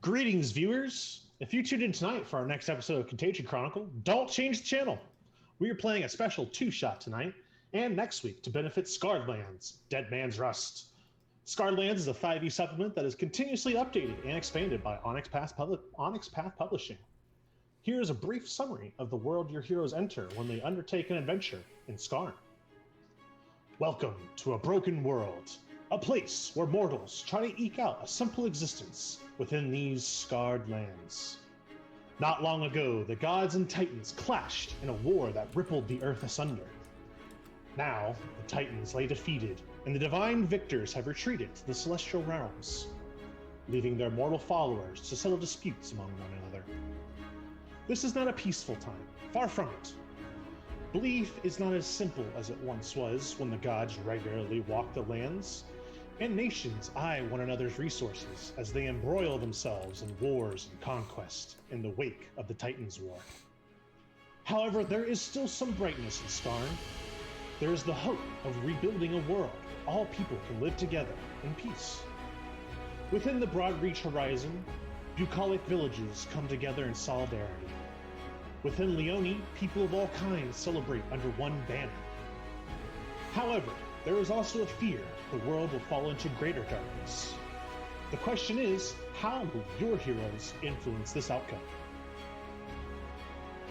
Greetings, viewers! If you tuned in tonight for our next episode of Contagion Chronicle, don't change the channel! We are playing a special two-shot tonight, and next week to benefit SCARREDLANDS, Dead Man's Rust. SCARREDLANDS is a 5e supplement that is continuously updated and expanded by Onyx Path Publishing. Here is a brief summary of the world your heroes enter when they undertake an adventure in Scarn. Welcome to a broken world, a place where mortals try to eke out a simple existence within these scarred lands. Not long ago, the gods and titans clashed in a war that rippled the earth asunder. Now, the titans lay defeated, and the divine victors have retreated to the celestial realms, leaving their mortal followers to settle disputes among one another. This is not a peaceful time, far from it. Belief is not as simple as it once was when the gods regularly walked the lands, and nations eye one another's resources as they embroil themselves in wars and conquest in the wake of the Titans' War. However, there is still some brightness in Scarn. There is the hope of rebuilding a world where all people can live together in peace. Within the Broadreach horizon, bucolic villages come together in solidarity. Within Leone, people of all kinds celebrate under one banner. However, there is also a fear the world will fall into greater darkness. The question is, how will your heroes influence this outcome?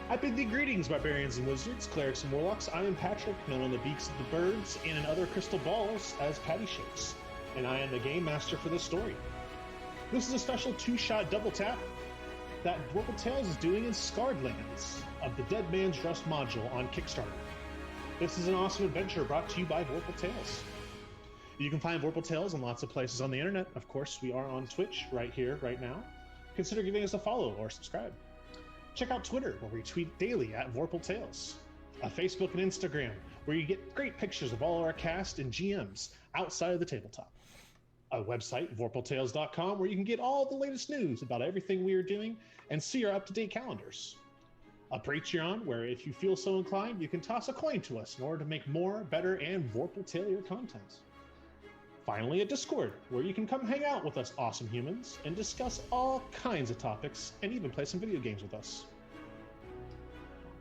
I bid thee greetings, barbarians and wizards, clerics and warlocks. I am Patrick, known on the beaks of the birds and in other crystal balls as Patty Shakes, and I am the game master for this story. This is a special two-shot double tap that Vorpal Tales is doing in SCARREDLANDS of the Dead Man's Rust module on Kickstarter. This is an awesome adventure brought to you by Vorpal Tales. You can find Vorpal Tales in lots of places on the internet. Of course, we are on Twitch right here, right now. Consider giving us a follow or subscribe. Check out Twitter, where we tweet daily at Vorpal Tales. Facebook and Instagram, where you get great pictures of all our cast and GMs outside of the tabletop. A website, vorpaltales.com, where you can get all the latest news about everything we are doing and see our up-to-date calendars. A Patreon, where if you feel so inclined, you can toss a coin to us in order to make more, better, and Vorpal-tailier content. Finally, a Discord, where you can come hang out with us awesome humans and discuss all kinds of topics and even play some video games with us.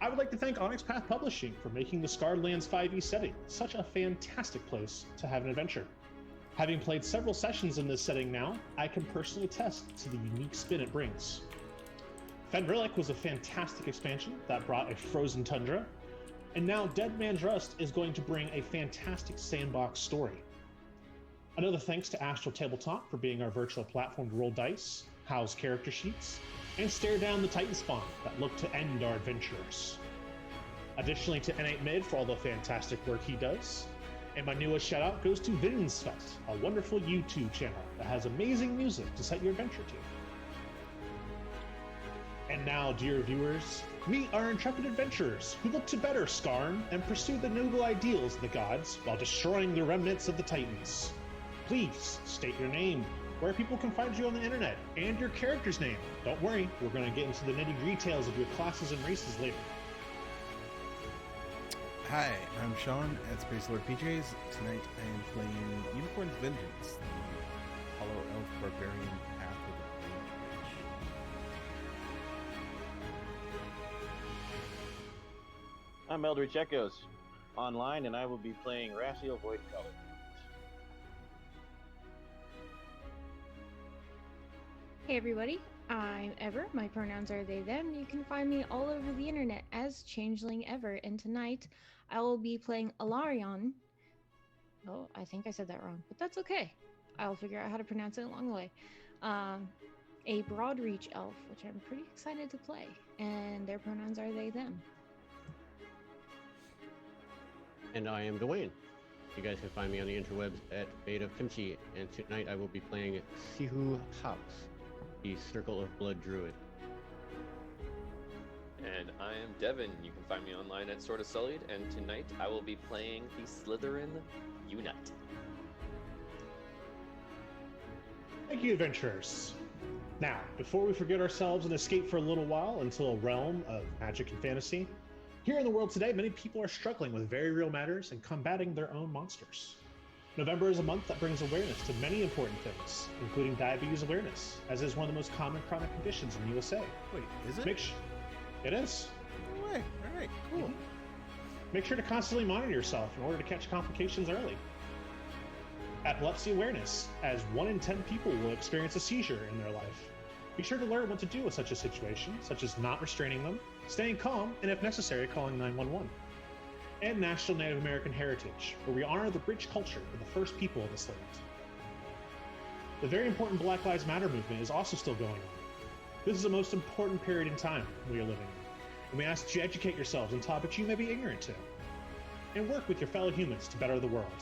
I would like to thank Onyx Path Publishing for making the SCARREDLANDS 5e setting such a fantastic place to have an adventure. Having played several sessions in this setting now, I can personally attest to the unique spin it brings. Fenrilic was a fantastic expansion that brought a frozen tundra, and now Dead Man's Rust is going to bring a fantastic sandbox story. Another thanks to Astral Tabletop for being our virtual platform to roll dice, house character sheets, and stare down the Titan spawn that look to end our adventurers. Additionally to N8 Mid for all the fantastic work he does, and my newest shout out goes to Vinsfest, a wonderful YouTube channel that has amazing music to set your adventure to. And now, dear viewers, meet our intrepid adventurers who look to better Scarn and pursue the noble ideals of the gods while destroying the remnants of the Titans. Please state your name, where people can find you on the internet, and your character's name. Don't worry, we're going to get into the nitty-gritty details of your classes and races later. Hi, I'm Sean at Space Lord PJs. Tonight I am playing Unicorn's Vengeance, the Hollow Elf Barbarian Path of the Bridge. I'm Eldritch Echoes online, and I will be playing Rathiel Voidcaller. Hey everybody, I'm Ever. My pronouns are they, them. You can find me all over the internet as Changeling Ever, and tonight I will be playing Alarion. Oh, I think I said that wrong, but that's okay. I'll figure out how to pronounce it along the way. A Broadreach elf, which I'm pretty excited to play, and their pronouns are they, them. And I am Dwayne. You guys can find me on the interwebs at Fate of Kimchi, and tonight I will be playing Sihu House, the Circle of Blood Druid. And I am Devin. You can find me online at Sword of Sullied, and tonight I will be playing the Slytherin Unite. Thank you, adventurers. Now, before we forget ourselves and escape for a little while into a realm of magic and fantasy, here in the world today, many people are struggling with very real matters and combating their own monsters. November is a month that brings awareness to many important things, including diabetes awareness, as is one of the most common chronic conditions in the USA. Wait, is it? It is. No way. All right, cool. Make sure to constantly monitor yourself in order to catch complications early. Epilepsy awareness, as 1 in 10 people will experience a seizure in their life. Be sure to learn what to do with such a situation, such as not restraining them, staying calm, and if necessary, calling 911. And National Native American Heritage, where we honor the rich culture of the first people of this land. The very important Black Lives Matter movement is also still going on. This is the most important period in time we are living in, and we ask that you educate yourselves on topics you may be ignorant to, and work with your fellow humans to better the world.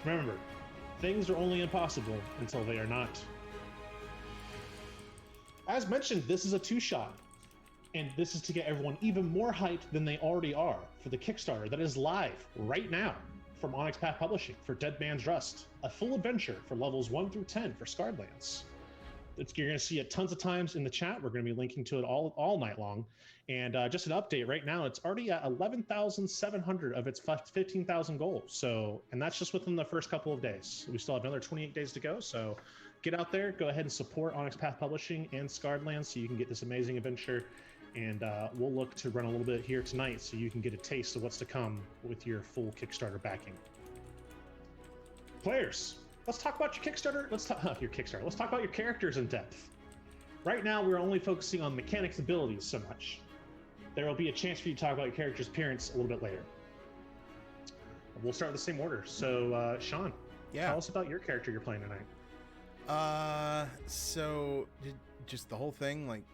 Remember, things are only impossible until they are not. As mentioned, this is a two-shot, and this is to get everyone even more hyped than they already are for the Kickstarter that is live right now from Onyx Path Publishing for Dead Man's Rust, a full adventure for levels 1 through 10 for Scarredlands. You're going to see it tons of times in the chat. We're going to be linking to it all night long. And just an update right now, it's already at 11,700 of its 15,000 goals. So, and that's just within the first couple of days. We still have another 28 days to go. So get out there, go ahead and support Onyx Path Publishing and Scarredlands so you can get this amazing adventure. And we'll look to run a little bit here tonight so you can get a taste of what's to come with your full Kickstarter backing. Players, let's talk about your Kickstarter. Let's talk about your characters in depth. Right now, we're only focusing on mechanics abilities so much. There will be a chance for you to talk about your character's appearance a little bit later. We'll start with the same order. So, Sean, tell us about your character you're playing tonight. So just the whole thing, like.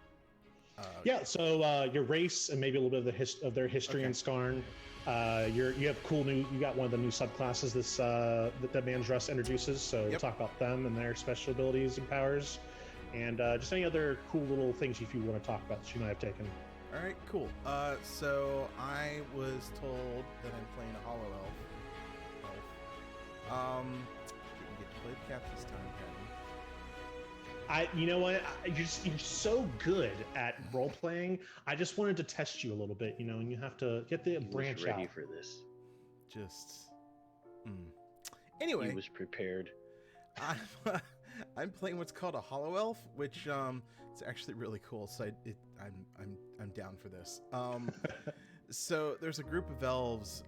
So your race and maybe a little bit of their history in Skarn. You got one of the new subclasses that Dead Man's Rust introduces. So we'll talk about them and their special abilities and powers, and just any other cool little things if you want to talk about that you might have taken. All right, cool. So I was told that I'm playing a hollow elf. Didn't get to play the cap this time, you know what? You're so good at role playing. I just wanted to test you a little bit, and you have to get the branch ready out. for this. Anyway, he was prepared. I'm playing what's called a hollow elf, which it's actually really cool. So I'm down for this. So there's a group of elves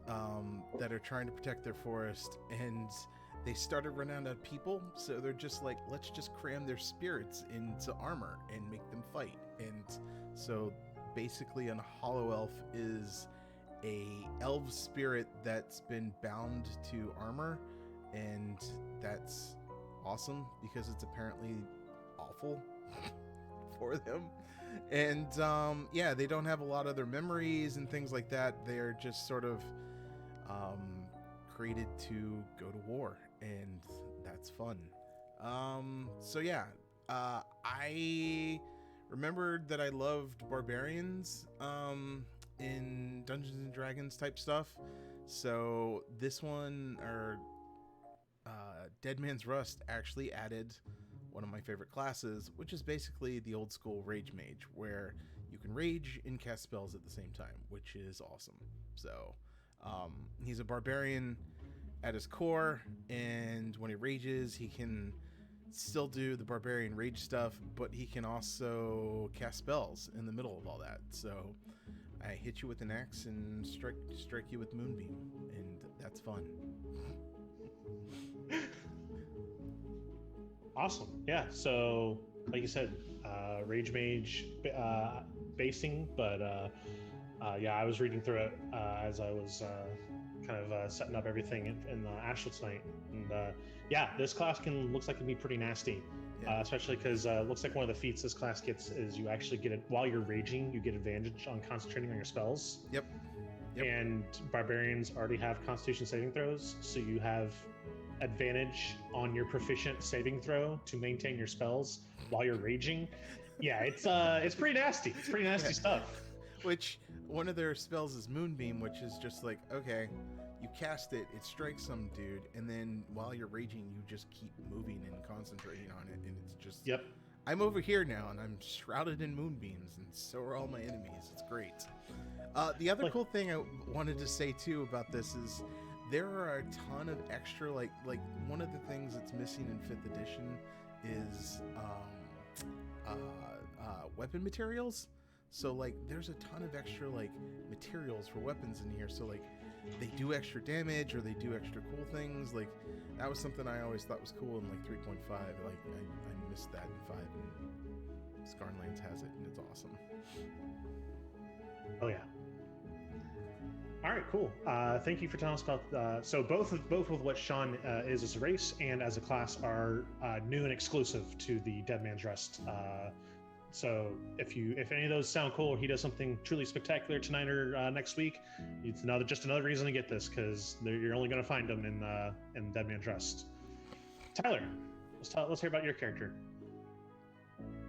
that are trying to protect their forest, and they started running out of people, so they're just like, let's just cram their spirits into armor and make them fight. And so basically a hollow elf is a elf spirit that's been bound to armor, and that's awesome because it's apparently awful for them. And they don't have a lot of their memories and things like that. They're just sort of created to go to war, and that's fun. I remembered that I loved barbarians in Dungeons and Dragons type stuff. So this one, or Dead Man's Rust, actually added one of my favorite classes, which is basically the old school Rage Mage, where you can rage and cast spells at the same time, which is awesome. So he's a barbarian at his core, and when he rages, he can still do the barbarian rage stuff, but he can also cast spells in the middle of all that. So I hit you with an axe and strike you with Moonbeam, and that's fun. Awesome. Yeah. So, like you said, Rage Mage basing, but I was reading through it as I was setting up everything in the Astral tonight, and this class looks like it can be pretty nasty, especially because it looks like one of the feats this class gets is you actually get it while you're raging. You get advantage on concentrating on your spells. Yep. And barbarians already have Constitution saving throws, so you have advantage on your proficient saving throw to maintain your spells while you're raging. Yeah, it's pretty nasty. It's pretty nasty stuff. Which one of their spells is Moonbeam, which is just like, okay, you cast it, it strikes some dude, and then while you're raging, you just keep moving and concentrating on it, and it's just, yep. I'm over here now, and I'm shrouded in moonbeams, and so are all my enemies. It's great. The other cool thing I wanted to say too about this is there are a ton of extra, like one of the things that's missing in 5th edition is weapon materials. So like there's a ton of extra like materials for weapons in here, so like they do extra damage or they do extra cool things. Like that was something I always thought was cool in like 3.5. Like I missed that in 5, and SCARREDLANDS has it, and it's awesome. Oh yeah. All right, cool. Thank you for telling us about. So both with what Sean is as a race and as a class are new and exclusive to the Dead Man's Rest. So if any of those sound cool, or he does something truly spectacular tonight or next week, it's just another reason to get this, because you're only going to find them in Dead Man's Rest. Tyler, let's hear about your character.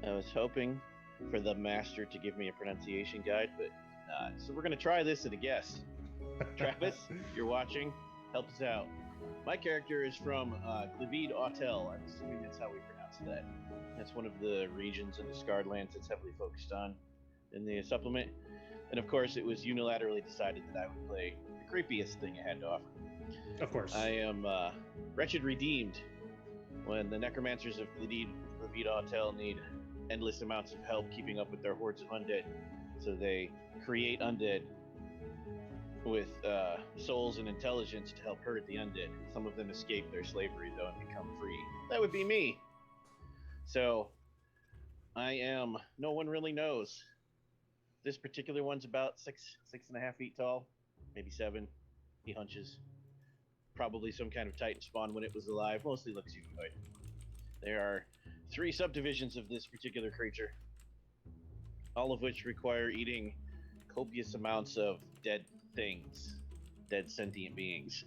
I was hoping for the master to give me a pronunciation guide, but not. So we're gonna try this at a guess. Travis, you're watching, help us out. My character is from Glivide Autel. I'm assuming that's how we pronounce that. That's one of the regions in the SCARREDLANDS that's heavily focused on in the supplement. And of course, it was unilaterally decided that I would play the creepiest thing it had to offer. Of course. I am wretched redeemed when the necromancers of Glivide Autel need endless amounts of help keeping up with their hordes of undead. So they create undead with souls and intelligence to help herd the undead. Some of them escape their slavery, though, and become free. That would be me. So, I am... No one really knows. This particular one's about 6.5 feet tall. Maybe 7. He hunches. Probably some kind of Titan spawn when it was alive. Mostly looks humanoid. There are 3 subdivisions of this particular creature, all of which require eating copious amounts of dead things, dead sentient beings.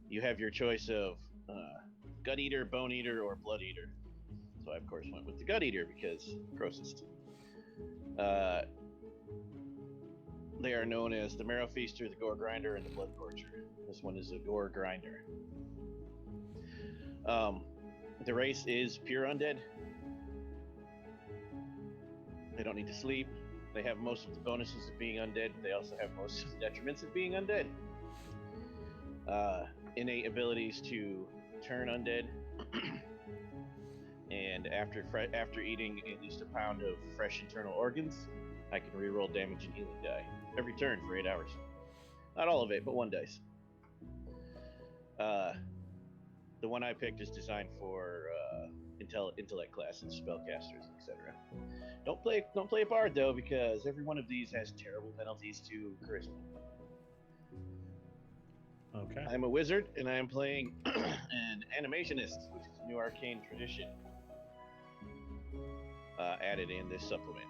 You have your choice of gut eater, bone eater, or blood eater. So I of course went with the gut eater because grossest. They are known as the marrow feaster, the gore grinder, and the blood torture. This one is a gore grinder. The race is pure undead. They don't need to sleep. They have most of the bonuses of being undead. They also have most of the detriments of being undead. Innate abilities to turn undead. And after eating at least a pound of fresh internal organs, I can reroll damage and healing die every turn for 8 hours. Not all of it, but 1 dice. The one I picked is designed for intellect classes, spellcasters, etc. Don't play a bard though, because every one of these has terrible penalties to charisma. Okay. I'm a wizard, and I am playing an animationist, which is a new arcane tradition added in this supplement.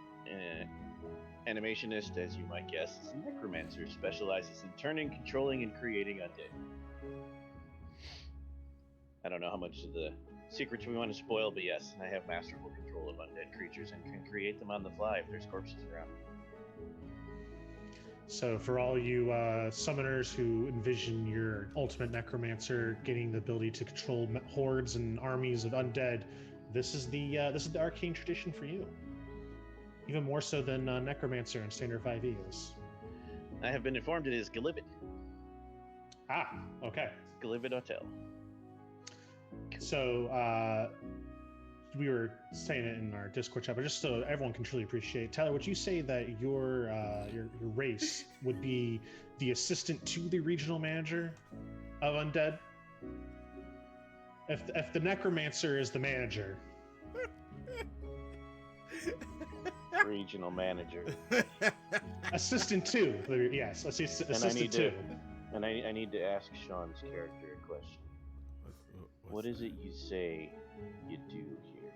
Animationist, as you might guess, is a necromancer, specializes in turning, controlling, and creating undead. I don't know how much of the secrets we want to spoil, but yes, I have masterful control of undead creatures and can create them on the fly if there's corpses around. So for all you summoners who envision your ultimate necromancer getting the ability to control hordes and armies of undead, this is the arcane tradition for you. Even more so than necromancer in standard 5e is. I have been informed it is Galibid. Ah, okay. Galibid Hotel. So we were saying it in our Discord chat, but just so everyone can truly appreciate, Tyler, would you say that your race would be the assistant to the regional manager of Undead? If the necromancer is the manager. Regional manager. Assistant to, yes, assistant to. And I need to ask Sean's character a question. What is it you say you do here?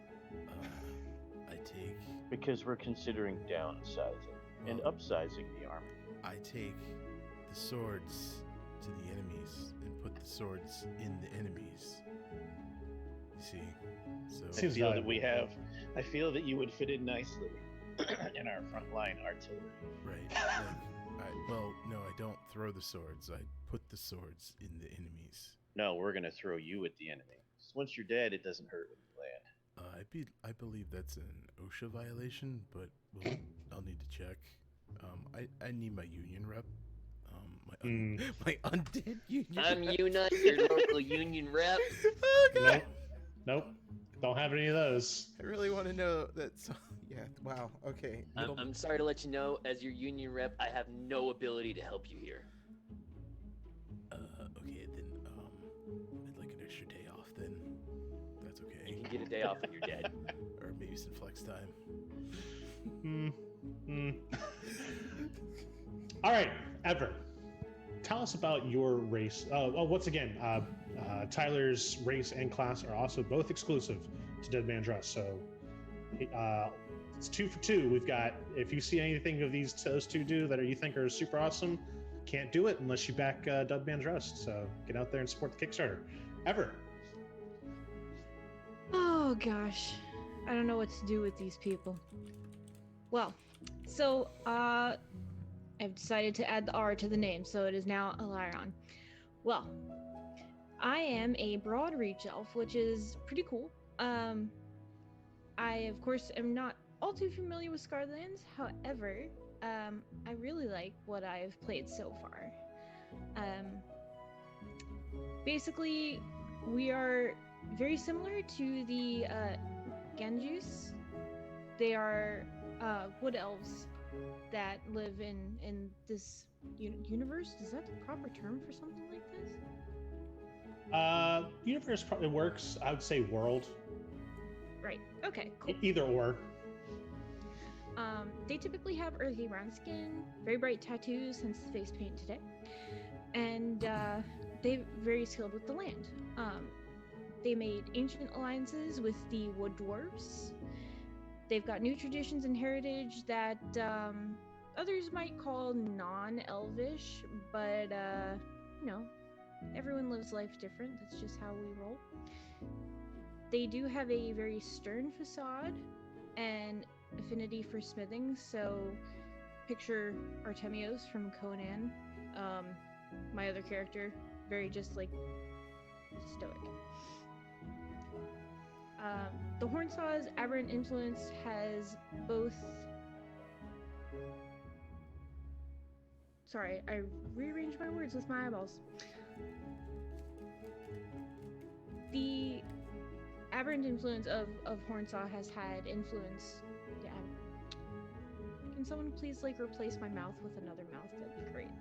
I take... Because we're considering downsizing and upsizing the army. I take the swords to the enemies and put the swords in the enemies. You see? So Seems I feel valuable. I feel that you would fit in nicely in our frontline artillery. right. Well, no, I don't throw the swords. I put the swords in the enemies. No, we're gonna throw you at the enemy. So once you're dead, it doesn't hurt when you land. I believe that's an OSHA violation, but I'll need to check. I need my union rep. My undead union. I'm Unite, your local union rep. Oh god. Nope. Don't have any of those. I really want to know that. Yeah. Wow. Okay. I'm sorry to let you know, as your union rep, I have no ability to help you here. Okay, then I'd like an extra day off. Then that's okay. You can get a day off when you're dead. Or maybe some flex time. All right, Ever. Tell us about your race. Once again, Tyler's race and class are also both exclusive to Dead Man Dress. So it's 2 for 2. We've got, if you see anything of those two do that you think are super awesome, can't do it unless you back Dead Man Dress. So get out there and support the Kickstarter. Ever. Oh gosh, I don't know what to do with these people. Well, so I've decided to add the R to the name, so it is now Alarion. Well, I am a broad reach elf, which is pretty cool. I of course am not all too familiar with SCARREDLANDS. However, I really like what I've played so far. Basically, we are very similar to the Genjus. They are wood elves that live in this universe. Is that the proper term for something like this? Universe probably works. I would say world. Right. Okay. Cool. Either or. They typically have earthy brown skin, very bright tattoos, hence the face paint today, and they're very skilled with the land. They made ancient alliances with the wood dwarves. They've got new traditions and heritage that others might call non-elvish, but everyone lives life different. That's just how we roll. They do have a very stern facade and affinity for smithing, so picture Artemios from Conan, my other character, very just like stoic. The Hornsaw's aberrant influence has both... Sorry, I rearranged my words with my eyeballs. The aberrant influence of Hornsaw has had influence... Yeah. Can someone please, replace my mouth with another mouth? That'd be great.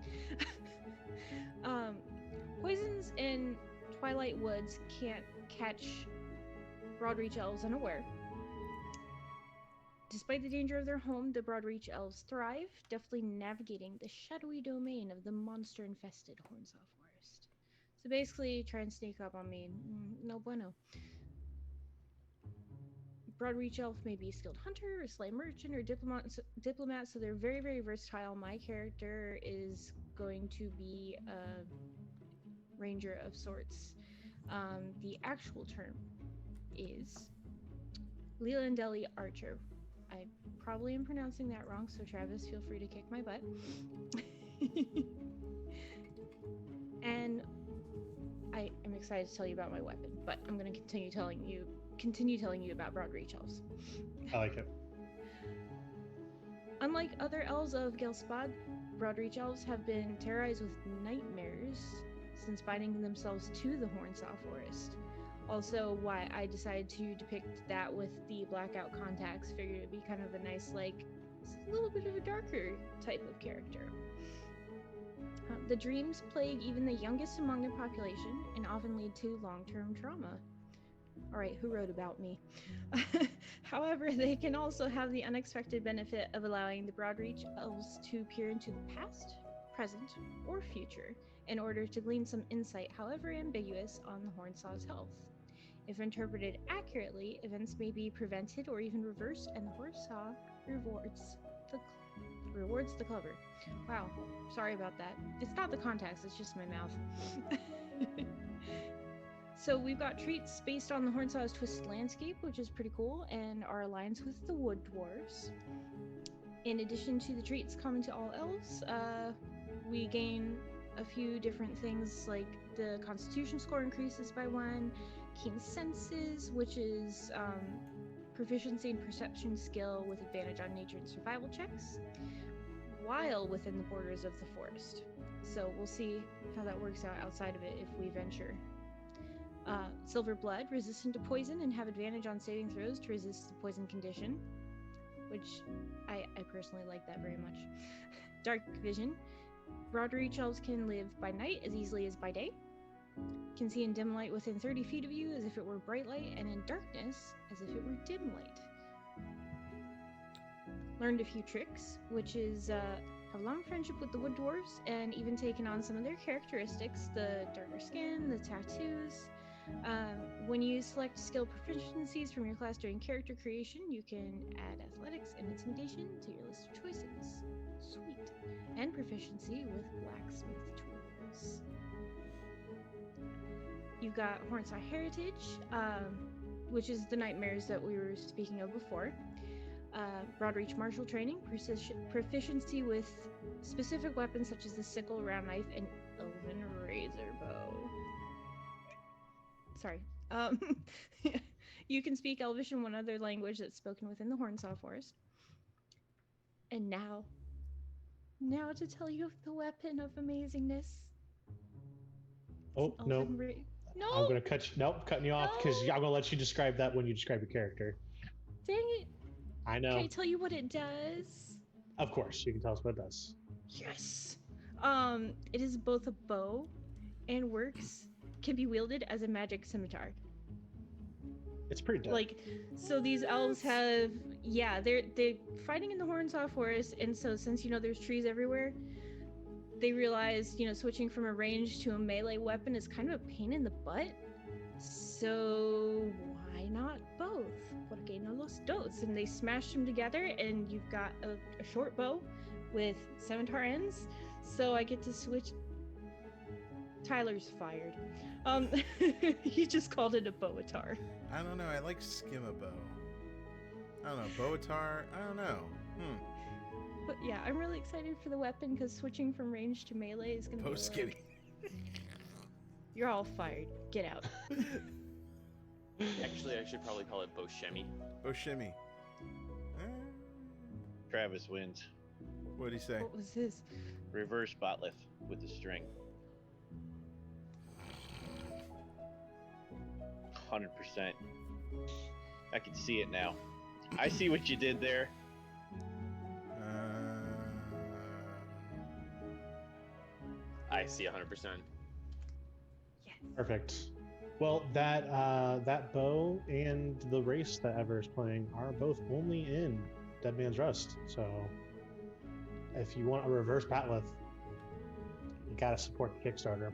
Poisons in Twilight Woods can't catch Broadreach elves unaware. Despite the danger of their home, the Broadreach elves thrive, deftly navigating the shadowy domain of the monster-infested Hornsaw Forest. So basically, try and sneak up on me. No bueno. Broadreach elf may be a skilled hunter, a slave merchant, or diplomat, so they're very, very versatile. My character is going to be a ranger of sorts. The actual term is Lelandeli Archer. I probably am pronouncing that wrong, so Travis, feel free to kick my butt. And I am excited to tell you about my weapon, but I'm going to continue telling you about Broadreach elves. I like it. Unlike other elves of Gelspad, Broadreach elves have been terrorized with nightmares since binding themselves to the Hornsaw Forest. Also, why I decided to depict that with the blackout contacts, figured it'd be kind of a nice, a little bit of a darker type of character. The dreams plague even the youngest among their population and often lead to long-term trauma. Alright, who wrote about me? However, they can also have the unexpected benefit of allowing the Broadreach elves to peer into the past, present, or future in order to glean some insight, however ambiguous, on the Hornsaw's health. If interpreted accurately, events may be prevented or even reversed, and the Hornsaw rewards the clever. Wow, sorry about that. It's not the contacts, it's just my mouth. So we've got traits based on the Hornsaw's twisted landscape, which is pretty cool, and our alliance with the wood dwarves. In addition to the traits common to all elves, we gain a few different things, like the constitution score increases by 1, keen senses, which is proficiency and perception skill with advantage on nature and survival checks, while within the borders of the forest. So we'll see how that works out outside of it if we venture. Silver blood, resistant to poison and have advantage on saving throws to resist the poison condition, which I personally like that very much. Dark vision, broad reach elves can live by night as easily as by day. Can see in dim light within 30 feet of you as if it were bright light, and in darkness as if it were dim light. Learned a few tricks, which is have a long friendship with the wood dwarves and even taken on some of their characteristics, the darker skin, the tattoos. When you select skill proficiencies from your class during character creation, you can add athletics and intimidation to your list of choices. Sweet. And proficiency with blacksmith tools. You've got Hornstar Heritage, which is the nightmares that we were speaking of before. Broad reach martial training, proficiency with specific weapons such as the sickle, round knife, and elven razor bow. Sorry. You can speak Elvish and one other language that's spoken within the Hornsaw Forest. And now to tell you of the weapon of amazingness. Oh, no. No! I'm going to cut you. Nope, cutting you off because I'm going to let you describe that when you describe your character. Dang it. I know. Can I tell you what it does? Of course, you can tell us what it does. Yes. It is both a bow and can be wielded as a magic scimitar. It's pretty dope. Like, so these elves have, they're fighting in the Hornsaw Forest, and so since, there's trees everywhere, they realized, switching from a ranged to a melee weapon is kind of a pain in the butt. So why not both? ¿Por qué no los dos? And they smashed them together, and you've got a short bow with scimitar ends. So I get to switch. Tyler's fired. He just called it a bowatar. I don't know. I like skimmabow. I don't know. Bowatar? I don't know. But yeah, I'm really excited for the weapon because switching from range to melee is going to be skinny. You're all fired. Get out. Actually, I should probably call it Boshemi. Boshemi. Travis wins. What'd he say? What was his? Reverse botleth with the string. 100%. I can see it now. I see what you did there. I see 100%. Yes. Perfect. Well, that bow and the race that Ever is playing are both only in Dead Man's Rust. So if you want a reverse batleth, you gotta support the Kickstarter.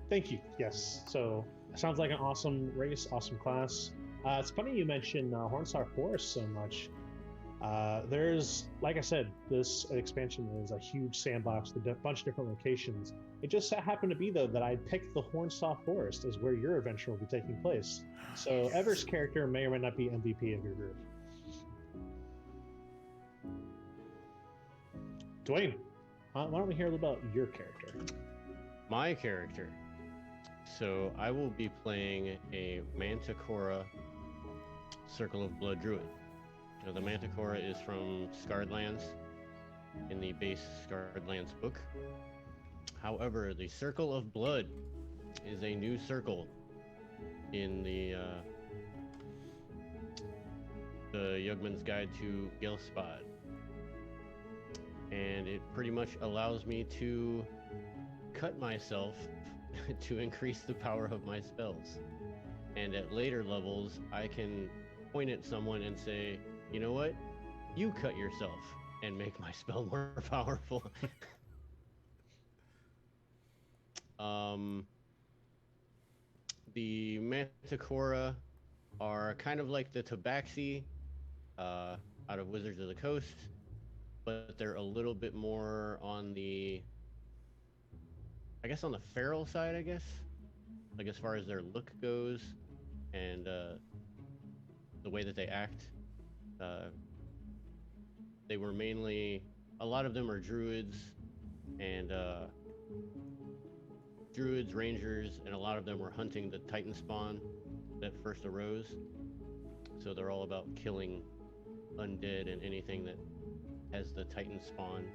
Thank you. Yes. So it sounds like an awesome race, awesome class. It's funny you mentioned Hornstar Forest so much. There's, like I said, this expansion is a huge sandbox with a bunch of different locations. It just happened to be, though, that I picked the Hornsaw Forest as where your adventure will be taking place. So Ever's character may or may not be MVP of your group. Dwayne, why don't we hear a little about your character? My character. So I will be playing a Manticora Circle of Blood Druid. Now, the Manticora is from SCARREDLANDS in the base SCARREDLANDS book. However, the Circle of Blood is a new circle in the Yugman's Guide to Gelspad. And it pretty much allows me to cut myself to increase the power of my spells. And at later levels, I can point at someone and say, you know what? You cut yourself and make my spell more powerful. The Manticora are kind of like the Tabaxi out of Wizards of the Coast, but they're a little bit more on the, I guess, on the feral side, I guess. Like as far as their look goes and the way that they act. They were mainly, a lot of them are druids and druids, rangers, and a lot of them were hunting the Titan spawn that first arose. So they're all about killing undead and anything that has the Titan spawn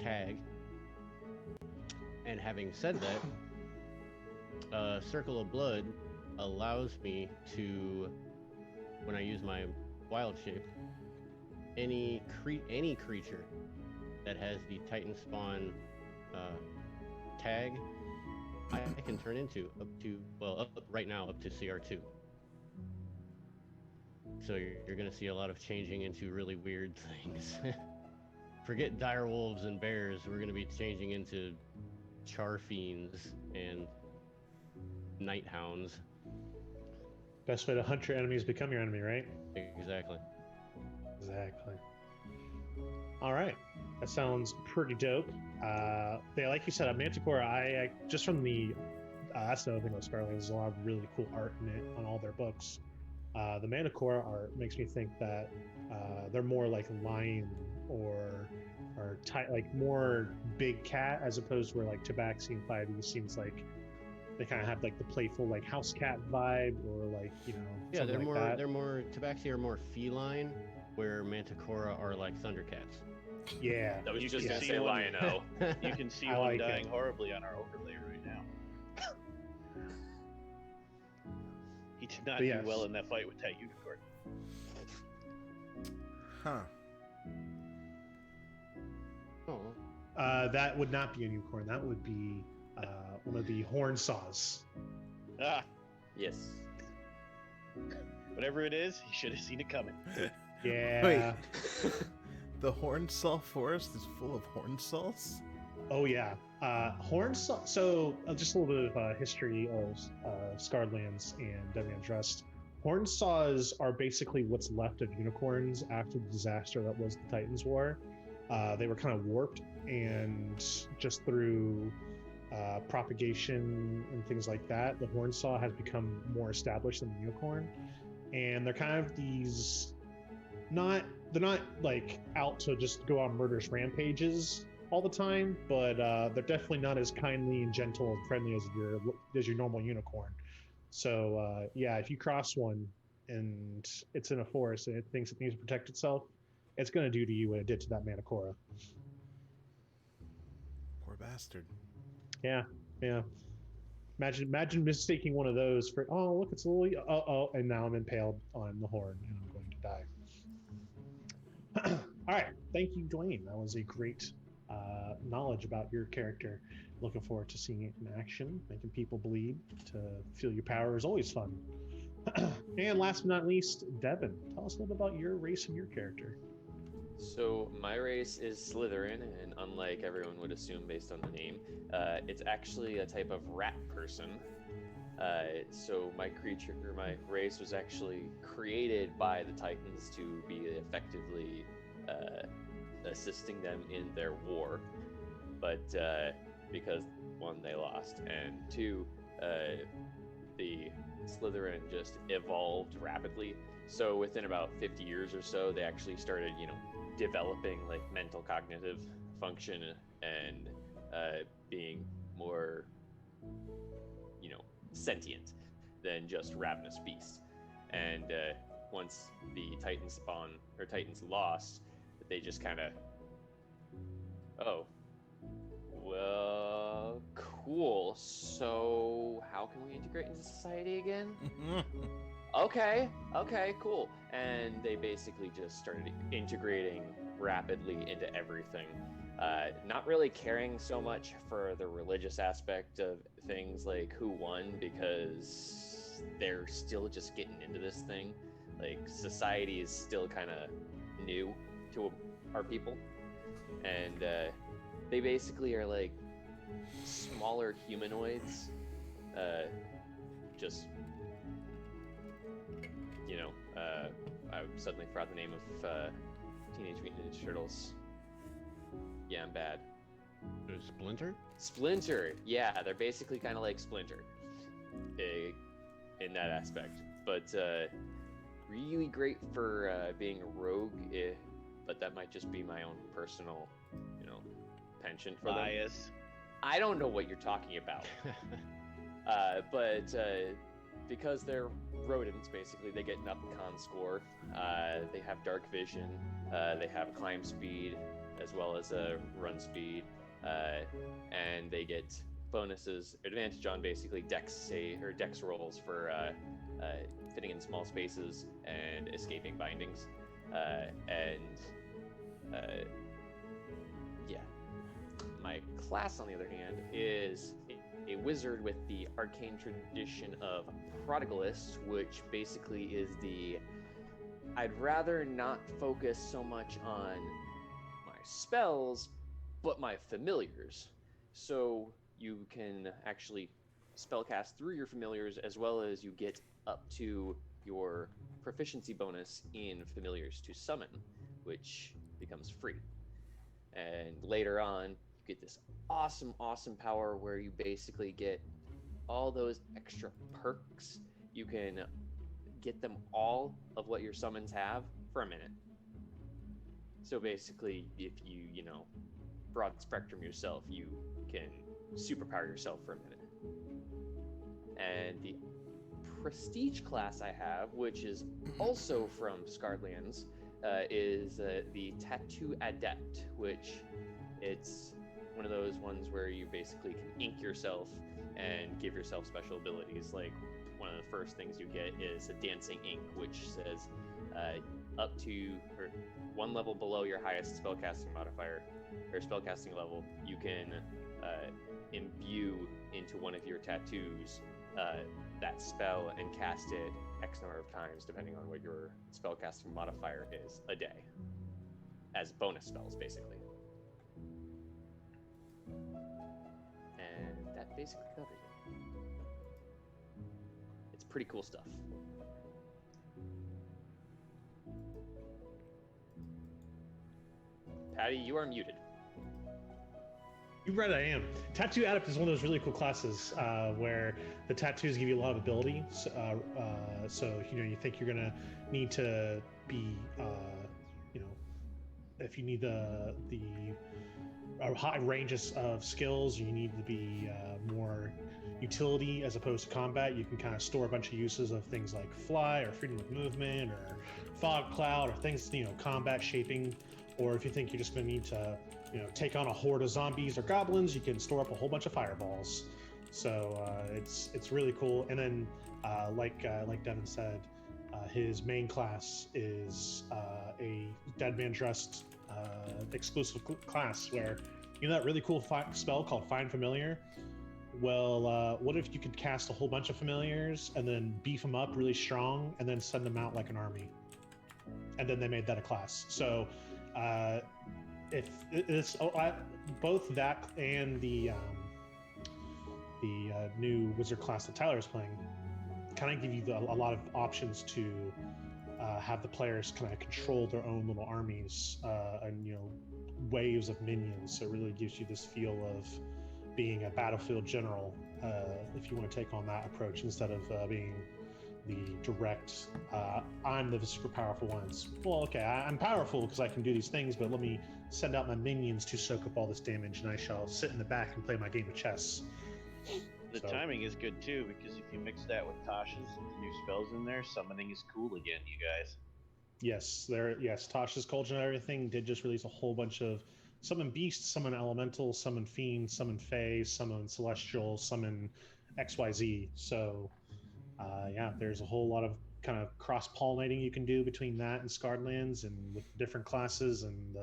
tag. And having said that, Circle of Blood allows me to, when I use my wild shape, any creature that has the Titan spawn tag, I can turn into right now up to CR2. So you're gonna see a lot of changing into really weird things. Forget dire wolves and bears. We're gonna be changing into charfiends and night hounds. Best way to hunt your enemies, become your enemy, right? Exactly. Exactly. All right, that sounds pretty dope. Yeah, like you said, Manticore. I just from the that's the other thing about Scarlet. There's a lot of really cool art in it on all their books. The Manticore art makes me think that they're more like lion or like more big cat, as opposed to where like Tabaxi and 5e seems like they kind of have like the playful like house cat vibe, or like, you know, Yeah, they're like more that. they're more Tabaxi are more feline, where Manticora are like thundercats. Yeah, I was You just can gonna see say one- Lion-O. You can see I one like dying it. horribly on our overlay right now. He did not But yes. do well in that fight with that unicorn. Huh. Oh, that would not be a unicorn. That would be one of the horn saws. Ah, Yes. whatever it is, he should have seen it coming. Yeah. Wait. The Hornsaw forest is full of hornsaws? Oh yeah. Horn saw. So just a little bit of history of Scarredlands and Deadman's Rest. Horn saws are basically what's left of unicorns after the disaster that was the Titans War. They were kind of warped, and just through propagation and things like that, the horn saw has become more established than the unicorn. And they're kind of these they're not like out to just go on murderous rampages all the time, but they're definitely not as kindly and gentle and friendly as your normal unicorn. So yeah, if you cross one and it's in a forest and it thinks it needs to protect itself, it's going to do to you what it did to that Manticora. Poor bastard. Yeah, yeah. Imagine mistaking one of those for, oh look, it's a little, and now I'm impaled on the horn and I'm going to die. All right, thank you, Dwayne. That was a great knowledge about your character. Looking forward to seeing it in action. Making people bleed to feel your power is always fun. And last but not least, Devin, tell us a little bit about your race and your character. So my race is Slytherin, and unlike everyone would assume based on the name, it's actually a type of rat person. So my race was actually created by the Titans to be effectively assisting them in their war. But because one, they lost, and two, the Slytherin just evolved rapidly. So within about 50 years or so, they actually started, developing like mental cognitive function and being more, sentient than just ravenous beasts. And once the Titans lost, they just kind of, oh, well, cool. So how can we integrate into society again? Okay, cool. And they basically just started integrating rapidly into everything. Not really caring so much for the religious aspect of things, like who won, because they're still just getting into this thing. Like, society is still kind of new to our people. And they basically are like smaller humanoids. Just, I suddenly forgot the name of Teenage Mutant Ninja Turtles. Yeah, I'm bad. Splinter? Splinter, yeah, they're basically kind of like Splinter in that aspect. But really great for being a rogue, but that might just be my own personal, penchant for them. Bias. I don't know what you're talking about. But because they're rodents, basically, they get an up con score. They have dark vision. They have climb speed as well as a run speed, and they get bonuses, advantage on basically dex rolls for fitting in small spaces and escaping bindings, yeah. My class, on the other hand, is a wizard with the arcane tradition of Prodigalist, which basically is I'd rather not focus so much on my spells, but my familiars. So you can actually spellcast through your familiars, as well as you get up to your proficiency bonus in familiars to summon, which becomes free. And later on, you get this awesome power where you basically get all those extra perks. You can get them all of what your summons have for a minute. So basically, if you broad spectrum yourself, you can superpower yourself for a minute. And the prestige class I have, which is also from SCARREDLANDS, is the Tattoo Adept, which it's one of those ones where you basically can ink yourself and give yourself special abilities. Like, one of the first things you get is a dancing ink, which says up to or one level below your highest spellcasting modifier or spellcasting level, you can imbue into one of your tattoos that spell and cast it X number of times, depending on what your spellcasting modifier is, a day, as bonus spells, basically. And that basically covers it. It's pretty cool stuff. Patty, you are muted. You're right, I am. Tattoo Adept is one of those really cool classes where the tattoos give you a lot of ability. So you think you're gonna need to be, if you need the high ranges of skills, you need to be more utility as opposed to combat. You can kind of store a bunch of uses of things like fly or freedom of movement or fog cloud or things, combat shaping. Or if you think you're just gonna need to take on a horde of zombies or goblins, you can store up a whole bunch of fireballs. So it's really cool. And then like Devin said, his main class is a Dead Man Dressed exclusive class where that really cool spell called Find Familiar. Well, what if you could cast a whole bunch of familiars and then beef them up really strong and then send them out like an army? And then they made that a class. So if it's both that and the new wizard class that Tyler is playing kind of give you a lot of options to have the players kind of control their own little armies and waves of minions. So it really gives you this feel of being a battlefield general if you want to take on that approach instead of being the direct I'm the super powerful ones. Well, okay, I'm powerful because I can do these things, but let me send out my minions to soak up all this damage, and I shall sit in the back and play my game of chess. The timing is good too, because if you mix that with Tasha's new spells in there, summoning is cool again, you guys. Yes, Tasha's Cauldron and everything did just release a whole bunch of summon beasts, summon elementals, summon fiends, summon fae, summon celestial, summon XYZ. So there's a whole lot of kind of cross-pollinating you can do between that and SCARREDLANDS and with different classes, and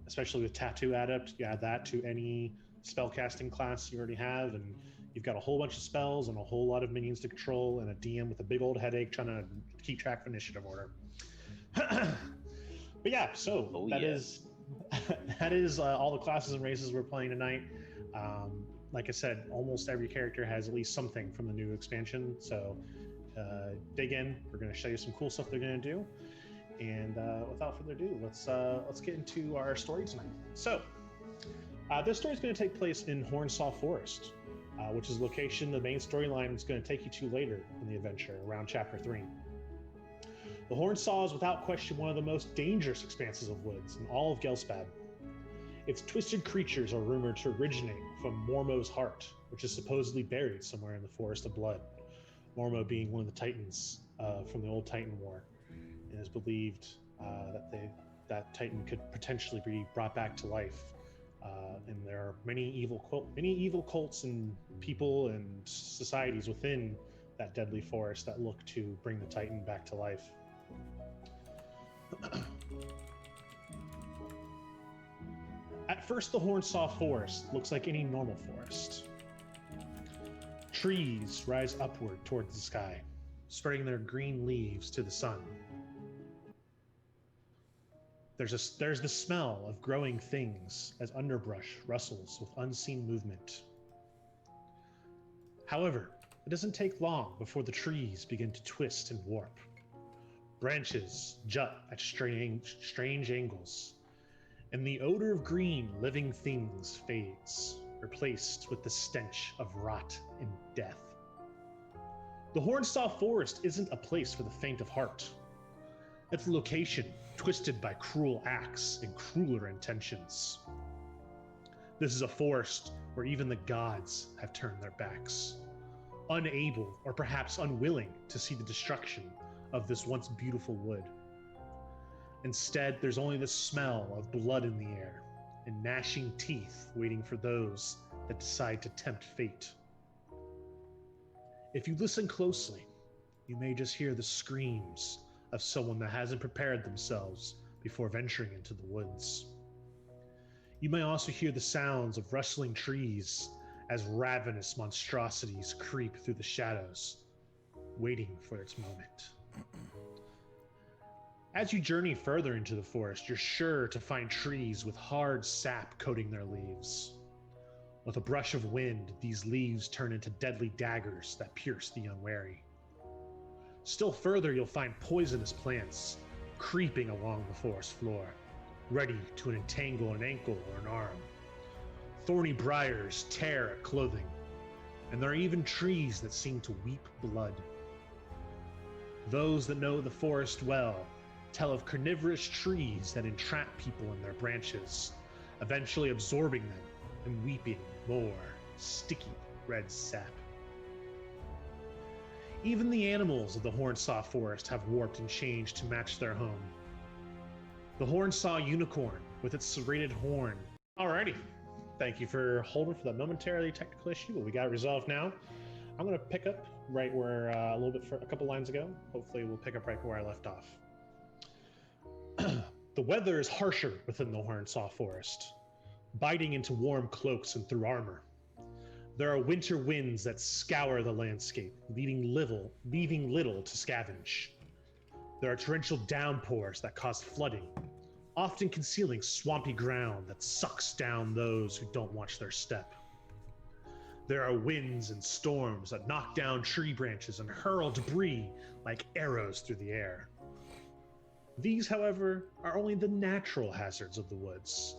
especially with Tattoo Adept, you add that to any spellcasting class you already have, and you've got a whole bunch of spells and a whole lot of minions to control, and a DM with a big old headache trying to keep track of initiative order. But yeah, so that is all the classes and races we're playing tonight. Like I said, almost every character has at least something from the new expansion, so dig in. We're going to show you some cool stuff they're going to do, and without further ado, let's get into our story tonight. So this story is going to take place in Hornsaw Forest, which is the location the main storyline is going to take you to later in the adventure, around Chapter 3. The Hornsaw is without question one of the most dangerous expanses of woods in all of Gelspad. Its twisted creatures are rumored to originate from Mormo's heart, which is supposedly buried somewhere in the Forest of Blood, Mormo being one of the Titans from the old Titan War, and is believed that Titan could potentially be brought back to life. And there are many evil cults and people and societies within that deadly forest that look to bring the Titan back to life. At first, the Hornsaw Forest looks like any normal forest. Trees rise upward towards the sky, spreading their green leaves to the sun. There's the smell of growing things as underbrush rustles with unseen movement. However, it doesn't take long before the trees begin to twist and warp. Branches jut at strange angles, and the odor of green living things fades, replaced with the stench of rot and death. The Hornsaw Forest isn't a place for the faint of heart. It's a location twisted by cruel acts and crueler intentions. This is a forest where even the gods have turned their backs, unable or perhaps unwilling to see the destruction of this once beautiful wood. Instead, there's only the smell of blood in the air and gnashing teeth waiting for those that decide to tempt fate. If you listen closely, you may just hear the screams of someone that hasn't prepared themselves before venturing into the woods. You may also hear the sounds of rustling trees as ravenous monstrosities creep through the shadows, waiting for its moment. As you journey further into the forest, you're sure to find trees with hard sap coating their leaves. With a brush of wind, these leaves turn into deadly daggers that pierce the unwary. Still further, you'll find poisonous plants creeping along the forest floor, ready to entangle an ankle or an arm. Thorny briars tear at clothing, and there are even trees that seem to weep blood. Those that know the forest well tell of carnivorous trees that entrap people in their branches, eventually absorbing them and weeping more sticky red sap. Even the animals of the Hornsaw Forest have warped and changed to match their home. The Hornsaw unicorn with its serrated horn. Alrighty, thank you for holding for that momentary technical issue, but we got it resolved now. I'm going to pick up right where a couple lines ago. Hopefully we'll pick up right where I left off. The weather is harsher within the Hornsaw Forest, biting into warm cloaks and through armor. There are winter winds that scour the landscape, leaving little to scavenge. There are torrential downpours that cause flooding, often concealing swampy ground that sucks down those who don't watch their step. There are winds and storms that knock down tree branches and hurl debris like arrows through the air. These, however, are only the natural hazards of the woods.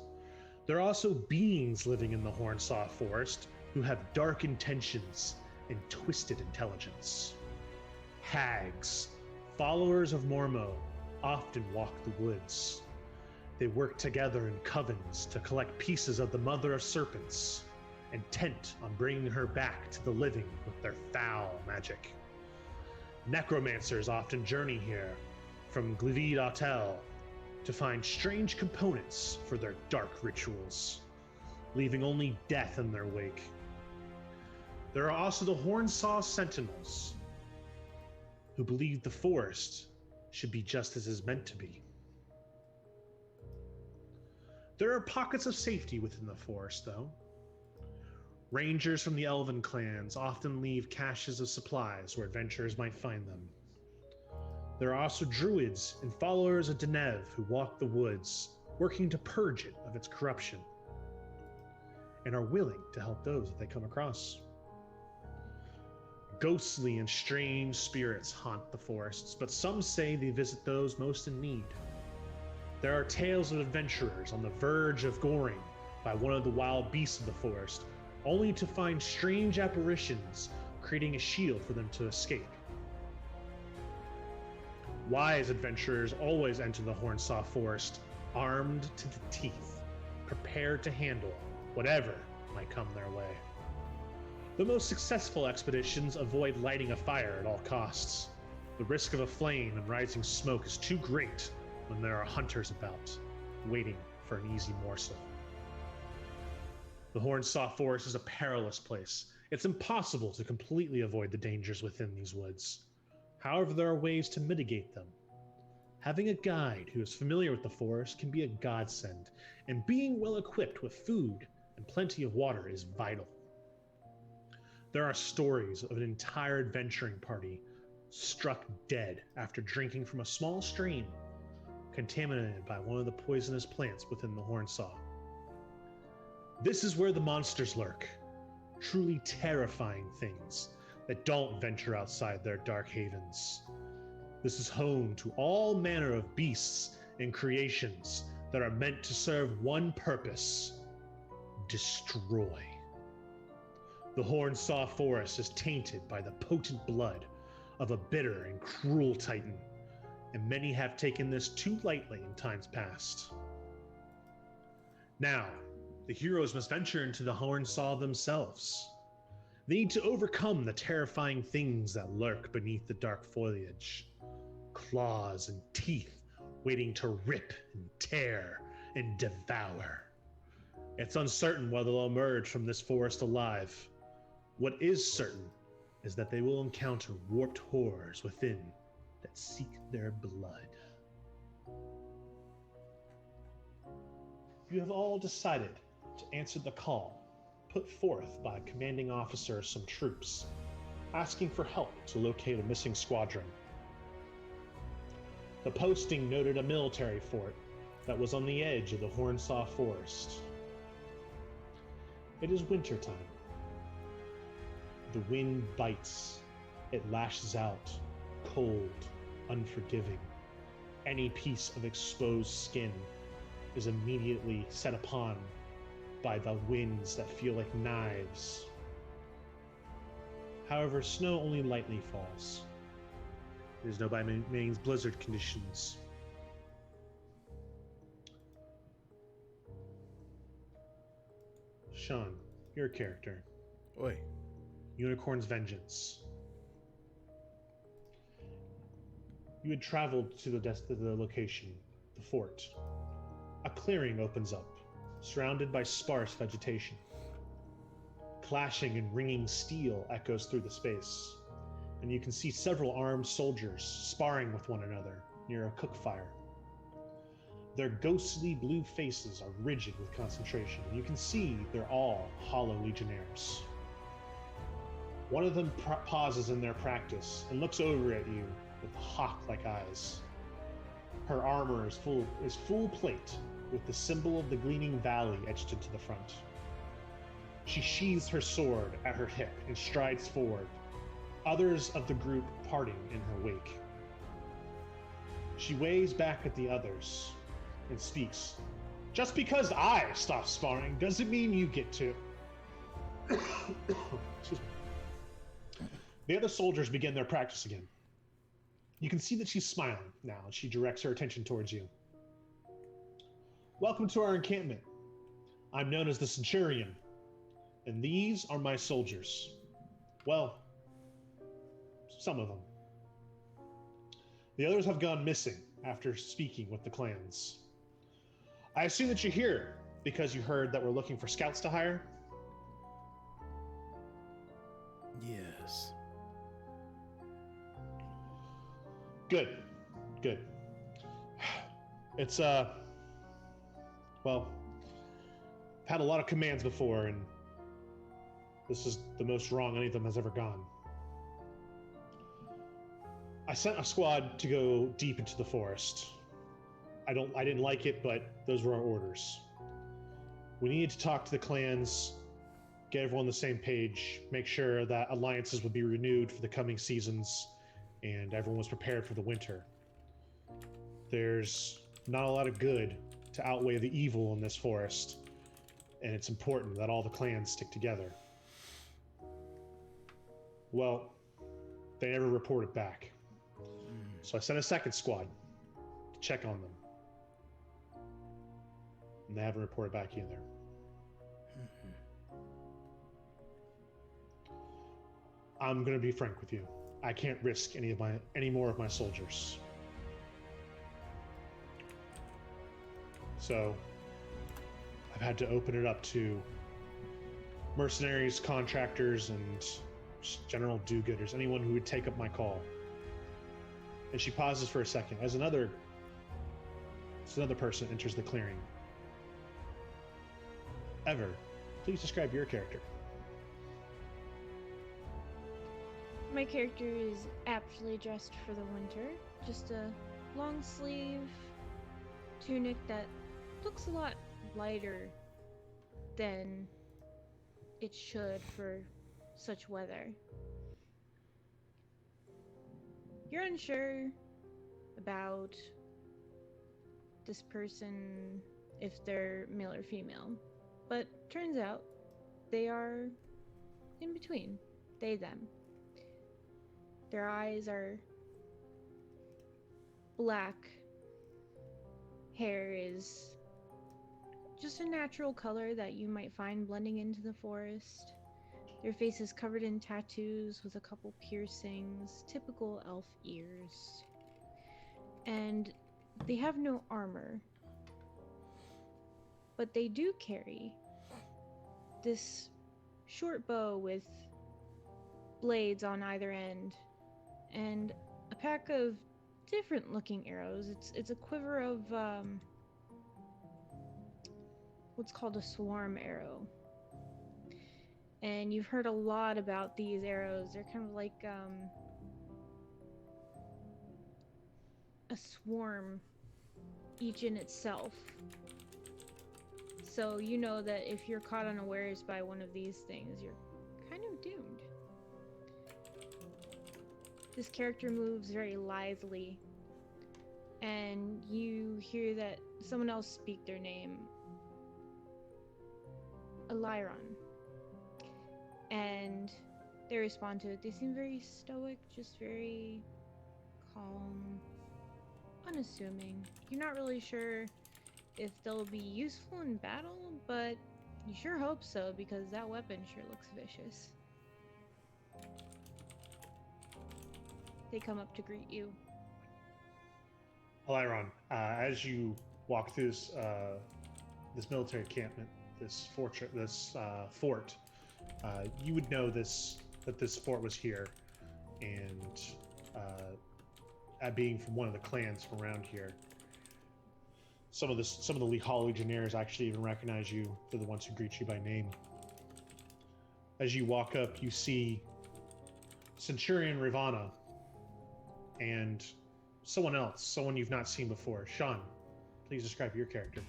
There are also beings living in the Hornsaw Forest who have dark intentions and twisted intelligence. Hags, followers of Mormo, often walk the woods. They work together in covens to collect pieces of the Mother of Serpents, intent on bringing her back to the living with their foul magic. Necromancers often journey here from Glivid Autel to find strange components for their dark rituals, leaving only death in their wake. There are also the Hornsaw Sentinels, who believe the forest should be just as is meant to be. There are pockets of safety within the forest, though. Rangers from the Elven clans often leave caches of supplies where adventurers might find them. There are also druids and followers of Denev who walk the woods, working to purge it of its corruption, and are willing to help those that they come across. Ghostly and strange spirits haunt the forests, but some say they visit those most in need. There are tales of adventurers on the verge of goring by one of the wild beasts of the forest, only to find strange apparitions creating a shield for them to escape. Wise adventurers always enter the Hornsaw Forest armed to the teeth, prepared to handle whatever might come their way. The most successful expeditions avoid lighting a fire at all costs. The risk of a flame and rising smoke is too great when there are hunters about, waiting for an easy morsel. The Hornsaw Forest is a perilous place. It's impossible to completely avoid the dangers within these woods. However, there are ways to mitigate them. Having a guide who is familiar with the forest can be a godsend, and being well equipped with food and plenty of water is vital. There are stories of an entire adventuring party struck dead after drinking from a small stream contaminated by one of the poisonous plants within the Hornsaw. This is where the monsters lurk, truly terrifying things that don't venture outside their dark havens. This is home to all manner of beasts and creations that are meant to serve one purpose: destroy. The Hornsaw Forest is tainted by the potent blood of a bitter and cruel titan, and many have taken this too lightly in times past. Now, the heroes must venture into the Hornsaw themselves. They need to overcome the terrifying things that lurk beneath the dark foliage. Claws and teeth waiting to rip and tear and devour. It's uncertain whether they'll emerge from this forest alive. What is certain is that they will encounter warped horrors within that seek their blood. You have all decided to answer the call put forth by a commanding officer of some troops, asking for help to locate a missing squadron. The posting noted a military fort that was on the edge of the Hornsaw Forest. It is wintertime. The wind bites. It lashes out, cold, unforgiving. Any piece of exposed skin is immediately set upon by the winds that feel like knives. However, snow only lightly falls. It is no by means blizzard conditions. Sean, your character. Oi. Unicorn's Vengeance. You had traveled to the location, the fort. A clearing opens up, surrounded by sparse vegetation. Clashing and ringing steel echoes through the space, and you can see several armed soldiers sparring with one another near a cook fire. Their ghostly blue faces are rigid with concentration, and you can see they're all Hollow Legionnaires. One of them pauses in their practice and looks over at you with hawk-like eyes. Her armor is full plate, with the symbol of the Gleaming Valley etched into the front. She sheathes her sword at her hip and strides forward, others of the group parting in her wake. She waves back at the others and speaks. Just because I stop sparring doesn't mean you get to. Excuse me. The other soldiers begin their practice again. You can see that she's smiling now, and she directs her attention towards you. Welcome to our encampment. I'm known as the Centurion, and these are my soldiers. Well, some of them. The others have gone missing after speaking with the clans. I assume that you're here because you heard that we're looking for scouts to hire? Yes. Good. It's, well, I've had a lot of commands before, and this is the most wrong any of them has ever gone. I sent a squad to go deep into the forest. I didn't like it, but those were our orders. We needed to talk to the clans, get everyone on the same page, make sure that alliances would be renewed for the coming seasons, and everyone was prepared for the winter. There's not a lot of good to outweigh the evil in this forest, and it's important that all the clans stick together. Well, they never reported back. So I sent a second squad to check on them. And they haven't reported back either. I'm going to be frank with you. I can't risk any more of my soldiers. So I've had to open it up to mercenaries, contractors, and general do-gooders, anyone who would take up my call. And she pauses for a second as another person enters the clearing. Ever, please describe your character. My character is aptly dressed for the winter. Just a long sleeve tunic that looks a lot lighter than it should for such weather. You're unsure about this person, if they're male or female, but turns out they are in between. They, them. Their eyes are black. Hair is just a natural color that you might find blending into the forest. Their face is covered in tattoos with a couple piercings, typical elf ears. And they have no armor. But they do carry this short bow with blades on either end and a pack of different looking arrows. It's a quiver of what's called a swarm arrow. And you've heard a lot about these arrows. They're kind of like a swarm, each in itself. So you know that if you're caught unawares by one of these things, you're kind of doomed. This character moves very lithely, and you hear that someone else speak their name, Alyron. And they respond to it. They seem very stoic, just very calm, unassuming. You're not really sure if they'll be useful in battle, but you sure hope so, because that weapon sure looks vicious. They come up to greet you. Alyron, as you walk through this military encampment, this fort, you would know that this fort was here, and being from one of the clans from around here, some of the Lehal Legionnaires actually even recognize you. They're the ones who greet you by name. As you walk up, you see Centurion Ravana and someone else, someone you've not seen before. Sean, please describe your character.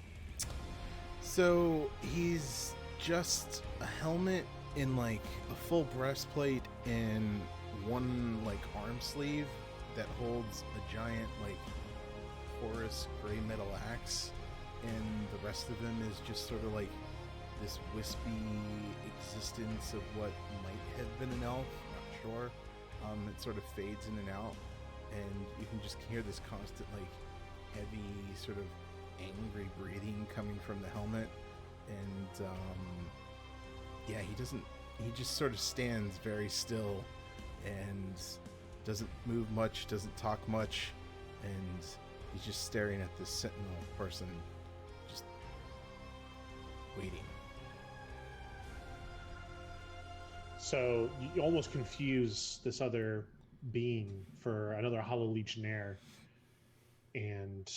So he's just a helmet in like a full breastplate and one like arm sleeve that holds a giant like porous gray metal axe, and the rest of him is just sort of like this wispy existence of what might have been an elf, not sure. It sort of fades in and out, and you can just hear this constant like heavy sort of angry breathing coming from the helmet. And he just sort of stands very still and doesn't move much, doesn't talk much, and he's just staring at this sentinel person, just waiting. So you almost confuse this other being for another Hollow Legionnaire, and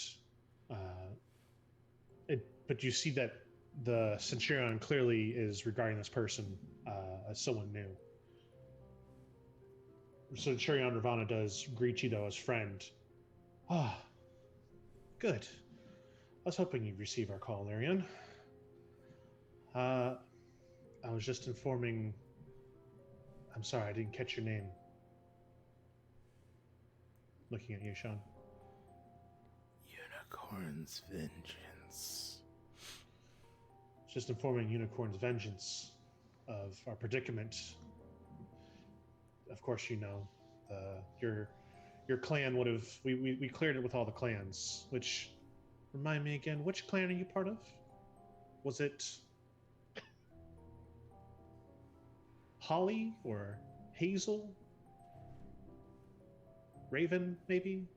but you see that the Centurion clearly is regarding this person as someone new. Centurion Ravana does greet you though as friend. Ah, good. I was hoping you'd receive our call, Arian. I was just informing. I'm sorry, I didn't catch your name. Looking at you, Sean. Unicorn's Vengeance. Just informing Unicorn's Vengeance of our predicament. Of course, you know, your clan would have. We cleared it with all the clans. Which, remind me again, which clan are you part of? Was it Holly or Hazel, Raven, maybe.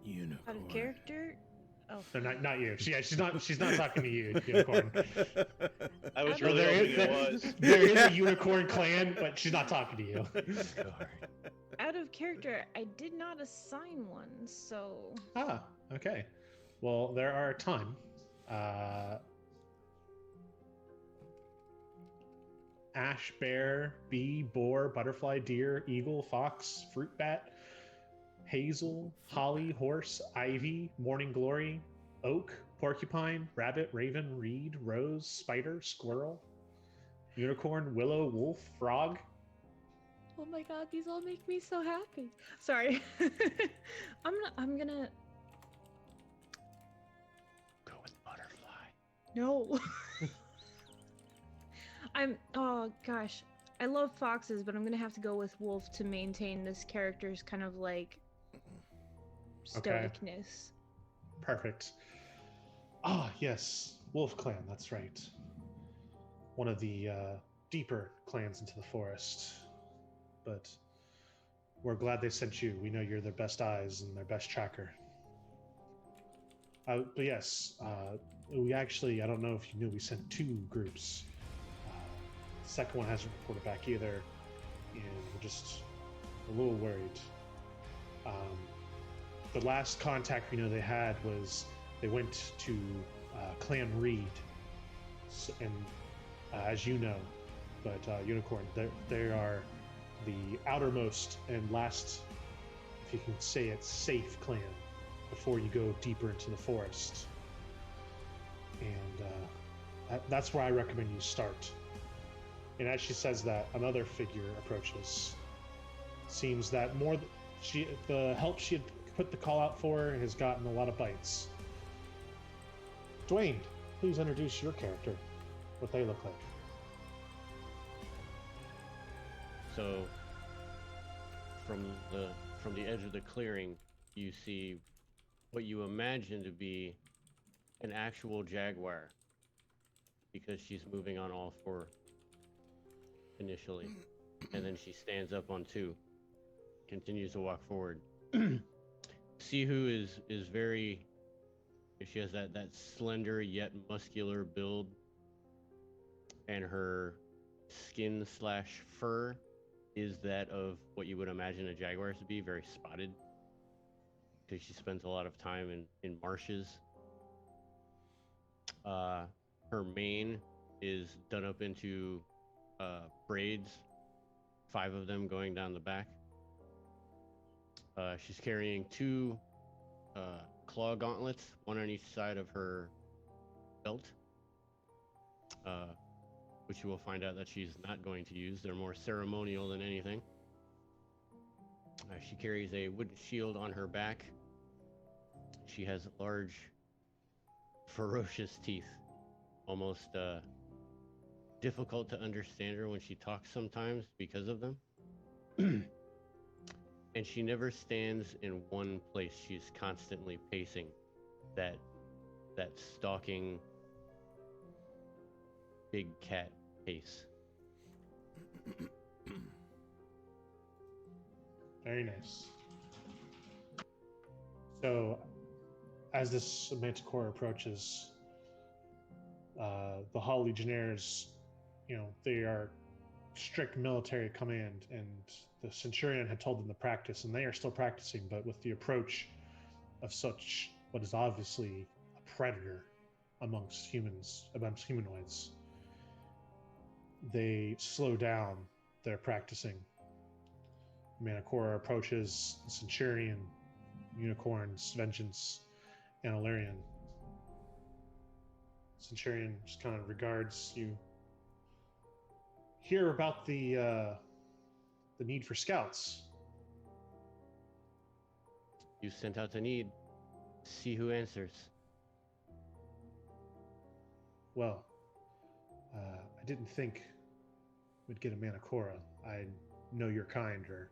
Unicorn. Out of character? Oh. No, not you. She's not talking to you, Unicorn. I was Out really There hoping is- it was. There is a Unicorn clan, but she's not talking to you. Out of character, I did not assign one, so Ah, okay. Well, there are a ton. Ash, bear, bee, boar, butterfly, deer, eagle, fox, fruit bat, hazel, holly, horse, ivy, morning glory, oak, porcupine, rabbit, raven, reed, rose, spider, squirrel, unicorn, willow, wolf, frog. oh my god, these all make me so happy. Sorry. I'm gonna Go with butterfly. no. Oh gosh. I love foxes, but I'm gonna have to go with wolf to maintain this character's kind of like Okay. stoicness. Perfect. Ah, yes, Wolf Clan, that's right. One of the deeper clans into the forest. But we're glad they sent you. We know you're their best eyes and their best tracker. But yes, we actually, I don't know if you knew, we sent 2 groups. The second one hasn't reported back either, and we're just a little worried. The last contact we know they had was they went to Clan Reed, and as you know, but Unicorn, they are the outermost and last, if you can say it, safe clan before you go deeper into the forest. And that's where I recommend you start. And as she says that, another figure approaches. Seems that the help she had put the call out for has gotten a lot of bites. Dwayne, please introduce your character, what they look like. So, from the edge of the clearing, you see what you imagine to be an actual jaguar, because she's moving on all 4 initially, and then she stands up on 2, continues to walk forward. Sihu is very. She has that slender yet muscular build, and her skin / fur is that of what you would imagine a jaguar to be, very spotted, because she spends a lot of time in marshes. Her mane is done up into braids, 5 of them going down the back. She's carrying 2 claw gauntlets, 1 on each side of her belt, which you will find out that she's not going to use. They're more ceremonial than anything. She carries a wooden shield on her back. She has large, ferocious teeth, almost difficult to understand her when she talks sometimes because of them. And she never stands in one place. She's constantly pacing that stalking big cat pace. Very nice. So, as this Manticore approaches, the Hall Legionnaires, they are strict military command, and the Centurion had told them to practice, and they are still practicing, but with the approach of such what is obviously a predator amongst humanoids, they slow down their practicing. Manticore approaches the Centurion, Unicorns, Vengeance, and Illyrian. Centurion just kind of regards you. Hear about the need for scouts. You sent out a need. See who answers. Well, I didn't think we'd get a Manticora. I know your kind are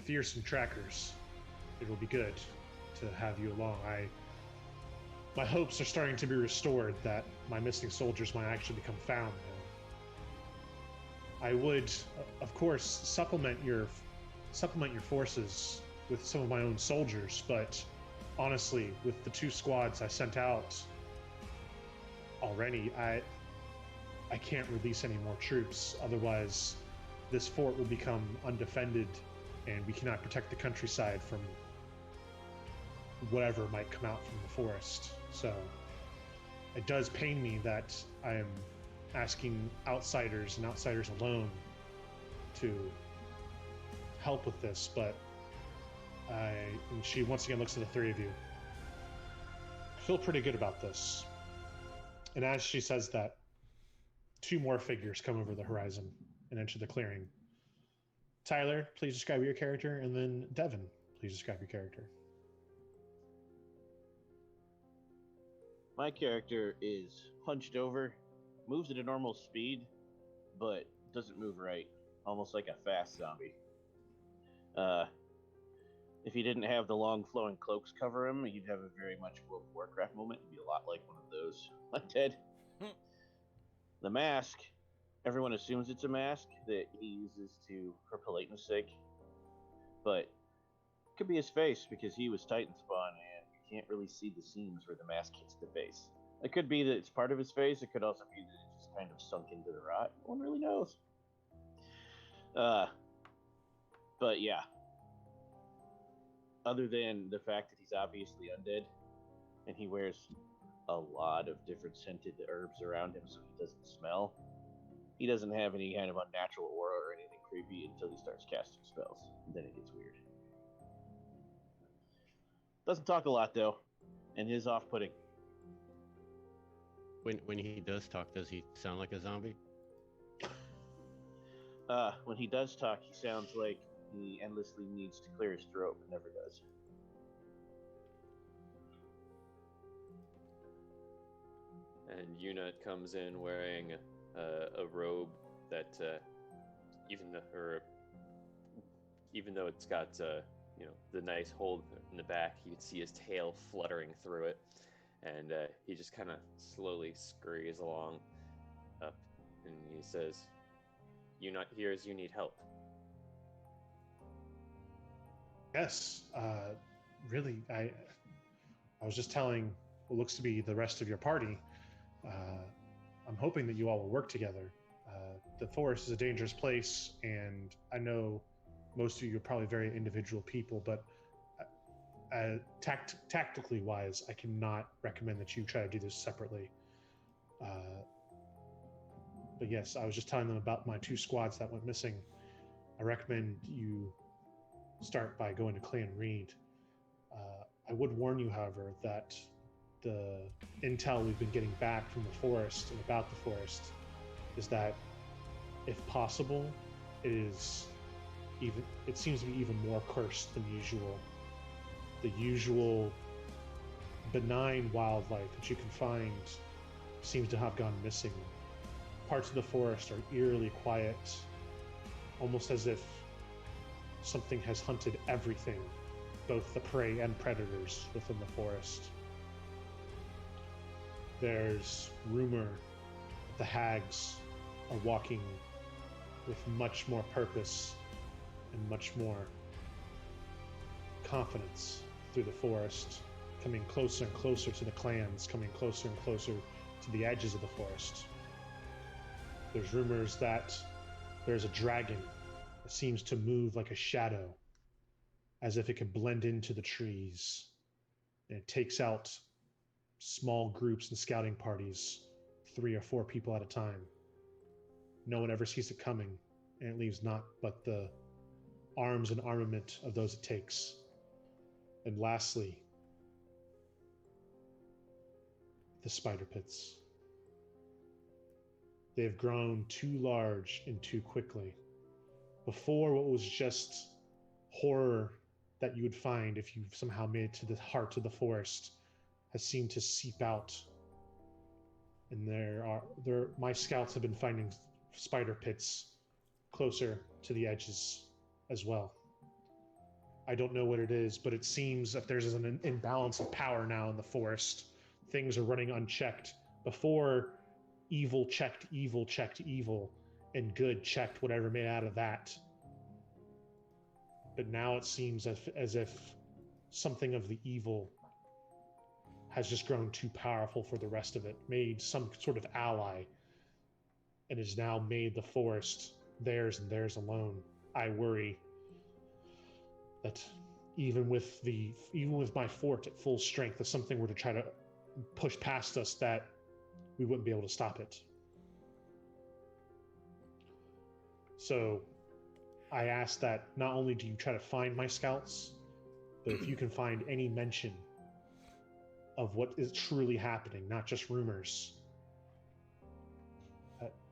fearsome trackers. It will be good to have you along. My hopes are starting to be restored that my missing soldiers might actually become found now. I would, of course, supplement your forces with some of my own soldiers, but honestly, with the 2 squads I sent out already, I can't release any more troops. Otherwise, this fort will become undefended, and we cannot protect the countryside from whatever might come out from the forest. So it does pain me that I am asking outsiders and outsiders alone to help with this, but and she once again looks at the 3 of you. I feel pretty good about this. And as she says that, 2 more figures come over the horizon and enter the clearing. Tyler, please describe your character, and then Devin, please describe your character. My character is hunched over, moves at a normal speed, but doesn't move right, almost like a fast zombie. If he didn't have the long flowing cloaks cover him, he'd have a very much World of Warcraft moment. He'd be a lot like one of those undead. The mask, everyone assumes it's a mask that he uses for politeness sake, but it could be his face because he was Titan spawn and you can't really see the seams where the mask hits the face. It could be that it's part of his face. It could also be that it just kind of sunk into the rot. No one really knows. But yeah. Other than the fact that he's obviously undead, and he wears a lot of different scented herbs around him so he doesn't smell, he doesn't have any kind of unnatural aura or anything creepy until he starts casting spells. And then it gets weird. Doesn't talk a lot, though, and is off-putting. When he does talk, does he sound like a zombie? When he does talk, he sounds like he endlessly needs to clear his throat, but never does. And Unit comes in wearing a robe that, even though it's got the nice hold in the back, you can see his tail fluttering through it, and he just kind of slowly scurries along up, and he says, "You not here as you need help." Yes, really, I was just telling what looks to be the rest of your party. I'm hoping that you all will work together. The forest is a dangerous place, and I know most of you are probably very individual people, but tactically wise, I cannot recommend that you try to do this separately. But yes, I was just telling them about my 2 squads that went missing. I recommend you start by going to Clan Reed. I would warn you, however, that the intel we've been getting back from the forest and about the forest is that, if possible, it seems to be even more cursed than usual. The usual benign wildlife that you can find seems to have gone missing. Parts of the forest are eerily quiet, almost as if something has hunted everything, both the prey and predators within the forest. There's rumor that the hags are walking with much more purpose and much more confidence through the forest, coming closer and closer to the clans, coming closer and closer to the edges of the forest. There's rumors that there's a dragon that seems to move like a shadow, as if it could blend into the trees, and it takes out small groups and scouting parties, 3 or 4 people at a time. No one ever sees it coming, and it leaves naught but the arms and armament of those it takes. And lastly, the spider pits. They have grown too large and too quickly. Before, what was just horror that you would find if you somehow made it to the heart of the forest has seemed to seep out. And my scouts have been finding spider pits closer to the edges as well. I don't know what it is, but it seems that there's an imbalance of power now in the forest. Things are running unchecked. Before, evil checked evil, and good checked whatever made out of that. But now it seems as if something of the evil has just grown too powerful for the rest of it, made some sort of ally, and has now made the forest theirs and theirs alone. I worry that even with my fort at full strength, if something were to try to push past us, that we wouldn't be able to stop it. So I ask that not only do you try to find my scouts, but if you can find any mention of what is truly happening, not just rumors,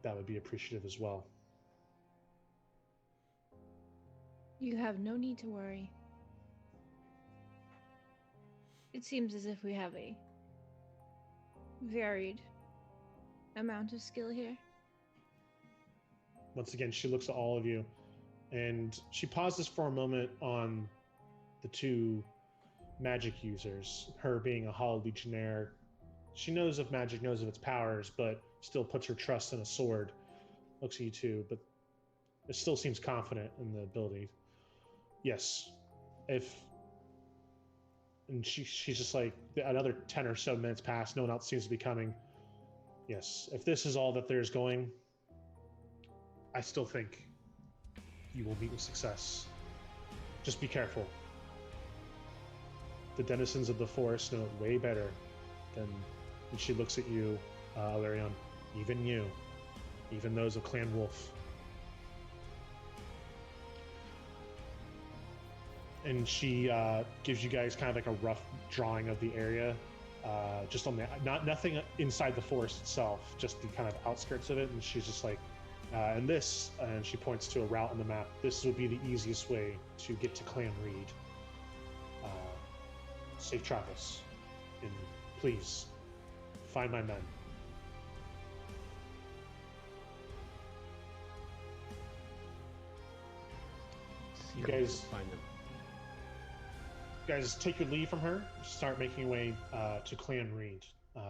that would be appreciative as well. You have no need to worry. It seems as if we have a varied amount of skill here. Once again, she looks at all of you, and she pauses for a moment on the two magic users, her being a Hollow Legionnaire. She knows of magic, knows of its powers, but still puts her trust in a sword. Looks at you two, but it still seems confident in the ability. Yes, and she's just like, another 10 or so minutes pass, no one else seems to be coming. Yes, if this is all that there's going, I still think you will meet with success. Just be careful. The denizens of the forest know it way better than, and she looks at you, Alarion, even you, even those of Clan Wolf. And she gives you guys kind of like a rough drawing of the area, just on the nothing inside the forest itself, just the kind of outskirts of it. And she's just like, and she points to a route on the map. This would be the easiest way to get to Clan Reed. Safe travels, and please find my men. You guys find them. Guys, take your leave from her. Start making your way to Clan Reed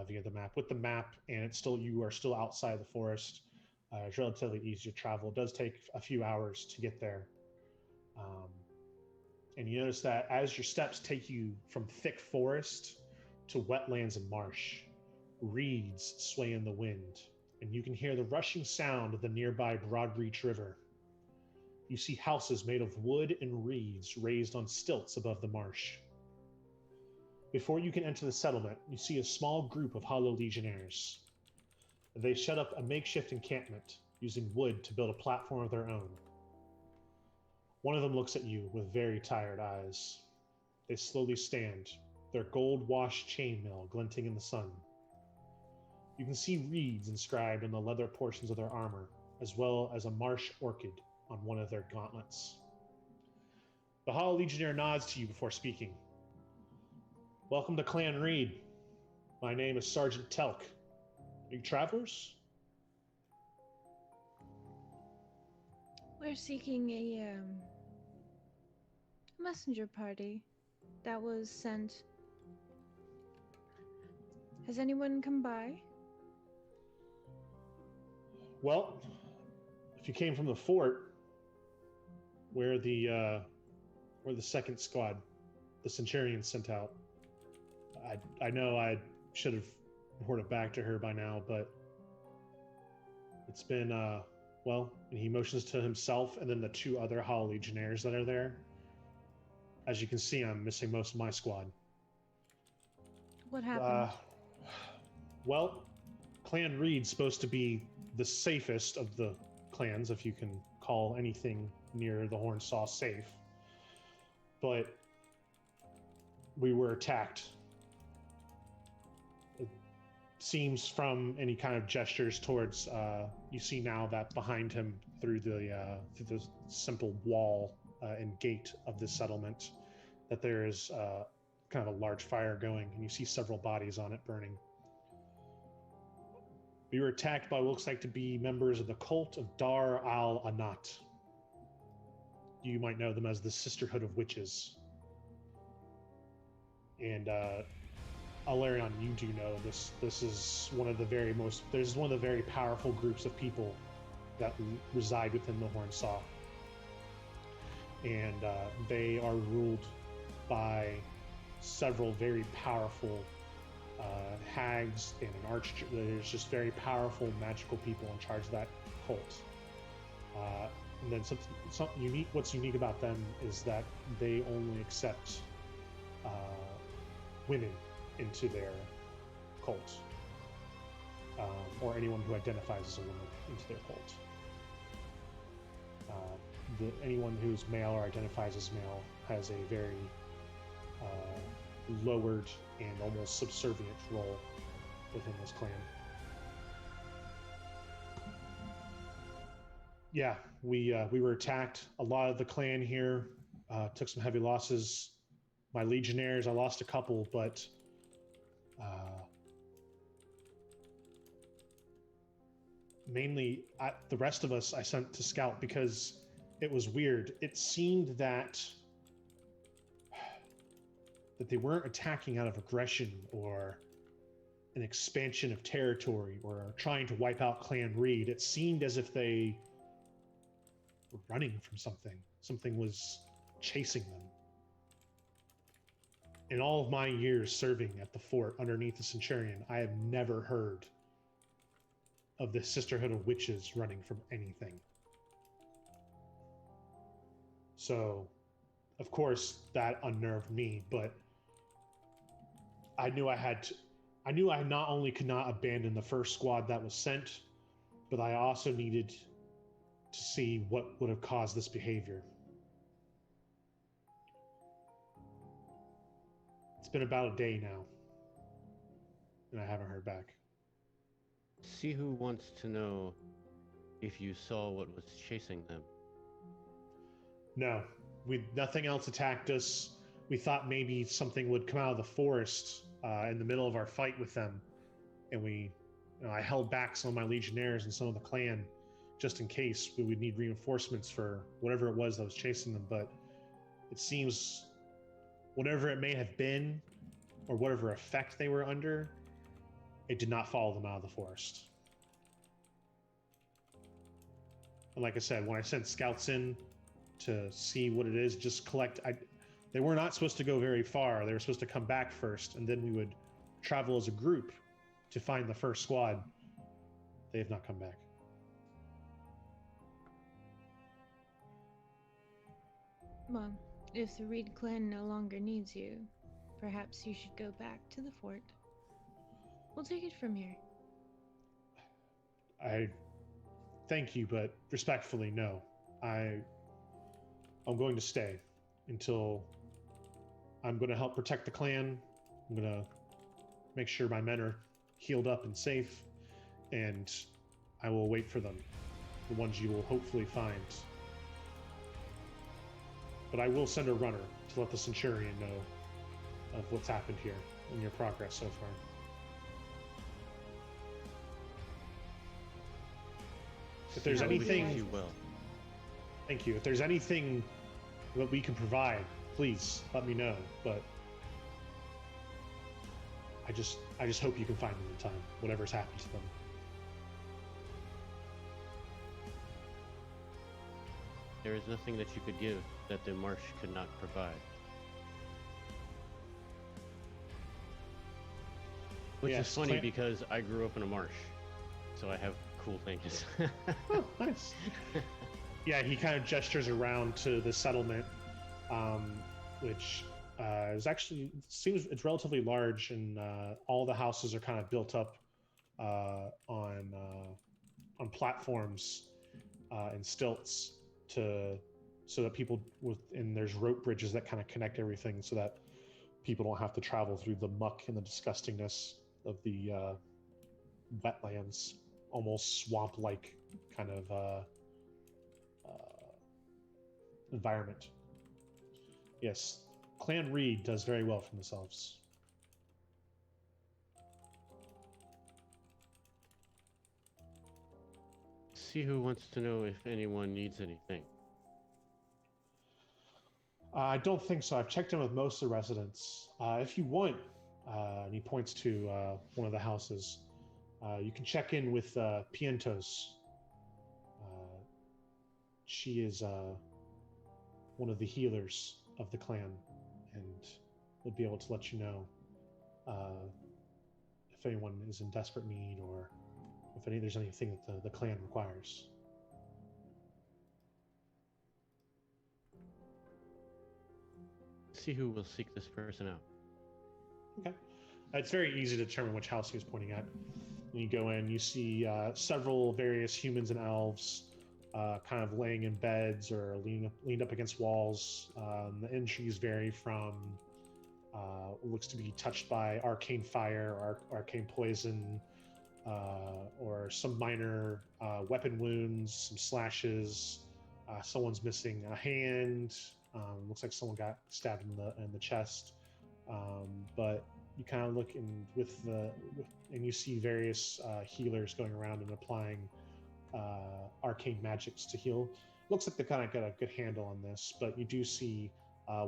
via the map. With the map, and you are still outside the forest. It's relatively easy to travel. It does take a few hours to get there. And you notice that as your steps take you from thick forest to wetlands and marsh, reeds sway in the wind, and you can hear the rushing sound of the nearby Broadreach River. You see houses made of wood and reeds raised on stilts above the marsh. Before you can enter the settlement, you see a small group of Hollow Legionnaires. They set up a makeshift encampment using wood to build a platform of their own. One of them looks at you with very tired eyes. They slowly stand, their gold-washed chainmail glinting in the sun. You can see reeds inscribed on the leather portions of their armor, as well as a marsh orchid on one of their gauntlets. The Hollow Legionnaire nods to you before speaking. Welcome to Clan Reed. My name is Sergeant Telk. Are you travelers? We're seeking a messenger party that was sent. Has anyone come by? Well, if you came from the fort, where the second squad, the Centurion, sent out, I know I should have reported back to her by now, but it's been well, and he motions to himself and then the two other Hollow Legionnaires that are there. As you can see, I'm missing most of my squad. What happened? Well, Clan Reed's supposed to be the safest of the clans, if you can call anything near the Hornsaw safe. But we were attacked. It seems from any kind of gestures towards, you see now that behind him through the simple wall and gate of this settlement, that there is kind of a large fire going, and you see several bodies on it burning. We were attacked by what looks like to be members of the cult of Dar al-Anat. You might know them as the Sisterhood of Witches. And Alarion, you do know this. This is one of the very powerful groups of people that reside within the Hornsaw. And they are ruled by several very powerful hags and an arch. There's just very powerful magical people in charge of that cult. And then something unique. What's unique about them is that they only accept women into their cult, or anyone who identifies as a woman into their cult. Anyone who's male or identifies as male has a very lowered and almost subservient role within this clan. Yeah, we were attacked. A lot of the clan here took some heavy losses. My legionnaires, I lost a couple, but mainly the rest of us I sent to scout because it was weird. It seemed that they weren't attacking out of aggression or an expansion of territory or trying to wipe out Clan Reed. It seemed as if they were running from something. Something was chasing them. In all of my years serving at the fort underneath the Centurion, I have never heard of the Sisterhood of Witches running from anything. So, of course, that unnerved me, but I knew I not only could not abandon the first squad that was sent, but I also needed to see what would have caused this behavior. It's been about a day now, and I haven't heard back. See who wants to know if you saw what was chasing them. No, nothing else attacked us. We thought maybe something would come out of the forest in the middle of our fight with them, and I held back some of my legionnaires and some of the clan just in case we would need reinforcements for whatever it was that was chasing them. But it seems whatever it may have been, or whatever effect they were under, it did not follow them out of the forest. And like I said, when I sent scouts in to see what it is, just collect. They were not supposed to go very far. They were supposed to come back first, and then we would travel as a group to find the first squad. They have not come back. Well, if the Reed clan no longer needs you, perhaps you should go back to the fort. We'll take it from here. I thank you, but respectfully, no. I'm going to stay until I'm going to help protect the clan. I'm going to make sure my men are healed up and safe, and I will wait for them, the ones you will hopefully find. But I will send a runner to let the Centurion know of what's happened here and your progress so far. If there's anything, you will. Thank you. If there's anything that we can provide, please let me know. But I just hope you can find them in time, whatever's happened to them. There is nothing that you could give that the marsh could not provide. Which Yes, is funny clan- because I grew up in a marsh, so I have cool things. Oh, nice. Yeah, he kind of gestures around to the settlement, which is actually seems it's relatively large, and all the houses are kind of built up on platforms and stilts so that people and there's rope bridges that kind of connect everything so that people don't have to travel through the muck and the disgustingness of the wetlands, almost swamp-like kind of environment. Yes, Clan Reed does very well for themselves. See who wants to know if anyone needs anything. I don't think so. I've checked in with most of the residents. If you want, and he points to one of the houses, you can check in with Pientos. she is one of the healers of the clan, and will be able to let you know if anyone is in desperate need or if there's anything that the clan requires. See who will seek this person out. Okay. It's very easy to determine which house he was pointing at. When you go in, you see several various humans and elves kind of laying in beds or leaned up against walls. The entries vary from looks to be touched by arcane fire or arcane poison, or some minor weapon wounds, some slashes. Someone's missing a hand. Looks like someone got stabbed in the chest. But you kind of look and you see various healers going around and applying arcane magics to heal. Looks like they kind of got a good handle on this, but you do see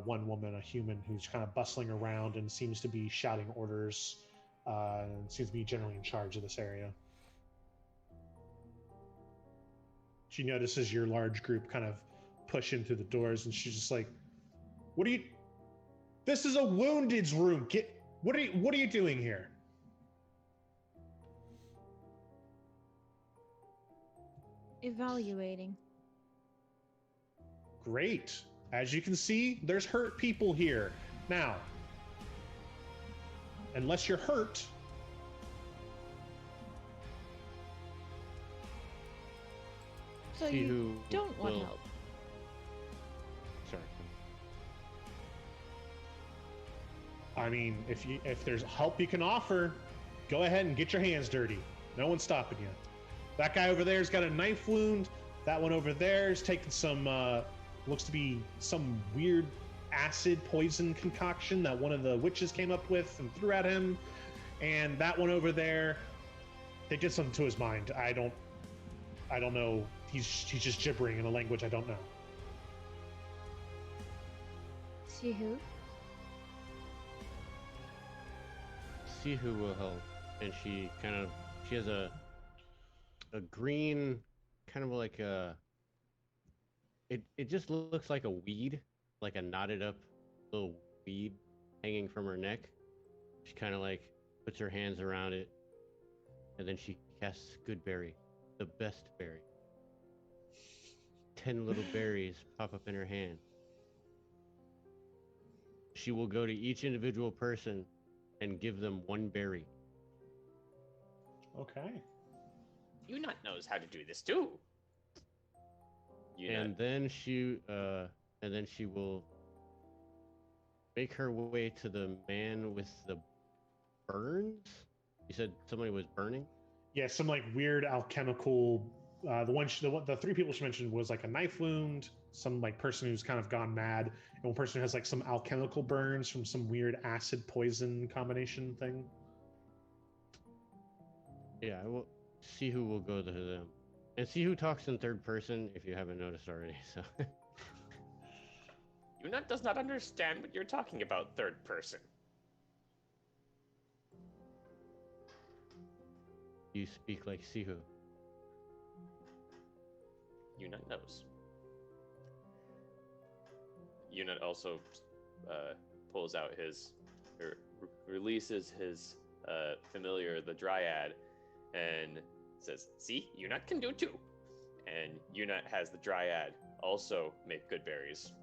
one woman, a human, who's kind of bustling around and seems to be shouting orders, and seems to be generally in charge of this area. She notices your large group kind of push in through the doors, and she's just like, "What are you? This is a wounded's room. What are you doing here?" Evaluating. Great. As you can see, there's hurt people here. Now, unless you're hurt, So See you who don't want will- help. Sorry. I mean, if there's help you can offer, go ahead and get your hands dirty. No one's stopping you. That guy over there's got a knife wound. That one over there's taking some looks to be some weird acid poison concoction that one of the witches came up with and threw at him. And that one over there, they did something to his mind. I don't know. He's just gibbering in a language I don't know. See who? See who will help. And she has a green, kind of like a, it just looks like a weed, like a knotted up little weed hanging from her neck. She kind of like puts her hands around it, and then she casts Good Berry, the best berry. 10 little berries pop up in her hand. She will go to each individual person and give them one berry. Okay. Unut knows how to do this too. And then she will make her way to the man with the burns. You said somebody was burning? Yeah, some like weird alchemical. The three people she mentioned was like a knife wound, some like person who's kind of gone mad, and one person who has like some alchemical burns from some weird acid poison combination thing. Yeah, I will see who will go to them. And see who talks in third person if you haven't noticed already. So Unut does not understand what you're talking about, third person. you speak like Sihu. Unut knows. Unut also pulls out releases his familiar, the Dryad, and says, "See, Unut can do too." And Unut has the Dryad also make good berries.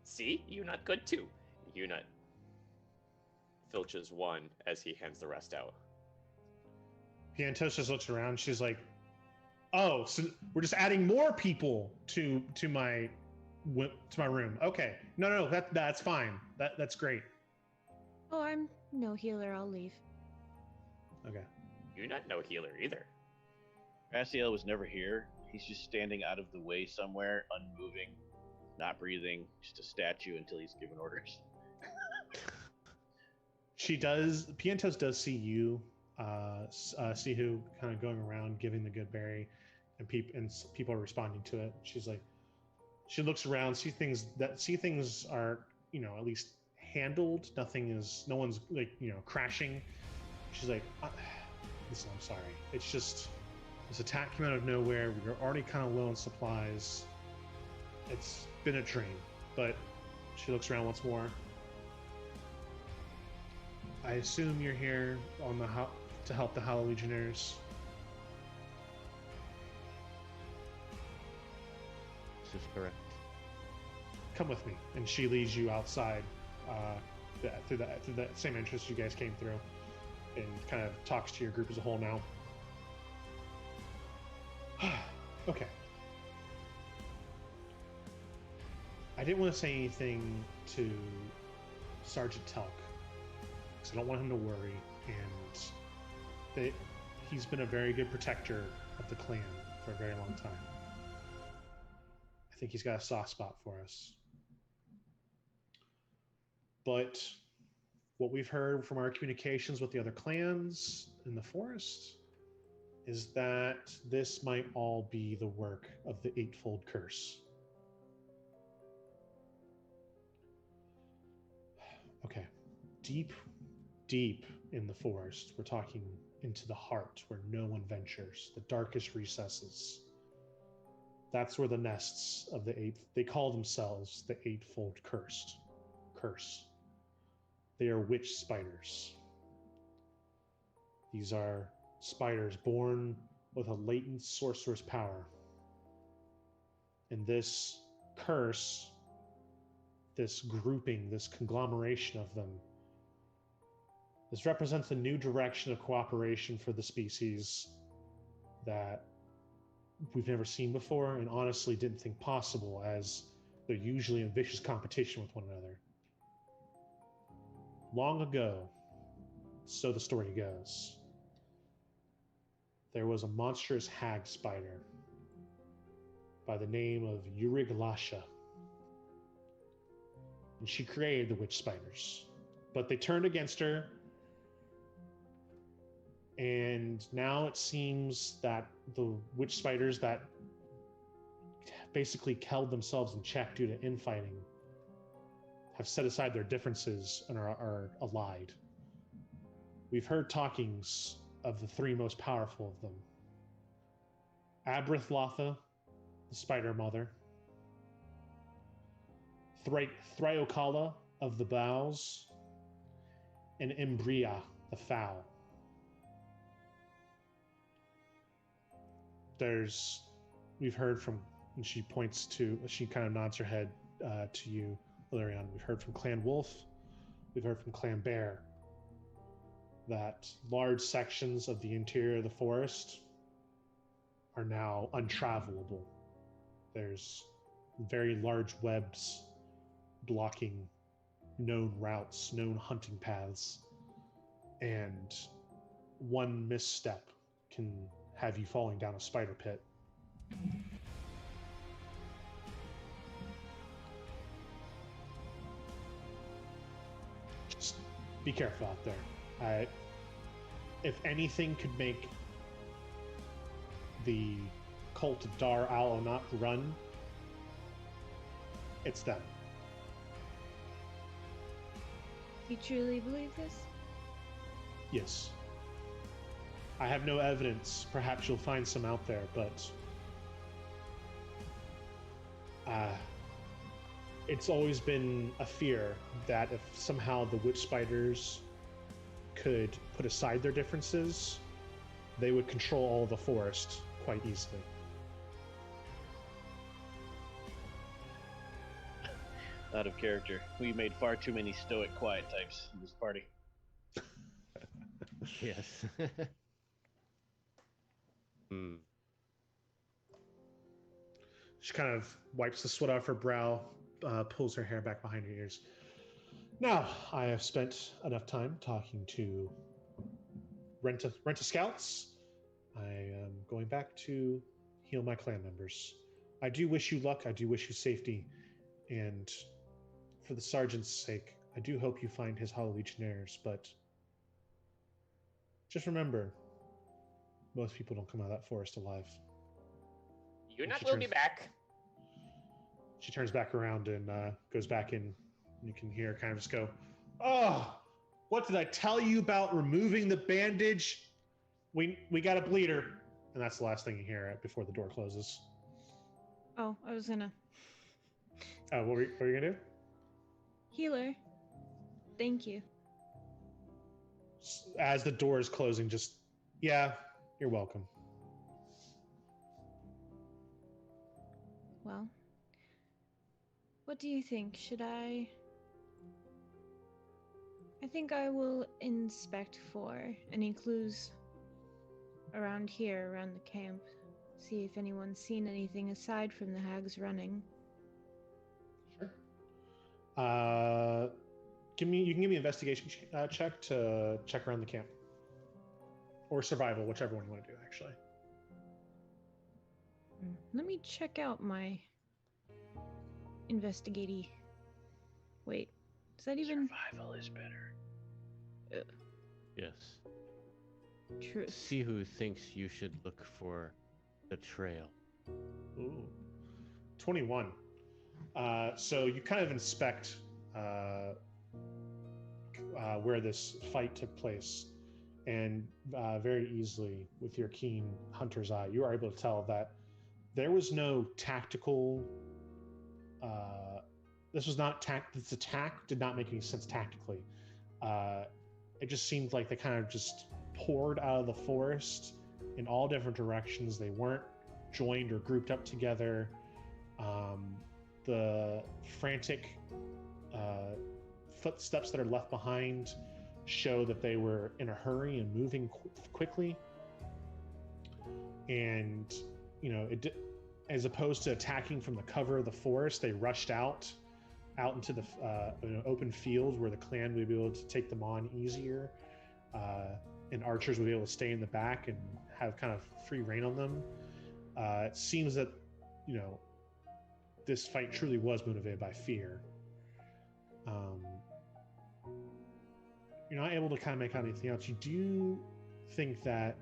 See, Unut good too. Unut filches one as he hands the rest out. Piantos just looks around. She's like, "Oh, so we're just adding more people to my room. Okay, no, that's fine. That's great. Oh, I'm no healer. I'll leave. Okay. You're not no healer either. Raziel was never here. He's just standing out of the way somewhere, unmoving, not breathing, just a statue until he's given orders. Piantos does see you, Sihu, kind of going around giving the good berry, and people are responding to it. She's like, she looks around, see things are, at least handled. No one's like, crashing. She's like, listen, I'm sorry. It's just, This attack came out of nowhere. We were already kind of low on supplies. It's been a drain, but she looks around once more. I assume you're here on the to help the Hollow Legionnaires. This is correct. Come with me, and she leads you outside through that same entrance you guys came through, and kind of talks to your group as a whole now. Okay. I didn't want to say anything to Sergeant Telk, because I don't want him to worry, and he's been a very good protector of the clan for a very long time. I think he's got a soft spot for us. But what we've heard from our communications with the other clans in the forest is that this might all be the work of the Eightfold Curse. Okay. Deep, deep in the forest, we're talking into the heart where no one ventures, the darkest recesses. That's where the nests of the they call themselves the Eightfold Curse. They are witch spiders. These are spiders born with a latent sorcerer's power. And this curse, this grouping, this conglomeration of them, this represents a new direction of cooperation for the species that we've never seen before and honestly didn't think possible, as they're usually in vicious competition with one another. Long ago, so the story goes, there was a monstrous hag spider by the name of Uriglasha. And she created the witch spiders. But they turned against her, and now it seems that the witch spiders that basically held themselves in check due to infighting have set aside their differences and are allied. We've heard talkings of the three most powerful of them. Abrithlatha, the Spider Mother. Thryokala of the Boughs. And Imbria, the Fowl. We've heard from, and she kind of nods her head to you, Illyrian. We've heard from Clan Wolf. We've heard from Clan Bear that large sections of the interior of the forest are now untravelable. There's very large webs blocking known routes, known hunting paths, and one misstep can have you falling down a spider pit. Just be careful out there. If anything could make the cult of Dar al-Onat run, it's them. You truly believe this? Yes. I have no evidence. Perhaps you'll find some out there, but it's always been a fear that if somehow the witch spiders could put aside their differences, they would control all of the forest quite easily. Out of character. We made far too many stoic, quiet types in this party. Yes. She kind of wipes the sweat off her brow, pulls her hair back behind her ears. Now, I have spent enough time talking to Renta Scouts. I am going back to heal my clan members. I do wish you luck. I do wish you safety. And for the sergeant's sake, I do hope you find his Hollow Legionnaires, but just remember, most people don't come out of that forest alive. Unit will be back. She turns back around and goes back in. You can hear her kind of just go, "Oh, what did I tell you about removing the bandage? We got a bleeder. And that's the last thing you hear before the door closes. Oh, I was gonna. What were you gonna do? Healer. Thank you. As the door is closing, just, yeah, you're welcome. Well, what do you think? Should I think I will inspect for any clues around here, around the camp. See if anyone's seen anything aside from the hags running. Sure. You can give me an investigation check to check around the camp. Or survival, whichever one you want to do, actually. Let me check out my investigatey. Wait, is that even Survival is better. Yes. truth? See who thinks you should look for the trail. Ooh. 21. So you kind of inspect where this fight took place, and very easily, with your keen hunter's eye, you are able to tell that there was no tactical. This was not this attack did not make any sense tactically. It just seemed like they kind of just poured out of the forest in all different directions. They weren't joined or grouped up together. The frantic footsteps that are left behind show that they were in a hurry and moving quickly. And, you know, as opposed to attacking from the cover of the forest, they rushed out into the open field where the clan would be able to take them on easier. And archers would be able to stay in the back and have kind of free reign on them. It seems that, you know, this fight truly was motivated by fear. You're not able to kind of make out anything else. You do think that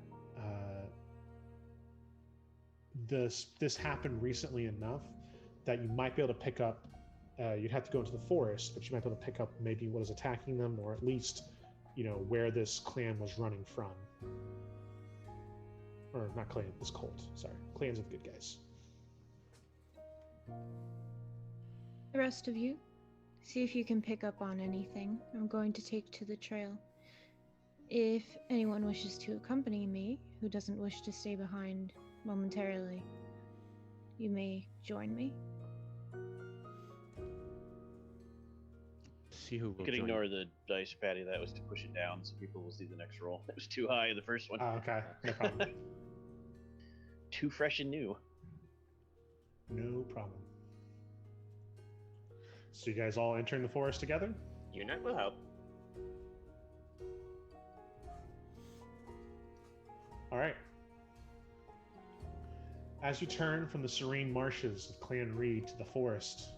this happened recently enough that you might be able to pick up. You'd have to go into the forest, but you might be able to pick up maybe what is attacking them, or at least, you know, where this clan was running from. Or not clan, this cult. Sorry, clans of good guys. The rest of you, see if you can pick up on anything I'm going to take to the trail. If anyone wishes to accompany me, who doesn't wish to stay behind momentarily, you may join me. See who will You could join. ignore the dice, Patty. That was to push it down, so people will see the next roll. It was too high in the first one. Okay, no problem. Too fresh and new. No problem. So you guys all entering the forest together? Unit will help. All right. As you turn from the serene marshes of Clan Reed to the forest,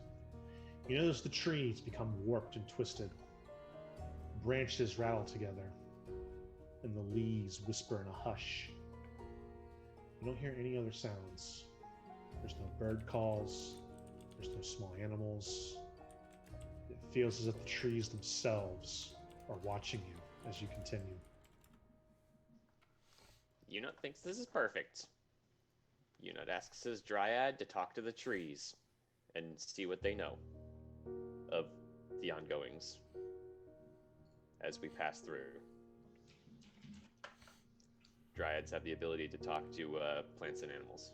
you notice the trees become warped and twisted. Branches rattle together, and the leaves whisper in a hush. You don't hear any other sounds. There's no bird calls. There's no small animals. It feels as if the trees themselves are watching you as you continue. Unit thinks this is perfect. Unit asks his dryad to talk to the trees and see what they know of the ongoings as we pass through. Dryads have the ability to talk to plants and animals.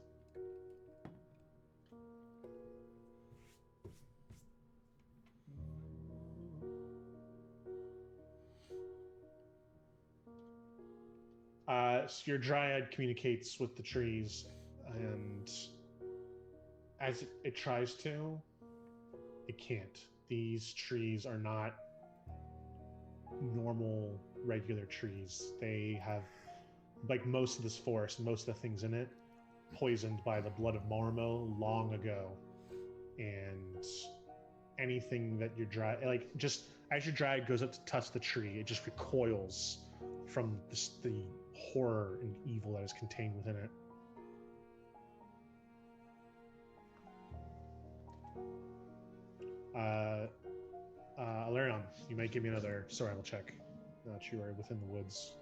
So your dryad communicates with the trees, and as it tries to, it can't. These trees are not normal, regular trees. They have, like most of this forest, most of the things in it, poisoned by the blood of Mormo long ago. And anything that your dryad, like, just as your dryad goes up to touch the tree, it just recoils from the horror and evil that is contained within it. Alarion, you might give me another survival check. Now that you are within the woods.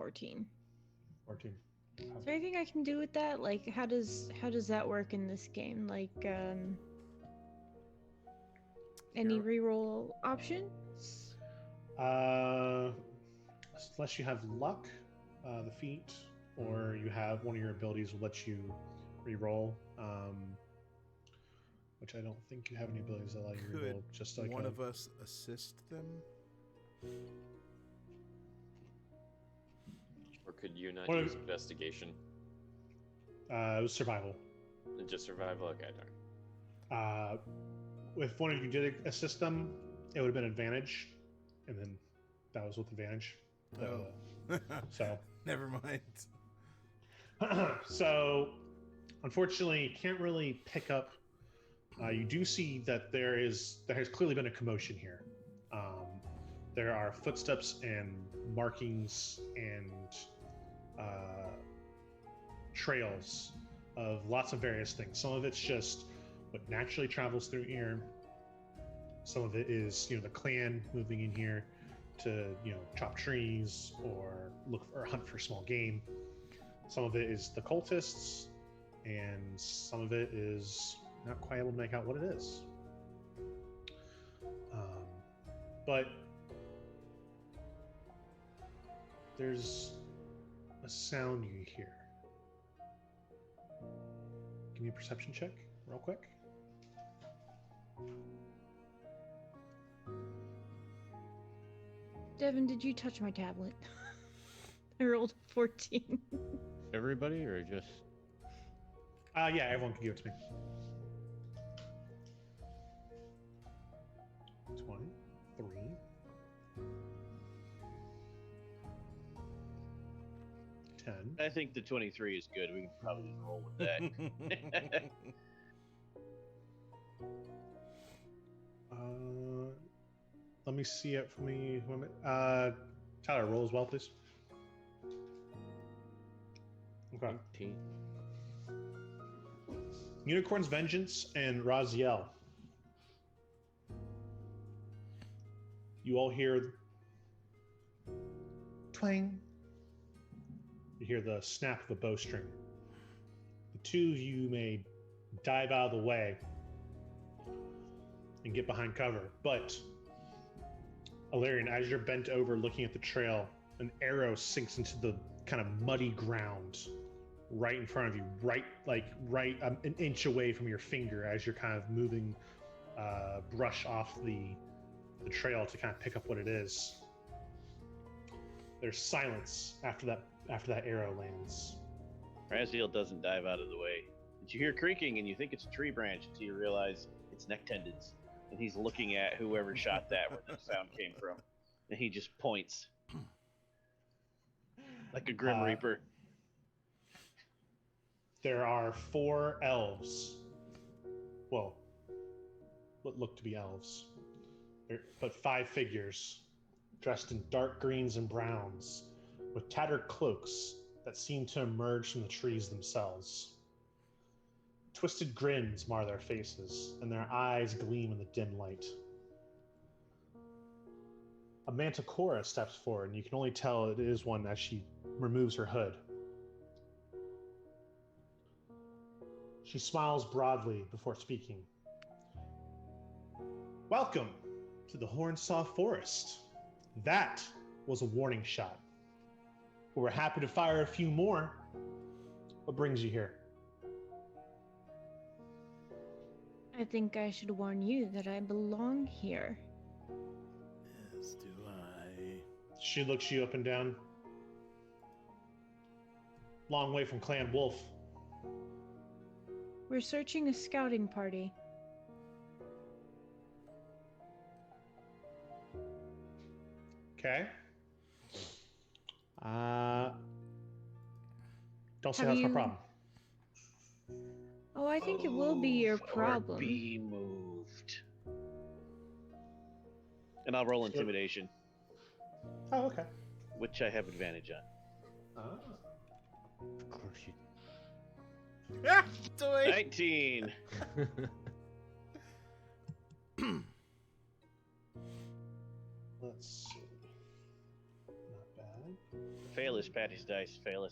14. 14. Is there anything I can do with that? Like, how does that work in this game? Like, any Here- reroll options? Unless you have luck, the feat, or you have one of your abilities will let you re-roll. Which I don't think you have any abilities that allow you to Could re-roll. Just like one of us assist them? Or could you not What use if- investigation? It was survival. And just survival? Okay, darn. If one of you did assist them, it would have been advantage, and then that was with advantage. Oh. So, Never mind. so unfortunately, you can't really pick up. You do see that there has clearly been a commotion here. There are footsteps and markings and trails of lots of various things. Some of it's just what naturally travels through here. Some of it is, the clan moving in here to, chop trees or hunt for small game. Some of it is the cultists, and some of it is not quite able to make out what it is. But there's a sound you hear. Give me a perception check, real quick. Devin, did you touch my tablet? I rolled 14. Everybody, or just Yeah, everyone can give it to me. 23. 10. I think the 23 is good. We can probably just roll with that. Let me see it for me. Tyler, roll as well, please. Okay. 19. Unicorn's Vengeance and Raziel. You all hear twang. You hear the snap of a bowstring. The two of you may dive out of the way and get behind cover, but Alarian, as you're bent over looking at the trail, an arrow sinks into the kind of muddy ground right in front of you, right an inch away from your finger as you're kind of moving brush off the trail to kind of pick up what it is. There's silence after that arrow lands. Raziel doesn't dive out of the way. But you hear creaking and you think it's a tree branch until you realize it's neck tendons. And he's looking at whoever shot that where the sound came from. And he just points. Like a Grim Reaper. There are 4 elves. Well, what look to be elves. But 5 figures dressed in dark greens and browns with tattered cloaks that seem to emerge from the trees themselves. Twisted grins mar their faces, and their eyes gleam in the dim light. A manticora steps forward, and you can only tell it is one as she removes her hood. She smiles broadly before speaking. Welcome to the Hornsaw Forest. That was a warning shot. We're happy to fire a few more. What brings you here? I think I should warn you that I belong here. As do I. She looks you up and down. Long way from Clan Wolf. We're searching a scouting party. Okay. Don't say Have that's my you- problem. Oh, I think it will be your Move or problem. Be moved. And I'll roll intimidation, Oh, okay. which I have advantage on. Of course you. Ah, toy! 19. Let's see. Not bad. Fail is Patty's dice. Fail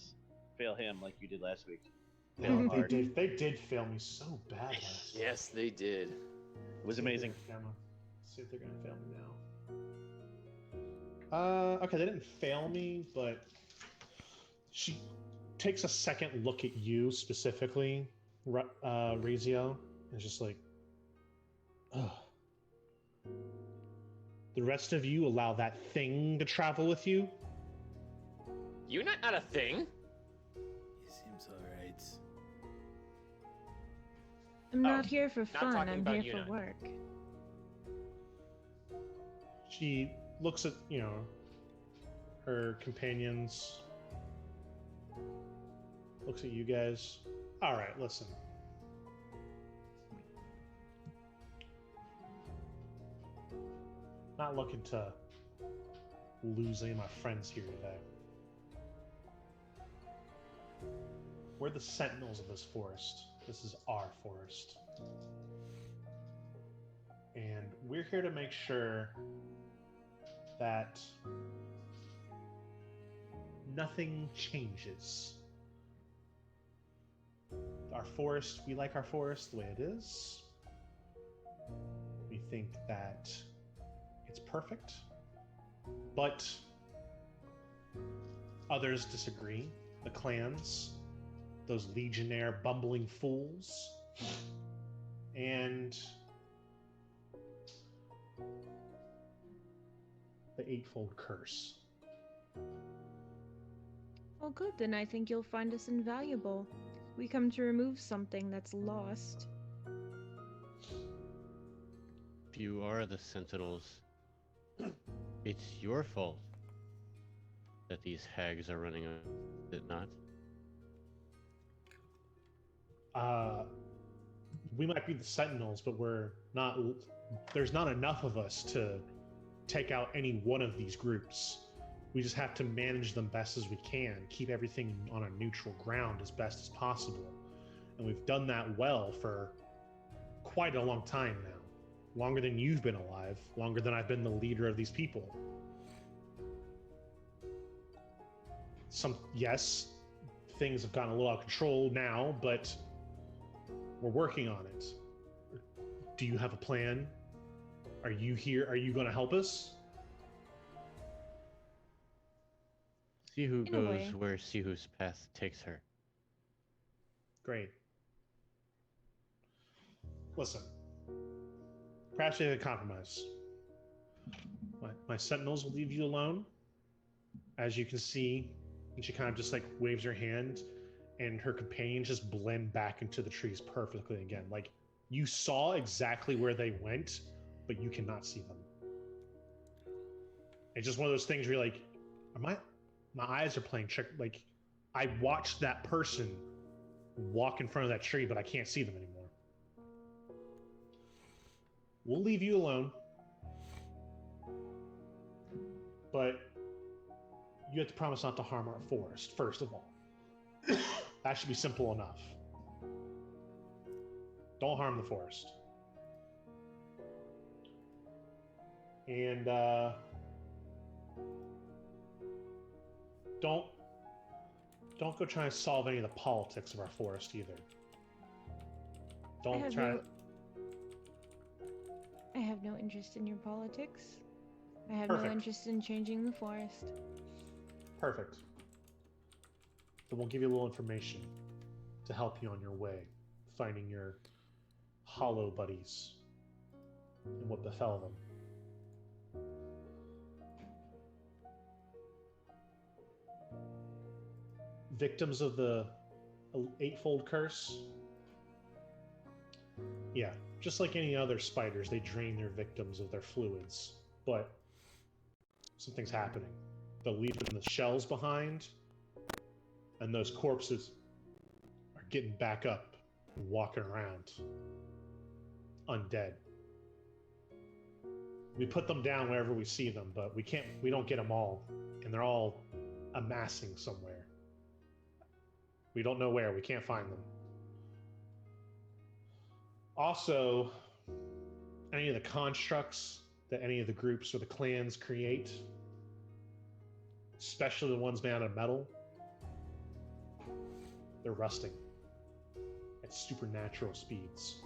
him like you did last week. Fail Oh, him they hard. did fail me so bad last week. Yes, they did. It was amazing. See if they're gonna fail me now. Okay, they didn't fail me, but she takes a second look at you specifically, Razio, and is just like, ugh. The rest of you allow that thing to travel with you? You're not a thing. He seems alright. I'm not here for not fun. talking I'm about here for Yuna. work. She looks at, her companions, looks at you guys. All right, listen. Not looking to lose any of my friends here today. We're the sentinels of this forest. This is our forest. And we're here to make sure that nothing changes. Our forest, we like our forest the way it is. We think that it's perfect, but others disagree. The clans, those legionnaire bumbling fools, and the eightfold curse. Well, good, then I think you'll find us invaluable. We come to remove something that's lost. If you are the Sentinels, it's your fault that these hags are running away, is it not? We might be the sentinels, but we're not. There's not enough of us to take out any one of these groups. We just have to manage them best as we can, keep everything on a neutral ground as best as possible. And we've done that well for quite a long time now. Longer than you've been alive, longer than I've been the leader of these people. Yes, things have gotten a little out of control now, but we're working on it. Do you have a plan? Are you here? Are you going to help us? Sihu In a way. goes where Sihu's path takes her. Great. Listen, perhaps we have a compromise. My sentinels will leave you alone. As you can see, and she kind of just like waves her hand, and her companions just blend back into the trees perfectly again. Like, you saw exactly where they went, but you cannot see them. It's just one of those things where you're like, my eyes are playing trick. Like, I watched that person walk in front of that tree, but I can't see them anymore. We'll leave you alone, but you have to promise not to harm our forest, first of all. That should be simple enough. Don't harm the forest. And don't go trying to solve any of the politics of our forest either. Don't try to... I have no interest in your politics. I have Perfect. no interest in changing the forest. Perfect. Then we'll give you a little information to help you on your way, finding your hollow buddies and what befell them. Victims of the eightfold curse? Yeah, just like any other spiders, they drain their victims of their fluids, but something's happening. They'll leave them the shells behind, and those corpses are getting back up and walking around undead. We put them down wherever we see them, but we don't get them all, and they're all amassing somewhere. We don't know where, we can't find them. Also, any of the constructs that any of the groups or the clans create, especially the ones made out of metal, they're rusting at supernatural speeds.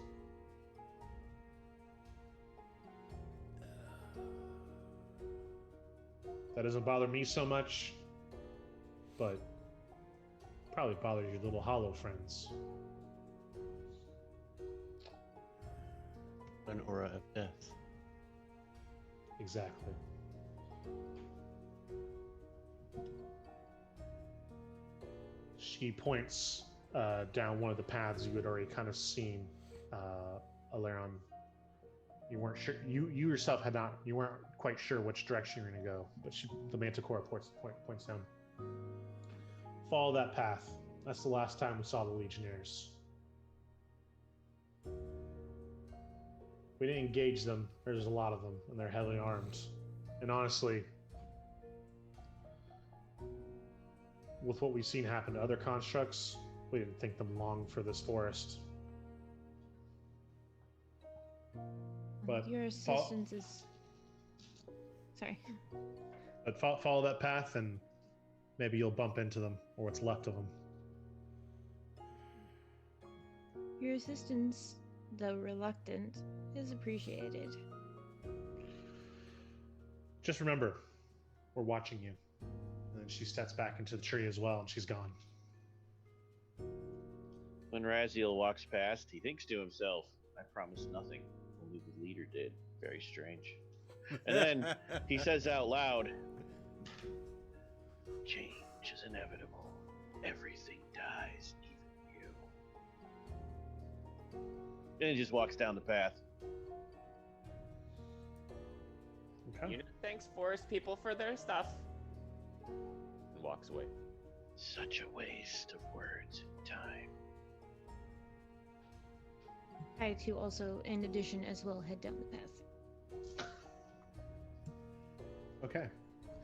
That doesn't bother me so much, but probably bothers your little hollow friends. An aura of death. Exactly. She points down one of the paths you had already kind of seen, Alaron. You weren't sure. You yourself had not. You weren't quite sure which direction you were going to go. But the Manticore points down. Follow that path. That's the last time we saw the Legionnaires. We didn't engage them. There's a lot of them, and they're heavily armed. And honestly, with what we've seen happen to other constructs, we didn't think them long for this forest. But your assistance is... Sorry. But follow that path, and maybe you'll bump into them, or what's left of them. Your assistance, though reluctant, is appreciated. Just remember, we're watching you. And then she steps back into the tree as well, and she's gone. When Raziel walks past, he thinks to himself, I promised nothing. Only the leader did. Very strange. And then he says out loud, change is inevitable. Everything dies, even you. And he just walks down the path. Okay. Thanks, forest people, for their stuff. And walks away. Such a waste of words and time. I too also, in addition as well, head down the path. Okay.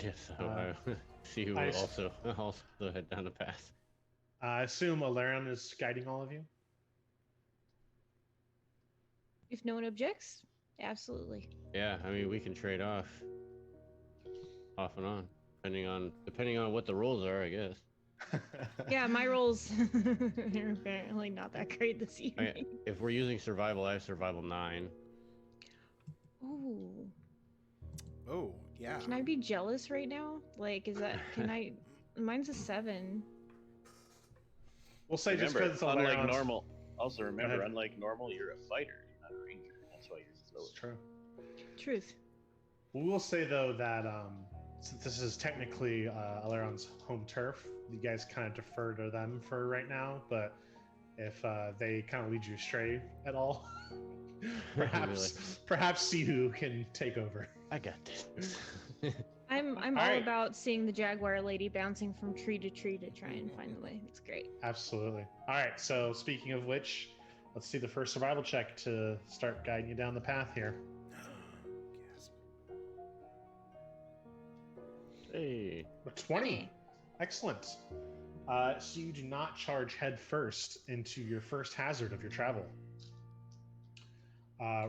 Yes, so I see who will also head down the path. I assume Alaron is guiding all of you? If no one objects, absolutely. Yeah, I mean, we can trade off and on, depending on what the rules are, I guess. Yeah, my rolls are apparently not that great this evening. If we're using survival, I have survival 9. Ooh. Oh, yeah. Can I be jealous right now? Like, is that... Can I... Mine's a 7. We'll say Remember, just because it's unlike Alaron's... normal. Also remember, ahead. unlike normal, you're a fighter, you're not a ranger. That's why you're slower. It's true. Truth. We will say, though, that since this is technically Alaron's home turf, you guys kind of defer to them for right now, but if they kind of lead you astray at all, perhaps see who can take over. I got this. I'm all right. about seeing the jaguar lady bouncing from tree to tree to try and find the way. It's great. Absolutely. All right, so speaking of which, let's see the first survival check to start guiding you down the path here. Gasp. Hey. A 20. Excellent. So you do not charge head first into your first hazard of your travel.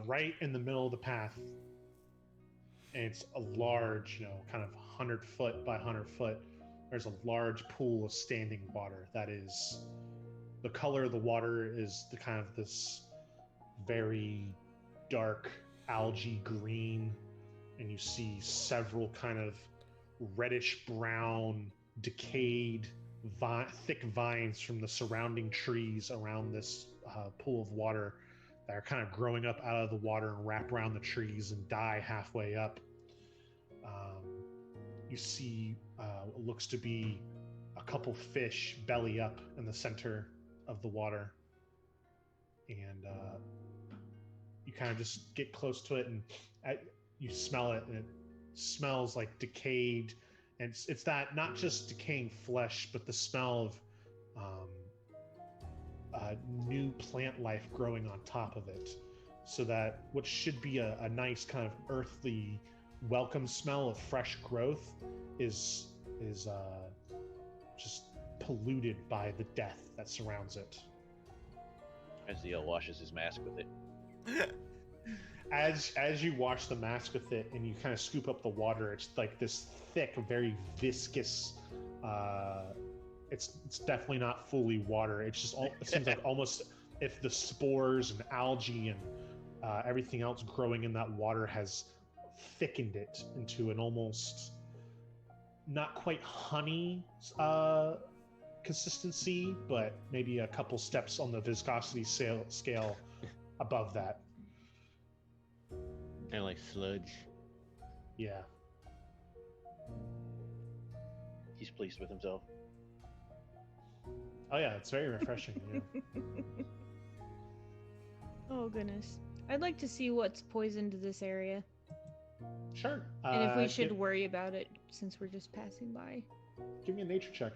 Right in the middle of the path, and it's a large, kind of 100 foot by 100 foot. There's a large pool of standing water that is, the color of the water is the kind of this very dark algae green, and you see several kind of reddish brown, decayed, thick vines from the surrounding trees around this pool of water that are kind of growing up out of the water and wrap around the trees and die halfway up. You see what looks to be a couple fish belly up in the center of the water. And you kind of just get close to it, and you smell it, and it smells like decayed. And it's that, not just decaying flesh, but the smell of new plant life growing on top of it, so that what should be a nice kind of earthly welcome smell of fresh growth is just polluted by the death that surrounds it. Raziel washes his mask with it. as you wash the mask with it and you kind of scoop up the water, it's like this thick, very viscous. It's definitely not fully water. It's just it seems like almost if the spores and algae and everything else growing in that water has thickened it into an almost not quite honey consistency, but maybe a couple steps on the viscosity scale above that. Kind of like sludge. Yeah. He's pleased with himself. Oh yeah, it's very refreshing. Yeah. Oh goodness. I'd like to see what's poisoned this area. Sure. And if we should worry about it since we're just passing by. Give me a nature check.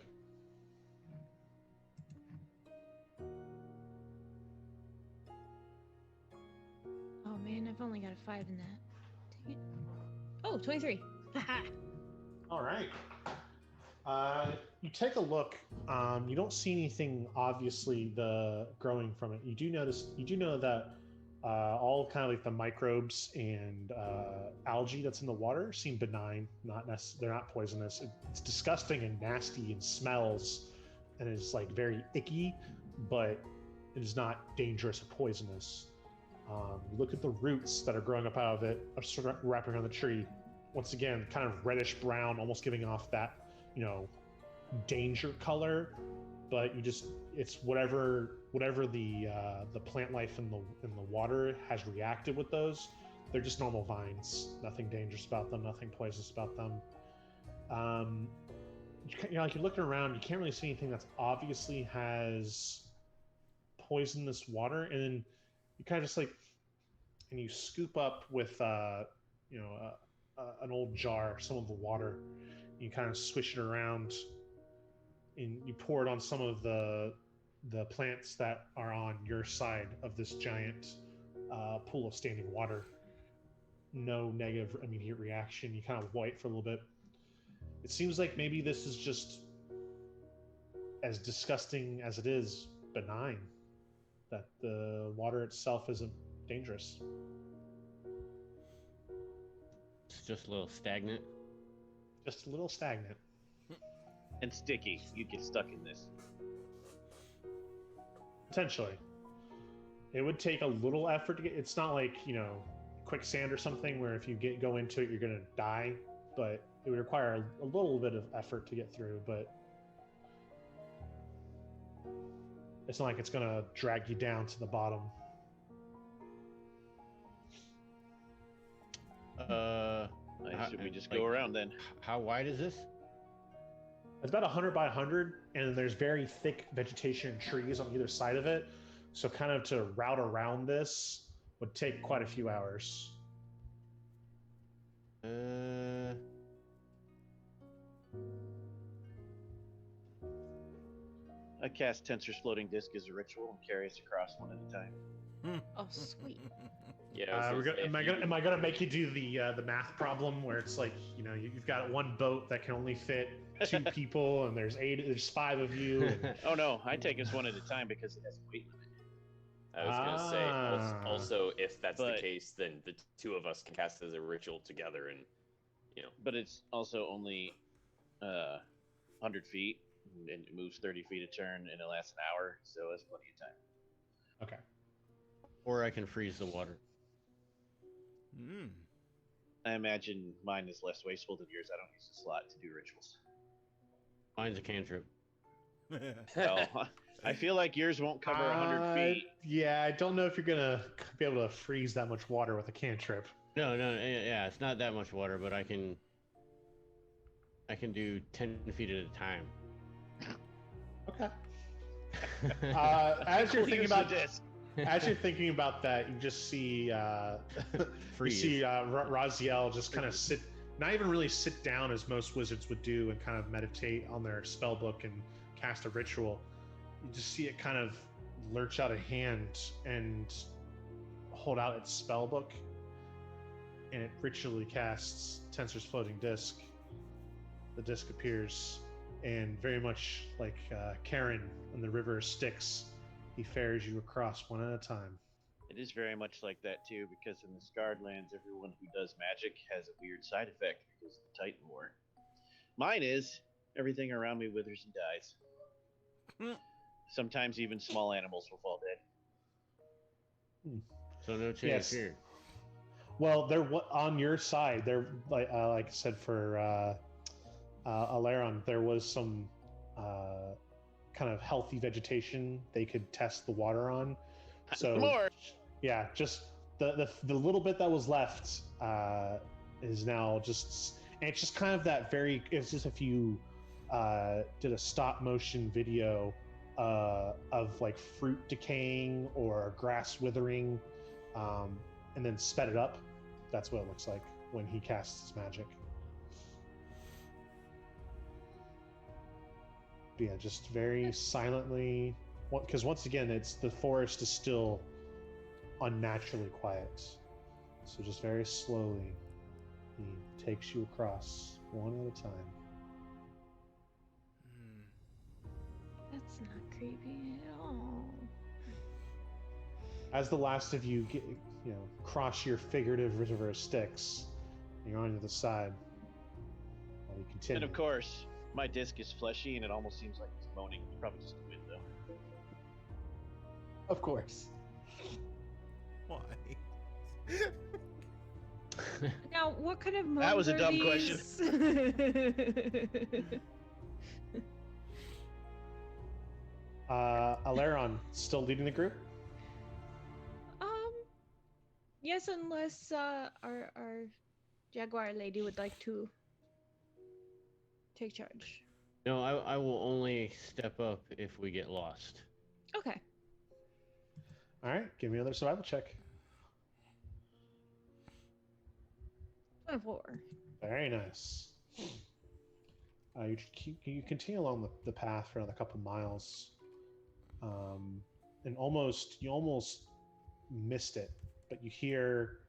Oh man, I've only got a 5 in that. Dang it. Oh, 23. Haha. All right. You take a look. You don't see anything obviously growing from it. You do know that all kind of like the microbes and algae that's in the water seem benign. They're not poisonous. It's disgusting and nasty and smells, and is like very icky, but it is not dangerous or poisonous. You look at the roots that are growing up out of it, wrapping around the tree. Once again, kind of reddish brown, almost giving off that, danger color. But it's whatever the plant life in the water has reacted with those. They're just normal vines. Nothing dangerous about them. Nothing poisonous about them. You're looking around. You can't really see anything that's obviously has poisonous water, and then you kind of just and you scoop up with an old jar some of the water. You kind of swish it around, and you pour it on some of the plants that are on your side of this giant pool of standing water. No negative immediate reaction. You kind of wait for a little bit. It seems like maybe this is just, as disgusting as it is, benign. That the water itself isn't dangerous. It's just a little stagnant. Just a little stagnant. And sticky. You'd get stuck in this. Potentially. It would take a little effort to get. It's not like, quicksand or something where if you go into it, you're going to die. But it would require a little bit of effort to get through. But it's not like it's going to drag you down to the bottom. Should we just go around then? How wide is this? It's about 100 by 100, and there's very thick vegetation and trees on either side of it. So kind of to route around this would take quite a few hours. I cast Tensor's floating disc as a ritual and carry us across one at a time. Oh, sweet. Yeah. Am I gonna make you do the math problem where it's like, you've got one boat that can only fit 2 people, and there's 5 of you. And... Oh no, I take us one at a time because it has a weight limit. I was gonna say also if that's the case, then the 2 of us can cast as a ritual together, and But it's also only 100 feet, and it moves 30 feet a turn, and it lasts an hour, so that's plenty of time. Okay. Or I can freeze the water. I imagine mine is less wasteful than yours. I don't use the slot to do rituals. Mine's a cantrip. Well, I feel like yours won't cover 100 feet. Yeah, I don't know if you're gonna be able to freeze that much water with a cantrip. No, yeah, it's not that much water, but I can do 10 feet at a time. Okay. As you're thinking about this, as you're thinking about that, you just see Raziel just kind of not even really sit down as most wizards would do and kind of meditate on their spell book and cast a ritual. You just see it kind of lurch out a hand and hold out its spell book, and it ritually casts Tensor's floating disc. The disc appears, and very much like Karen in the river of Styx, he ferries you across one at a time. It is very much like that too, because in the Scarred Lands, everyone who does magic has a weird side effect because of the Titan War. Mine is everything around me withers and dies. Sometimes even small animals will fall dead. So no change Yes. here. Well, they're on your side. They're like I said for Alaron, there was some kind of healthy vegetation they could test the water on. So More. yeah, just the little bit that was left is now just, and it's just kind of that very. It's just if you did a stop motion video of like fruit decaying or grass withering, and then sped it up. That's what it looks like when he casts his magic. But yeah, just very silently, because once again, it's the forest is still unnaturally quiet. So just very slowly, he takes you across one at a time. That's not creepy at all. As the last of you get, cross your figurative river of Styx, you're on the other side. While you continue. And of course, my disc is fleshy and it almost seems like it's moaning. It's probably just the wind, though. Of course. Why? Now, what kind of moans That was a are dumb these? Alaron still leading the group? Yes, unless our Jaguar lady would like to take charge. No, I will only step up if we get lost. Okay. All right, give me another survival check. 24. Very nice. You continue along the path for another couple miles, and you almost missed it, but you hear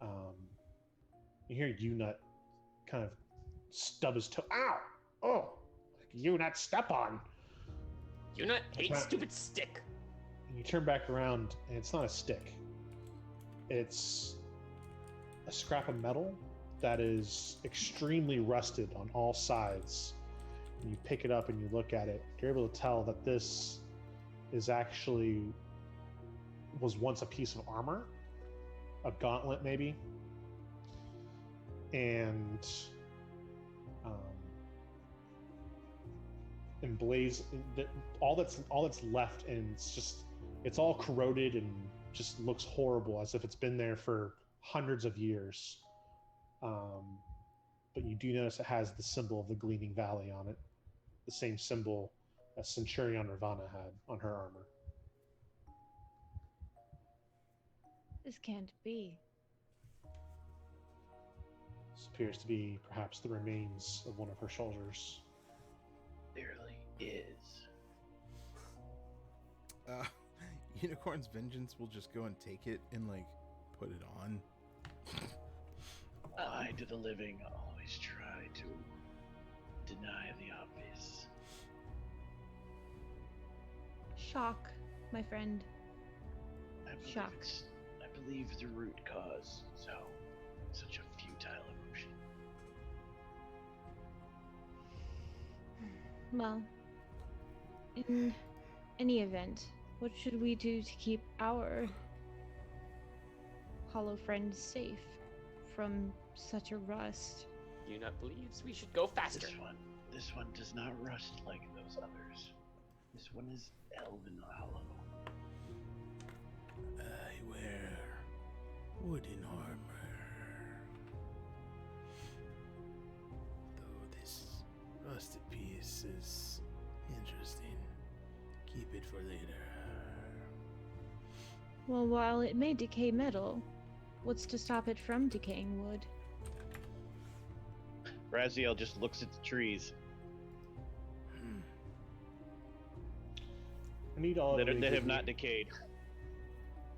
Unut kind of stub his toe. Ow! Oh, Unut, step on. Unut hates stupid stick. And you turn back around, and it's not a stick. It's a scrap of metal that is extremely rusted on all sides. And you pick it up and you look at it. You're able to tell that this is was once a piece of armor, a gauntlet maybe, and all that's left, and it's all corroded and just looks horrible, as if it's been there for hundreds of years. But you do notice it has the symbol of the Gleaming Valley on it, the same symbol as Centurion Ravana had on her armor. This can't be. This appears to be perhaps the remains of one of her soldiers. Clearly is. Unicorn's Vengeance will just go and take it and put it on. I to the living always try to deny the obvious. Shock, my friend. Shock. I believe the root cause, so such a futile emotion. Well, in any event, what should we do to keep our hollow friends safe from such a rust? Unut believes we should go faster. This one does not rust like those others. This one is elven hollow. I wear wooden armor. Though this rusted piece is interesting. Keep it for later. Well, while it may decay metal, what's to stop it from decaying wood? Raziel just looks at the trees I need all of you that have not decayed.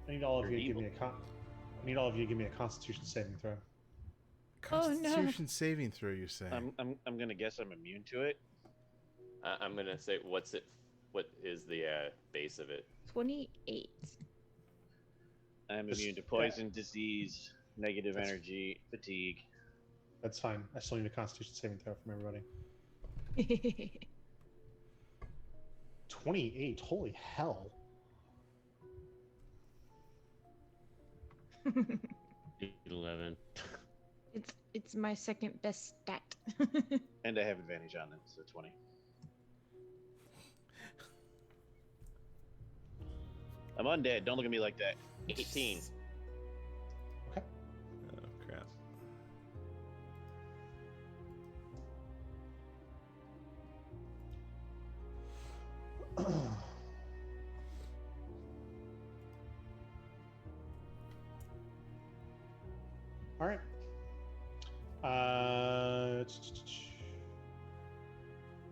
I need all of They're you to give evil. me I need all of you to give me a Constitution saving throw. Oh, no. Constitution saving throw, you say? I'm gonna guess I'm immune to it. I'm gonna say, what is the base of it? 28. I'm Just- immune to poison, disease, negative That's- energy, fatigue. That's fine. I still need a Constitution saving throw from everybody. 28. Holy hell. 11. It's my second best stat. And I have advantage on it, so 20. I'm undead. Don't look at me like that. 18. Okay. Oh crap. All right.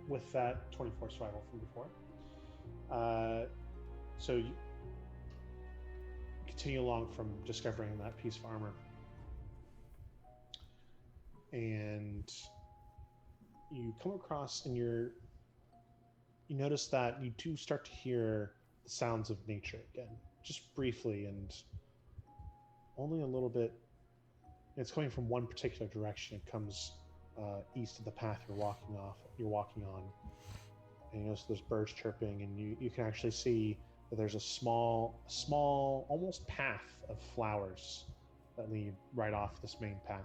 With that 24 survival from before. So you continue along from discovering that piece of armor. And you come across and you notice that you do start to hear the sounds of nature again, just briefly and only a little bit. It's coming from one particular direction. It comes east of the path you're walking on, and you notice there's birds chirping, and you can actually see that there's a small, almost path of flowers that lead right off this main path.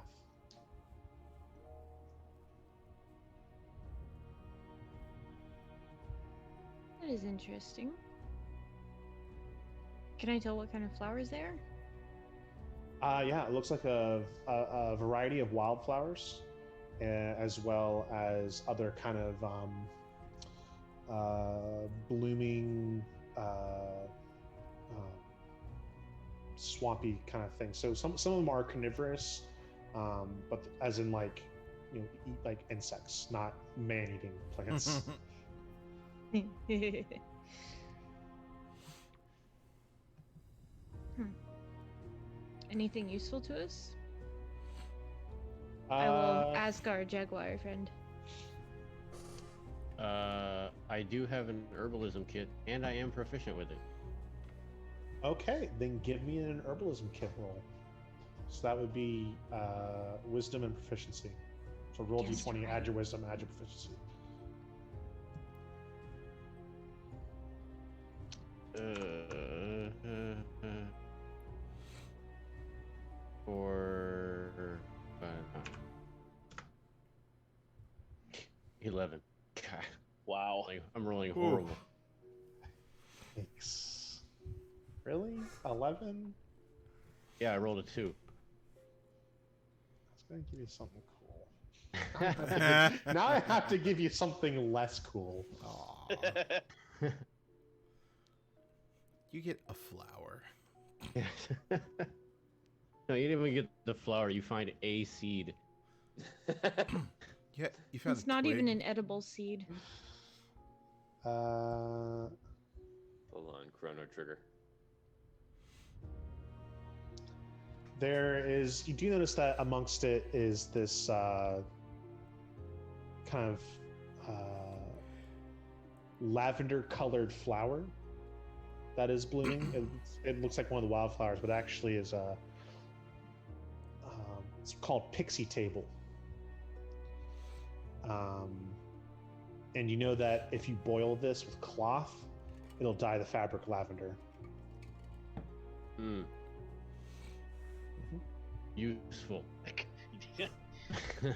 That is interesting. Can I tell what kind of flowers they are? Yeah, it looks like a variety of wildflowers, as well as other kind of blooming, swampy kind of things. So some of them are carnivorous, but as in like, eat like insects, not man-eating plants. Anything useful to us? I will ask our jaguar friend. I do have an herbalism kit, and I am proficient with it. Okay, then give me an herbalism kit roll. So that would be wisdom and proficiency. So roll Yes, d20, right. add your wisdom, add your proficiency. For 11. God, Wow. I'm rolling horrible. Thanks. Really? 11? Yeah, I rolled a 2. That's going to give you something cool. Now I have to give you something less cool. Aw. You get a flower. No, you didn't even get the flower. You find a seed. Yeah, you found It's a not even twig. an edible seed. Full on Chrono Trigger. You do notice that amongst it is this kind of lavender colored flower that is blooming. It looks like one of the wildflowers, but actually is it's called pixie table. And you know that if you boil this with cloth, it'll dye the fabric lavender. Hmm. Useful.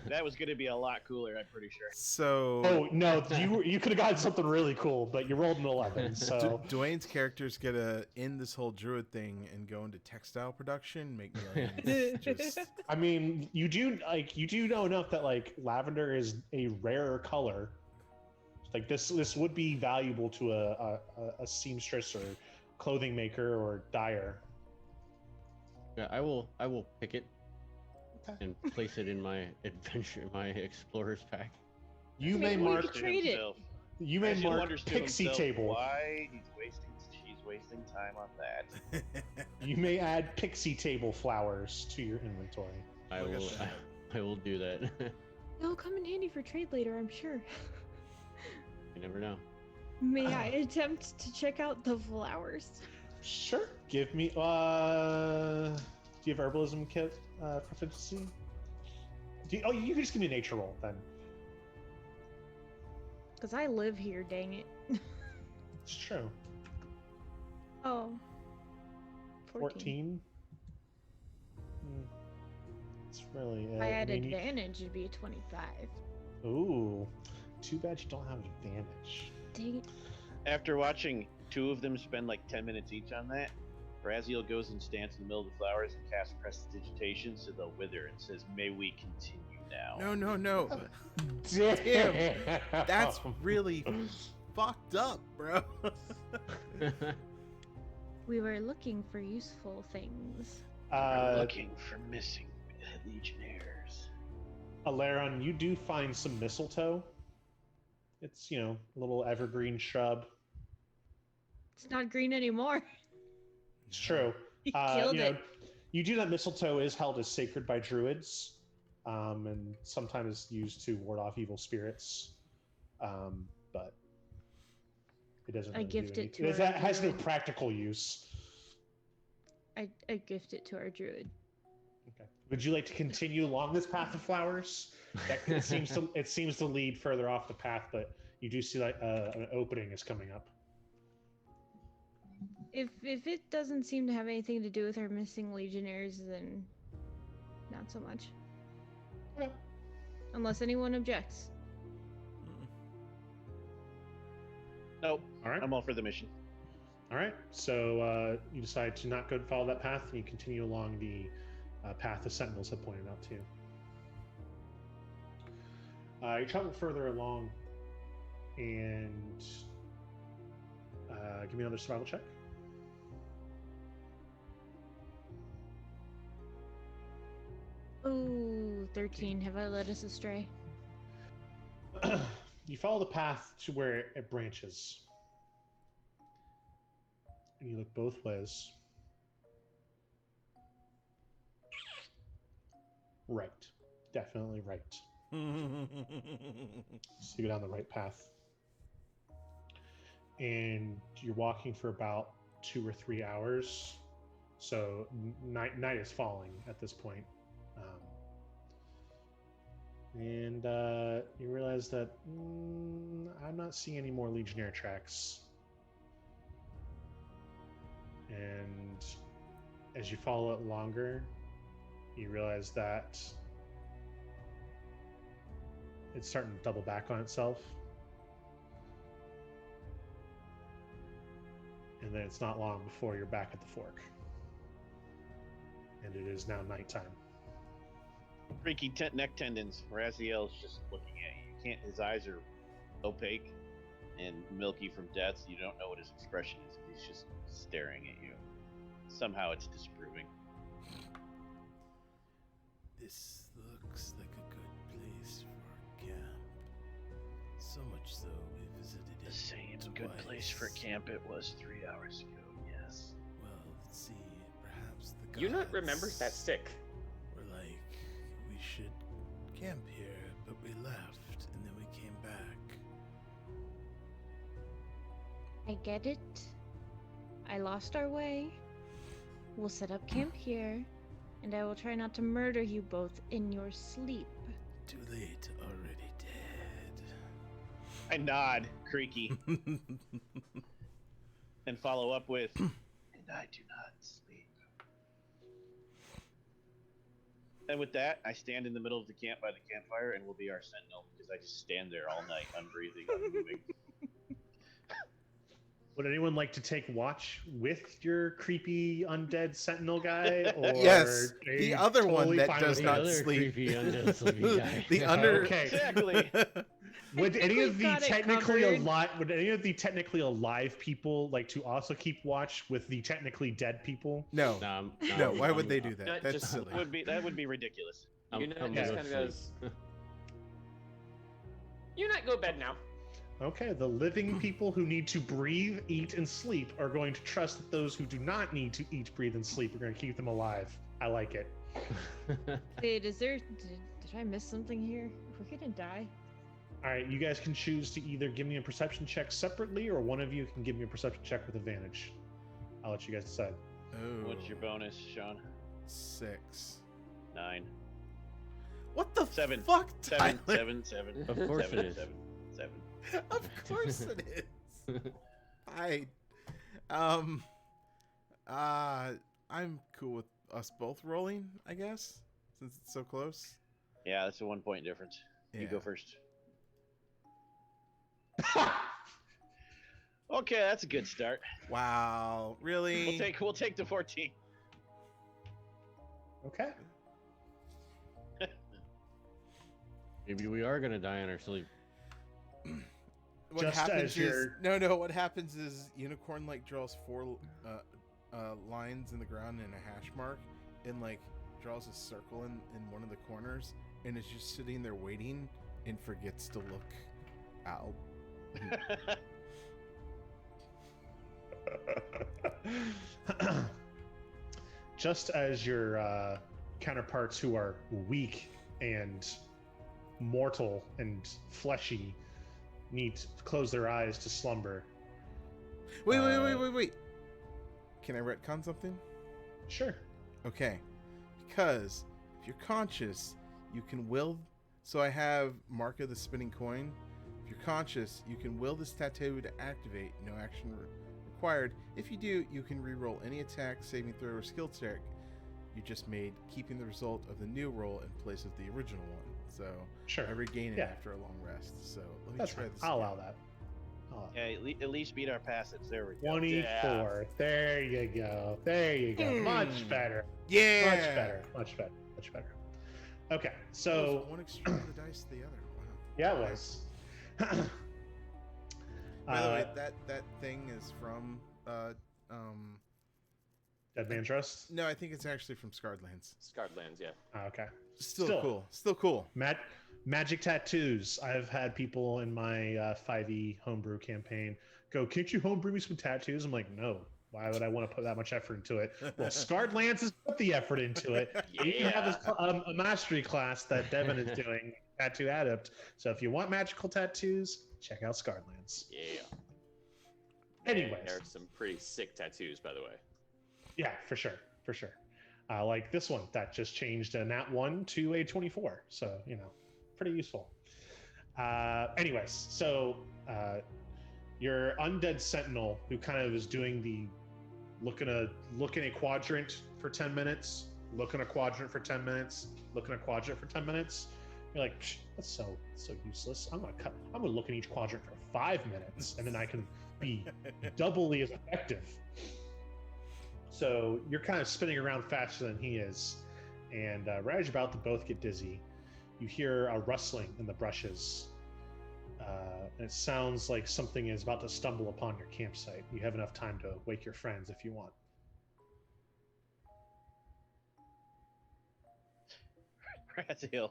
That was going to be a lot cooler, I'm pretty sure. So Oh no, you could have gotten something really cool, but you rolled an 11. So Dwayne's character's gonna end this whole druid thing and go into textile production, make millions. Just I mean, you do know enough that like lavender is a rarer color. Like this would be valuable to a seamstress or clothing maker or dyer. Yeah, I will pick it Okay. and place it in my explorer's pack. You Wait, may we mark could trade it. you may Actually mark wonders to pixie himself table. why she's wasting time on that. You may add pixie table flowers to your inventory. I Look at will. that. I will do that. They'll come in handy for trade later, I'm sure. You never know. May I attempt to check out the flowers? Sure. Give me. Do you have herbalism kit proficiency? You can just give me a nature roll then. Because I live here, dang it. It's true. Oh. 14. It's really. If I had advantage, it'd be a 25. Ooh. Too bad you don't have advantage. Dang it. After watching two of them spend like 10 minutes each on that, Raziel goes and stands in the middle of the flowers and casts Prestidigitation so they'll wither and says, "May we continue now." No. Damn. That's really fucked up, bro. We were looking for useful things. We're looking for missing legionnaires. Alaron, you do find some mistletoe. It's, a little evergreen shrub. It's not green anymore. It's true. You killed it. You do that mistletoe is held as sacred by druids, and sometimes used to ward off evil spirits. But it doesn't. Really gift it to it has no practical use. I gift it to our druid. Okay. Would you like to continue along this path of flowers? It seems to lead further off the path, but you do see like an opening is coming up. If it doesn't seem to have anything to do with our missing legionnaires, then not so much. Okay. Unless anyone objects. Nope. All right. I'm all for the mission. All right. So you decide to not go to follow that path, and you continue along the path the sentinels have pointed out to you. You travel further along, and give me another survival check. Ooh, 13. Have I led us astray? You follow the path to where it branches, and you look both ways. Right. Definitely right. So you go down the right path. And you're walking for about 2 or 3 hours. So night is falling at this point. And you realize that I'm not seeing any more Legionnaire tracks. And as you follow it longer, you realize that it's starting to double back on itself. And then it's not long before you're back at the fork. And it is now nighttime. Freaky neck tendons. Raziel's just looking at you. His eyes are opaque and milky from death. So you don't know what his expression is. He's just staring at you. Somehow it's disapproving. This looks like a good place for camp. So much so we visited it. The same twice. good place for camp it was 3 hours ago, yes. Well, let's see. Perhaps the gods You not remember that stick? were like, we should camp here, but we left and then we came back. I get it. I lost our way. We'll set up camp here, and I will try not to murder you both in your sleep. Too late, already dead. I nod, creaky, and follow up with, and I do not sleep. And with that, I stand in the middle of the camp by the campfire and will be our sentinel because I just stand there all night, unbreathing, unmoving. Would anyone like to take watch with your creepy undead sentinel guy? Or Yes, are the you other one totally that fine does with not it? other sleep. creepy undead sleepy guy. The under. Okay. Exactly. Would any of the Got it technically covered. alive? Would any of the technically alive people like to also keep watch with the technically dead people? No, no. Why would they do Not that? That's just- silly. That would be ridiculous. You know, I'm just gonna kind of goes, you not go bed now. Okay, the living people who need to breathe, eat, and sleep are going to trust that those who do not need to eat, breathe, and sleep are going to keep them alive. I like it. Wait, did I miss something here? We're gonna die. All right, you guys can choose to either give me a perception check separately, or one of you can give me a perception check with advantage. I'll let you guys decide. Oh. What's your bonus, Sean? 6. 9. What the 7. fuck, 7. Tyler? 7. 7. Of course 7, it is. 7. 7. Of course it is. I'm cool with us both rolling, I guess, since it's so close. Yeah, that's a 1 point difference. You Yeah. go first. Okay, that's a good start. Wow, really? We'll take the 14. Okay. Maybe we are gonna die in our sleep. What Just happens as is you're- no. What happens is Unicorn like draws 4 lines in the ground and a hash mark, and like draws a circle in one of the corners, and is just sitting there waiting, and forgets to look out. Just as your counterparts who are weak and mortal and fleshy need to close their eyes to slumber. Wait. Can I retcon something? Sure. Okay. Because if you're conscious, you can will. So I have Mark of the Spinning Coin. If you're conscious, you can will this tattoo to activate. No action required. If you do, you can reroll any attack, saving throw, or skill check you just made, keeping the result of the new roll in place of the original one. So Sure. I regain it Yeah. after a long rest. So let me That's try fine. this. I'll again. allow that. Yeah, at least beat our passage. There we go. 24. There you go. There you go. Much better. Yeah. Much better. Much better. Much better. Okay, That was so one extreme of the dice to the other. Wow. yeah, it was. By the way, that thing is from Dead Man Trust. no, I think it's actually from SCARREDLANDS. SCARREDLANDS, yeah. Okay. Still cool. Magic tattoos. I've had people in my 5e homebrew campaign go, "Can't you homebrew me some tattoos?" I'm like, no. Why would I want to put that much effort into it? Well, Scarred Lance has put the effort into it. You can have a mastery class that Devin is doing, Tattoo Adept. So if you want magical tattoos, check out Scarred Lance. Yeah. Anyways. There are some pretty sick tattoos, by the way. Yeah, for sure. Like this one that just changed a nat 1 to a 24. So, pretty useful. Anyways, so your undead sentinel who kind of is doing the looking a quadrant for 10 minutes, looking a quadrant for 10 minutes, looking a quadrant for 10 minutes. You're like, that's so useless. I'm gonna look in each quadrant for 5 minutes, and then I can be doubly as effective. So you're kind of spinning around faster than he is, and right as you're about to both get dizzy, you hear a rustling in the brushes. And it sounds like something is about to stumble upon your campsite. You have enough time to wake your friends if you want. Raziel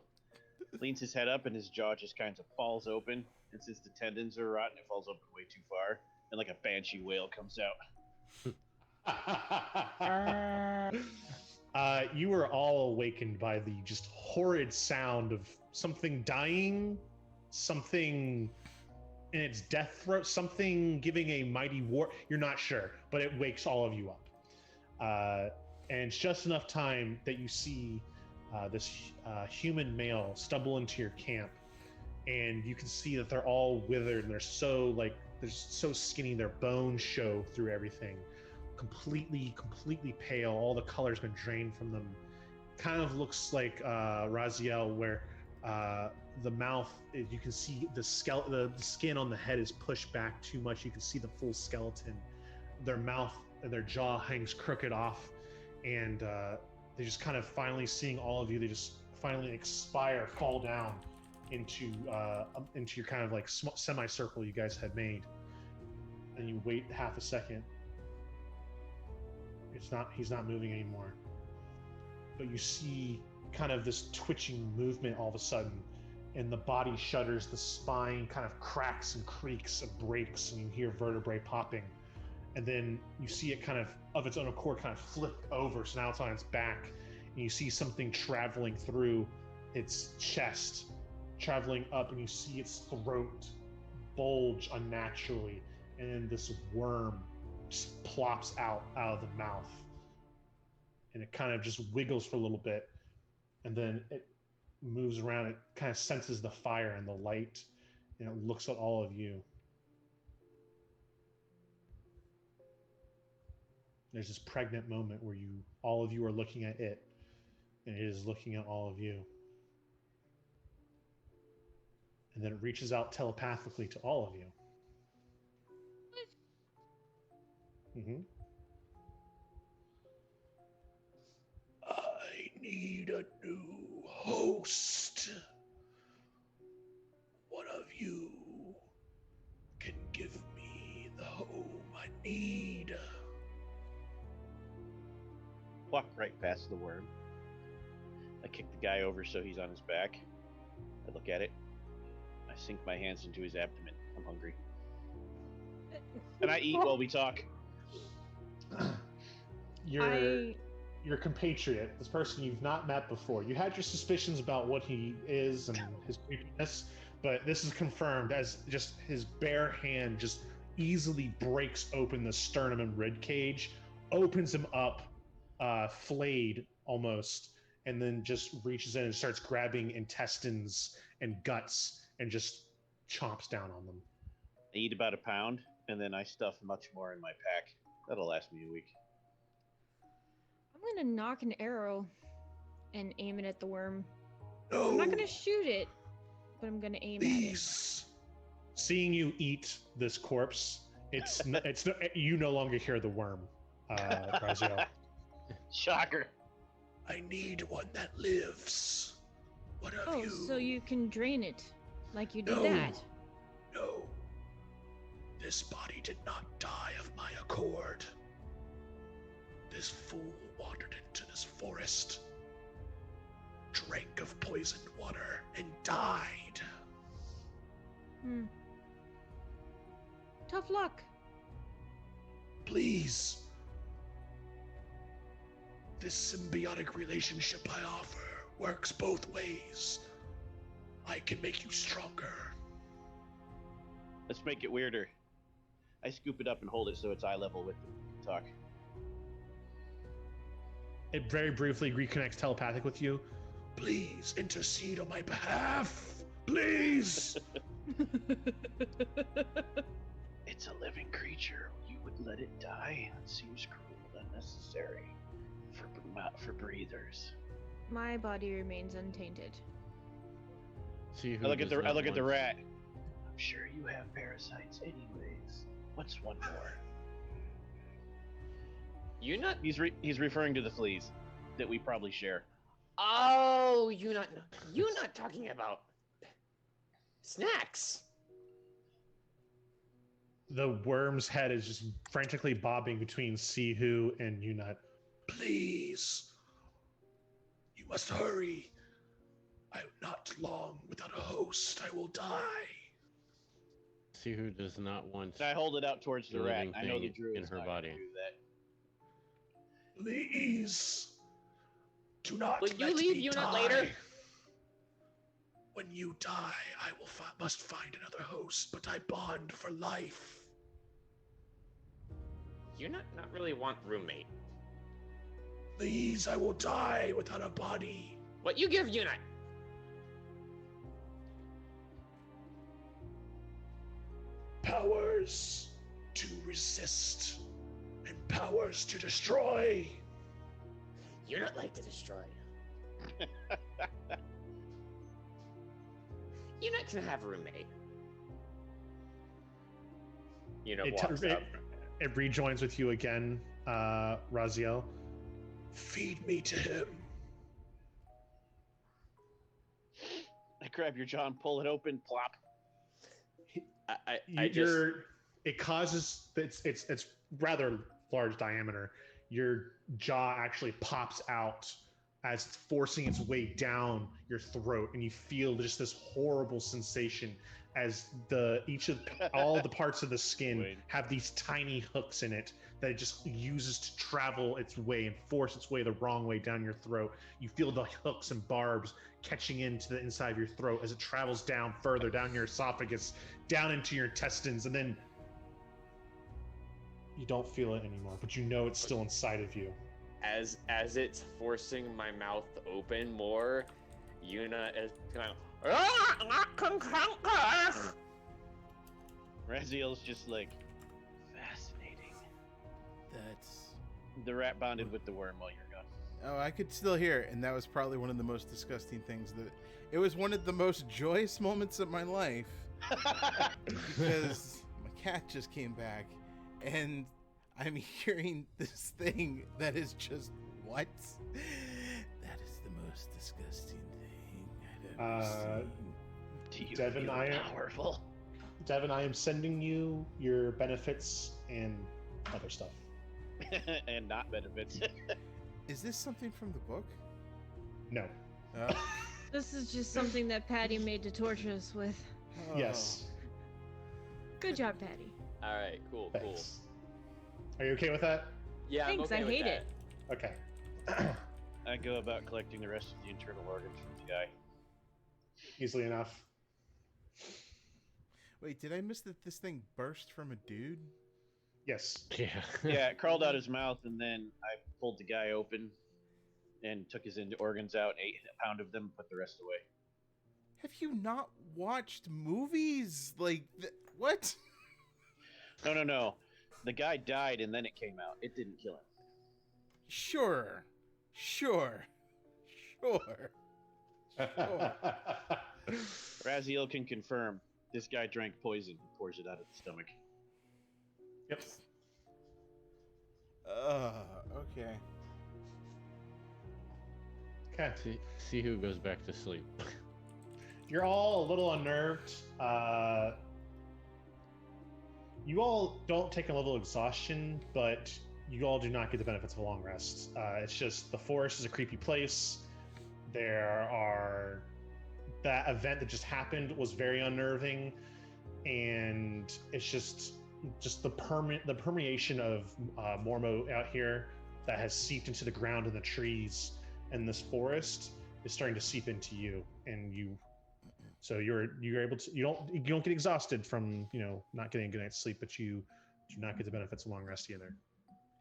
leans his head up and his jaw just kind of falls open. And since the tendons are rotten, it falls open way too far. And like a banshee wail comes out. You were all awakened by the just horrid sound of something dying, something in its death throat, something giving a mighty war. You're not sure, but it wakes all of you up. And it's just enough time that you see this human male stumble into your camp, and you can see that they're all withered and they're so skinny. Their bones show through everything. Completely pale. All the color's been drained from them. Kind of looks like Raziel, where the mouth, you can see the skin on the head is pushed back too much. You can see the full skeleton. Their mouth and their jaw hangs crooked off, and they just kind of finally seeing all of you. They just finally expire, fall down into your kind of like semicircle you guys had made, and you wait half a second. He's not moving anymore. But you see kind of this twitching movement all of a sudden, and the body shudders, the spine kind of cracks and creaks and breaks, and you hear vertebrae popping. And then you see it kind of its own accord kind of flip over, so now it's on its back, and you see something traveling through its chest, traveling up, and you see its throat bulge unnaturally, and then this worm just plops out of the mouth. And it kind of just wiggles for a little bit. And then it moves around. It kind of senses the fire and the light. And it looks at all of you. There's this pregnant moment where all of you are looking at it. And it is looking at all of you. And then it reaches out telepathically to all of you. Mm-hmm. I need a new host. One of you can give me the home I need. Walk right past the worm. I kick the guy over so he's on his back. I look at it. I sink my hands into his abdomen. I'm hungry. And I eat while we talk. Your compatriot, this person you've not met before, you had your suspicions about what he is and his creepiness, but this is confirmed as just his bare hand just easily breaks open the sternum and rib cage, opens him up, flayed almost, and then just reaches in and starts grabbing intestines and guts and just chomps down on them. I eat about a pound, and then I stuff much more in my pack. That'll last me a week. I'm gonna knock an arrow and aim it at the worm. No, I'm not gonna shoot it, but I'm gonna aim please. At it. Seeing you eat this corpse, you no longer hear the worm, Raziel. Shocker. I need one that lives. What of you? Oh, so you can drain it, like you did No. that. No. This body did not die of my accord. This fool wandered into this forest, drank of poisoned water, and died. Tough luck. Please. This symbiotic relationship I offer works both ways. I can make you stronger. Let's make it weirder. I scoop it up and hold it so it's eye level with the talk. It very briefly reconnects telepathic with you. Please intercede on my behalf. Please. It's a living creature. You would let it die? That seems cruel and unnecessary. For breathers. My body remains untainted. See who I look at the does rat. I'm sure you have parasites anyways. What's one more? You not? He's referring to the fleas that we probably share. Oh, you not talking about snacks. The worm's head is just frantically bobbing between Sihu and Unut. Please. You must hurry. I'm not long without a host. I will die. See who does not want And I hold it out towards the the rat. living I know the thing druid's in her not gonna body. do that. Please. Do not Will you let leave me Unut die. later? When you die, I must find another host, but I bond for life. You not really want roommate. Please, I will die without a body. What you give Unut? Powers to resist and powers to destroy. You not like to destroy. You're not gonna have a roommate. You know, walks up. It rejoins with you again, Raziel. Feed me to him. I grab your jaw and pull it open. Plop. It causes it's rather large diameter. Your jaw actually pops out as it's forcing its way down your throat, and you feel just this horrible sensation as all the parts of the skin Wait. have these tiny hooks in it that it just uses to travel its way and force its way the wrong way down your throat. You feel the hooks and barbs catching into the inside of your throat as it travels down further down your esophagus, down into your intestines, and then You don't feel it anymore, but you know it's still inside of you. As it's forcing my mouth open more, Yuna is kind of. Raziel's just like, fascinating. That's... The rat bonded with the worm while you're gone. Oh, I could still hear it, and that was probably one of the most disgusting things. It was one of the most joyous moments of my life, because my cat just came back, and I'm hearing this thing that is just, what? That is the most disgusting thing I've ever seen. Do you Devin, feel powerful? Devin, I am sending you your benefits and other stuff. And not benefits. Is this something from the book? No. This is just something that Patty made to torture us with. Oh. Yes. Good job, Patty. All right, cool. Thanks. Are you okay with that? Yeah, Thanks, I'm okay I with hate that. it. Okay. I go about collecting the rest of the internal organs from the guy. Easily enough. Wait, did I miss that this thing burst from a dude? Yes. Yeah. Yeah, it crawled out his mouth, and then I pulled the guy open and took his organs out, ate a pound of them, put the rest away. Have you not watched movies? Like, what? No. The guy died, and then it came out. It didn't kill him. Sure. Raziel can confirm this guy drank poison and pours it out of the stomach. Yep. Okay. Okay. See who goes back to sleep. You're all a little unnerved. You all don't take a level of exhaustion, but you all do not get the benefits of a long rest. It's just the forest is a creepy place. That event that just happened was very unnerving, and it's just the permeation of Mormo out here that has seeped into the ground and the trees and this forest is starting to seep into you, and so you're able to you don't get exhausted from not getting a good night's sleep, but you do not get the benefits of long rest either.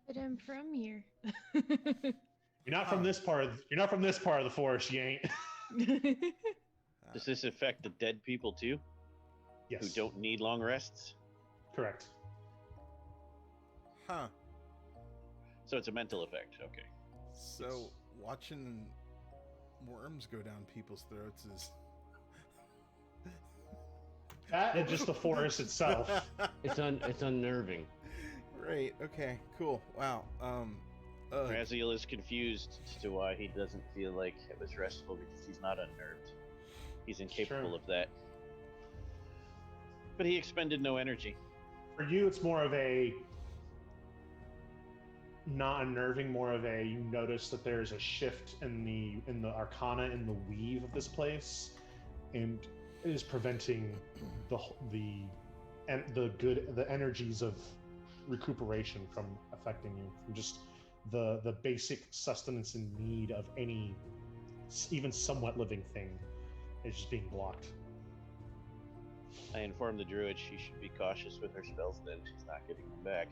But I'm from here. You're not from this part of the forest, you ain't. Does this affect the dead people too? Yes. Who don't need long rests? Correct. Huh. So it's a mental effect. Okay. So watching worms go down people's throats is... That and just the forest itself. It's unnerving. Right. Okay. Cool. Wow. Raziel is confused as to why he doesn't feel like it was restful because he's not unnerved. He's incapable Sure. of that. But he expended no energy. For you, it's more of a not unnerving, more of a you notice that there's a shift in the arcana, in the weave of this place, and it is preventing the energies of recuperation from affecting you, from just the basic sustenance and need of any even somewhat living thing is just being blocked. I informed the druid she should be cautious with her spells then. She's not getting them back.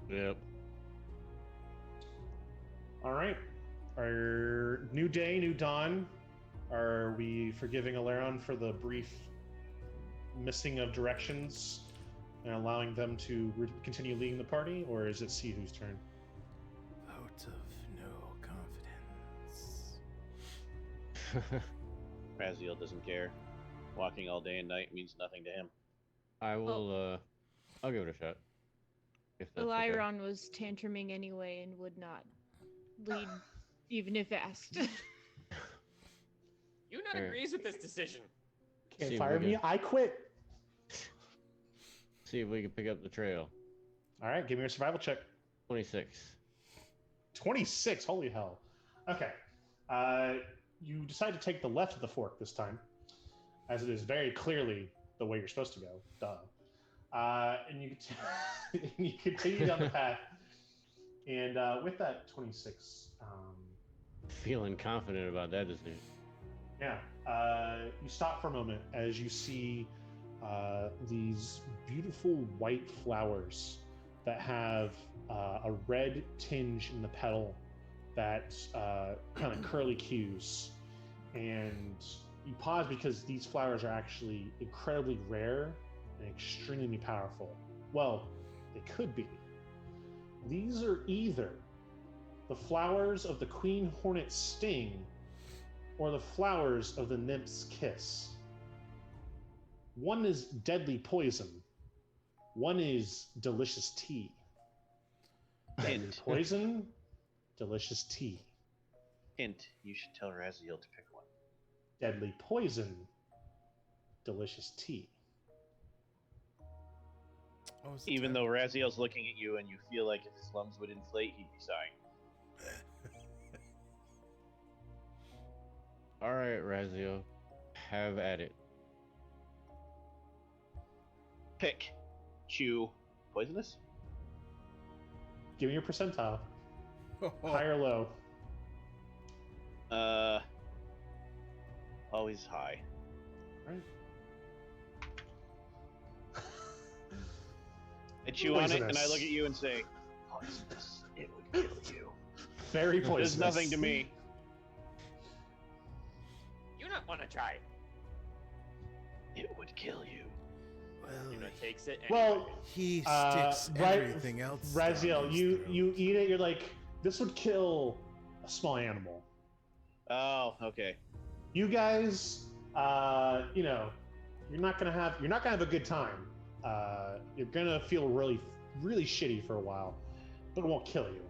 Yep. All right. Our new day, new dawn. Are we forgiving Alaron for the brief missing of directions and allowing them to continue leading the party, or is it Sihu's turn? Vote of no confidence. Raziel doesn't care. Walking all day and night means nothing to him. I will. I'll give it a shot. If that's okay. Lyron was tantruming anyway and would not lead even if asked. Yuna Sure. agrees with this decision. Can't See if fire we me. can- I quit. See if we can pick up the trail. All right, give me your survival check. 26. 26. Holy hell. Okay. You decide to take the left of the fork this time, as it is very clearly the way you're supposed to go. Duh. And you continue down the path. And with that 26, Feeling confident about that, isn't it? yeah, you stop for a moment as you see these beautiful white flowers that have a red tinge in the petal that's kind of curly cues. And you pause because these flowers are actually incredibly rare and extremely powerful. Well, they could be. These are either the flowers of the queen hornet's sting or the flowers of the nymph's kiss. One is deadly poison. One is delicious tea. Deadly Hint. poison, delicious tea. Hint, you should tell Raziel to pick one. Deadly poison, delicious tea. Oh, is it Even time? though Raziel's looking at you and you feel like if his lungs would inflate, he'd be sighing. All right, Razio, have at it. Pick. Chew. Poisonous? Give me your percentile. Oh, High or low? Always high. Right. I chew on it and I Poisonous. look at you and say, poisonous. It would kill you. Very poisonous. There's nothing to me. You not want to try. It would kill you. You know, well, takes it. Well, he Uh, sticks right- everything else. down Raziel, his you throat. eat it. You're like, this would kill a small animal. Oh, okay. You guys, you know, you're not gonna have a good time. You're gonna feel really shitty for a while, but it won't kill you.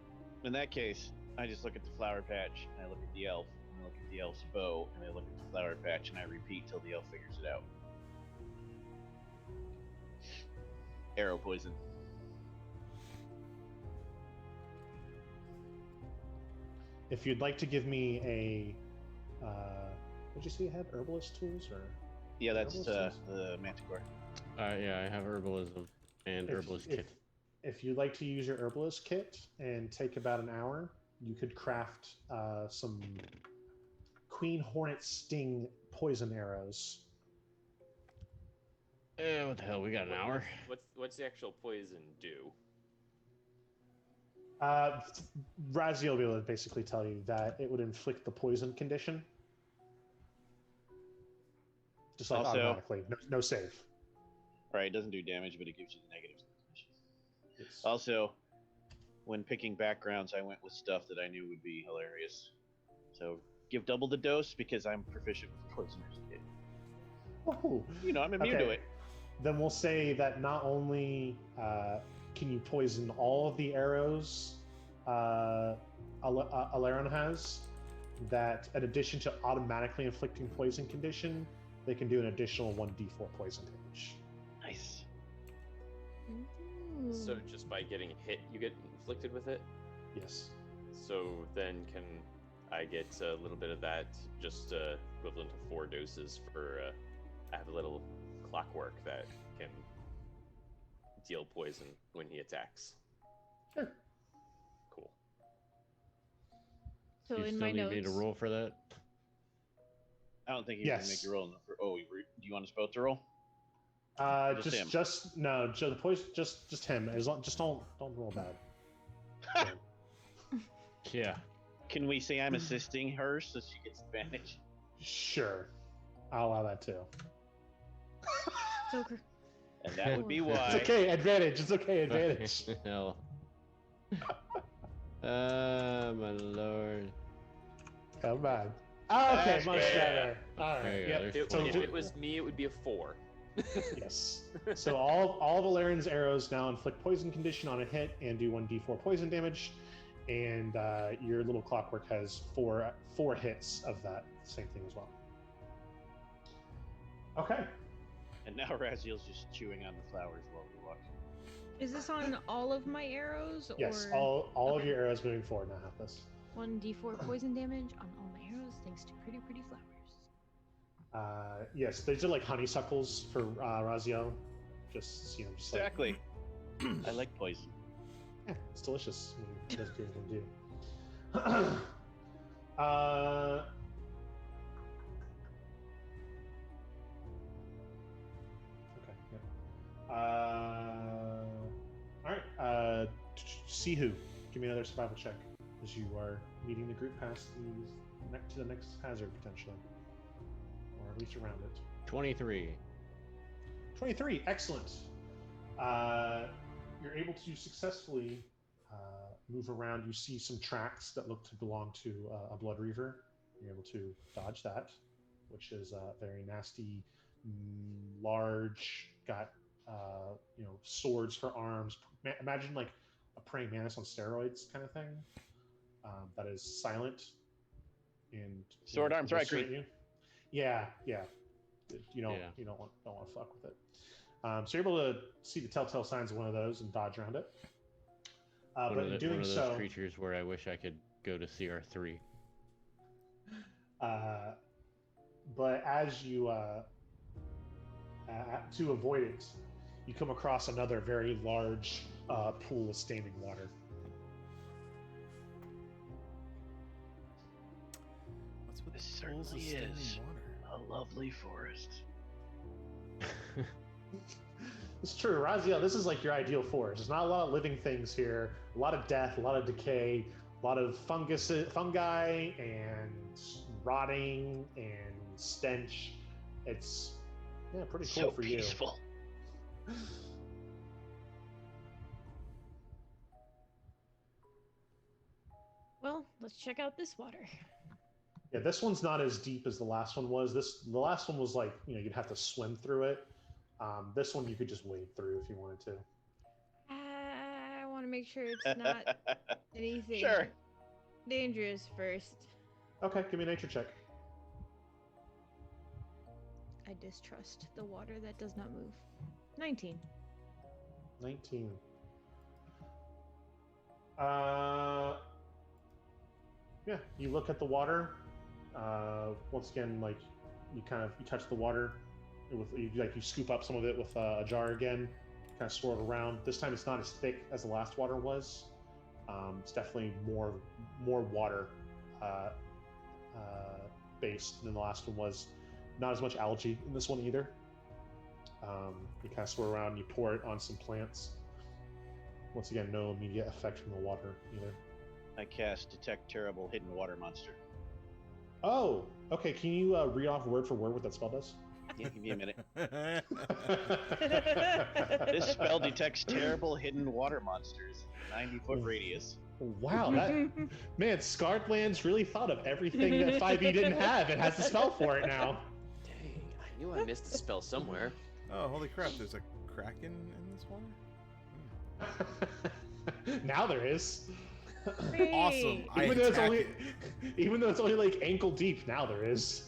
In that case, I just look at the flower patch and I look at the elf and I look at the elf's bow and I look at the flower patch and I repeat till the elf figures it out. Arrow poison. If you'd like to give me a, what'd you say you had? Herbalist tools or? Yeah, that's Herbalist the manticore. Yeah, I have herbalism and herbalist kit. If you'd like to use your herbalist kit and take about an hour, you could craft some queen hornet sting poison arrows. What the hell? We got an hour. What's the actual poison do? Raziel will be able to basically tell you that it would inflict the poison condition. Just like Also- automatically. No save. Right, it doesn't do damage, but it gives you the negatives of the condition. Yes. Also, when picking backgrounds, I went with stuff that I knew would be hilarious. So give double the dose because I'm proficient with poisoners. Oh, You know, I'm immune Okay. to it. then we'll say that not only can you poison all of the arrows Alaron has, that in addition to automatically inflicting poison condition, they can do an additional 1d4 poison damage. Nice. Ooh. So just by getting hit, you get inflicted with it. Yes. So then can I get a little bit of that, just equivalent to 4 doses for? I have a little clockwork that can deal poison when he attacks. Sure. Cool. So you in still my need notes, me to roll for that? I don't think you Yes. can make your roll. Oh, do you want us both to roll? Just him. The poison, just him. As long, just don't roll bad. Yeah. Can we say I'm assisting her so she gets advantage? Sure, I'll allow that too. so And that would be It's why. It's okay, advantage. It's okay, advantage. Hell. My lord. Come on. Okay, That's much fair. better. All There right. you go, Yep. there's If, So if ju- it was me, it would be a 4. Yes. So all of Valerian's arrows now inflict poison condition on a hit and do 1d4 poison damage, and your little clockwork has four hits of that same thing as well. Okay. And now Raziel's just chewing on the flowers while we walk. is this on all of my arrows? Yes. Or All of okay. your arrows moving forward now have this. 1d4 poison damage on all my arrows, thanks to pretty flowers. Yes, these are like honeysuckles for Raziel. Just like, Exactly. I like poison. yeah, it's delicious. It does good when you do. Okay. Yeah. All right. Sihu, give me another survival check, as you are leading the group past to the next hazard potentially, or at least around it. 23. 23, excellent. You're able to successfully move around. You see some tracks that look to belong to a blood reaver. You're able to dodge that, which is very nasty, large, got swords for arms. Imagine like a praying mantis on steroids kind of thing. That is silent and Sword arms, right? Green. You. Yeah. You don't want to fuck with it. So you're able to see the telltale signs of one of those and dodge around it. But in doing one of those so, creatures where I wish I could go to CR3. But as you to avoid it, you come across another very large pool of standing water. What's with This the pools of certainly standing is water? a lovely forest. It's true, Raziel. This is like your ideal forest. There's not a lot of living things here. A lot of death, a lot of decay, a lot of fungi, and rotting and stench. It's pretty cool So for peaceful. you. Well, let's check out this water. Yeah, this one's not as deep as the last one was. The last one was like you'd have to swim through it. This one you could just wade through if you wanted to. I want to make sure it's not anything Sure. dangerous first. Okay, give me a nature check. I distrust the water that does not move. 19. 19. Yeah, you look at the water. Once again, like you touch the water with you scoop up some of it with a jar again, kind of swirl it around. This time it's not as thick as the last water was. It's definitely more water based than the last one was. Not as much algae in this one either. You kind of swirl around and you pour it on some plants. Once again, no immediate effect from the water either. I cast Detect Terrible Hidden Water Monster. Oh, okay. Can you read off word for word what that spell does? Yeah, give me a minute. This spell detects terrible hidden water monsters, 90-foot radius. Wow, man, Scarredlands really thought of everything that 5e didn't have. It has the spell for it now. Dang, I knew I missed a spell somewhere. Oh, holy crap! There's a kraken in this water. Now there is. Awesome. Even though it's only like ankle deep, now there is.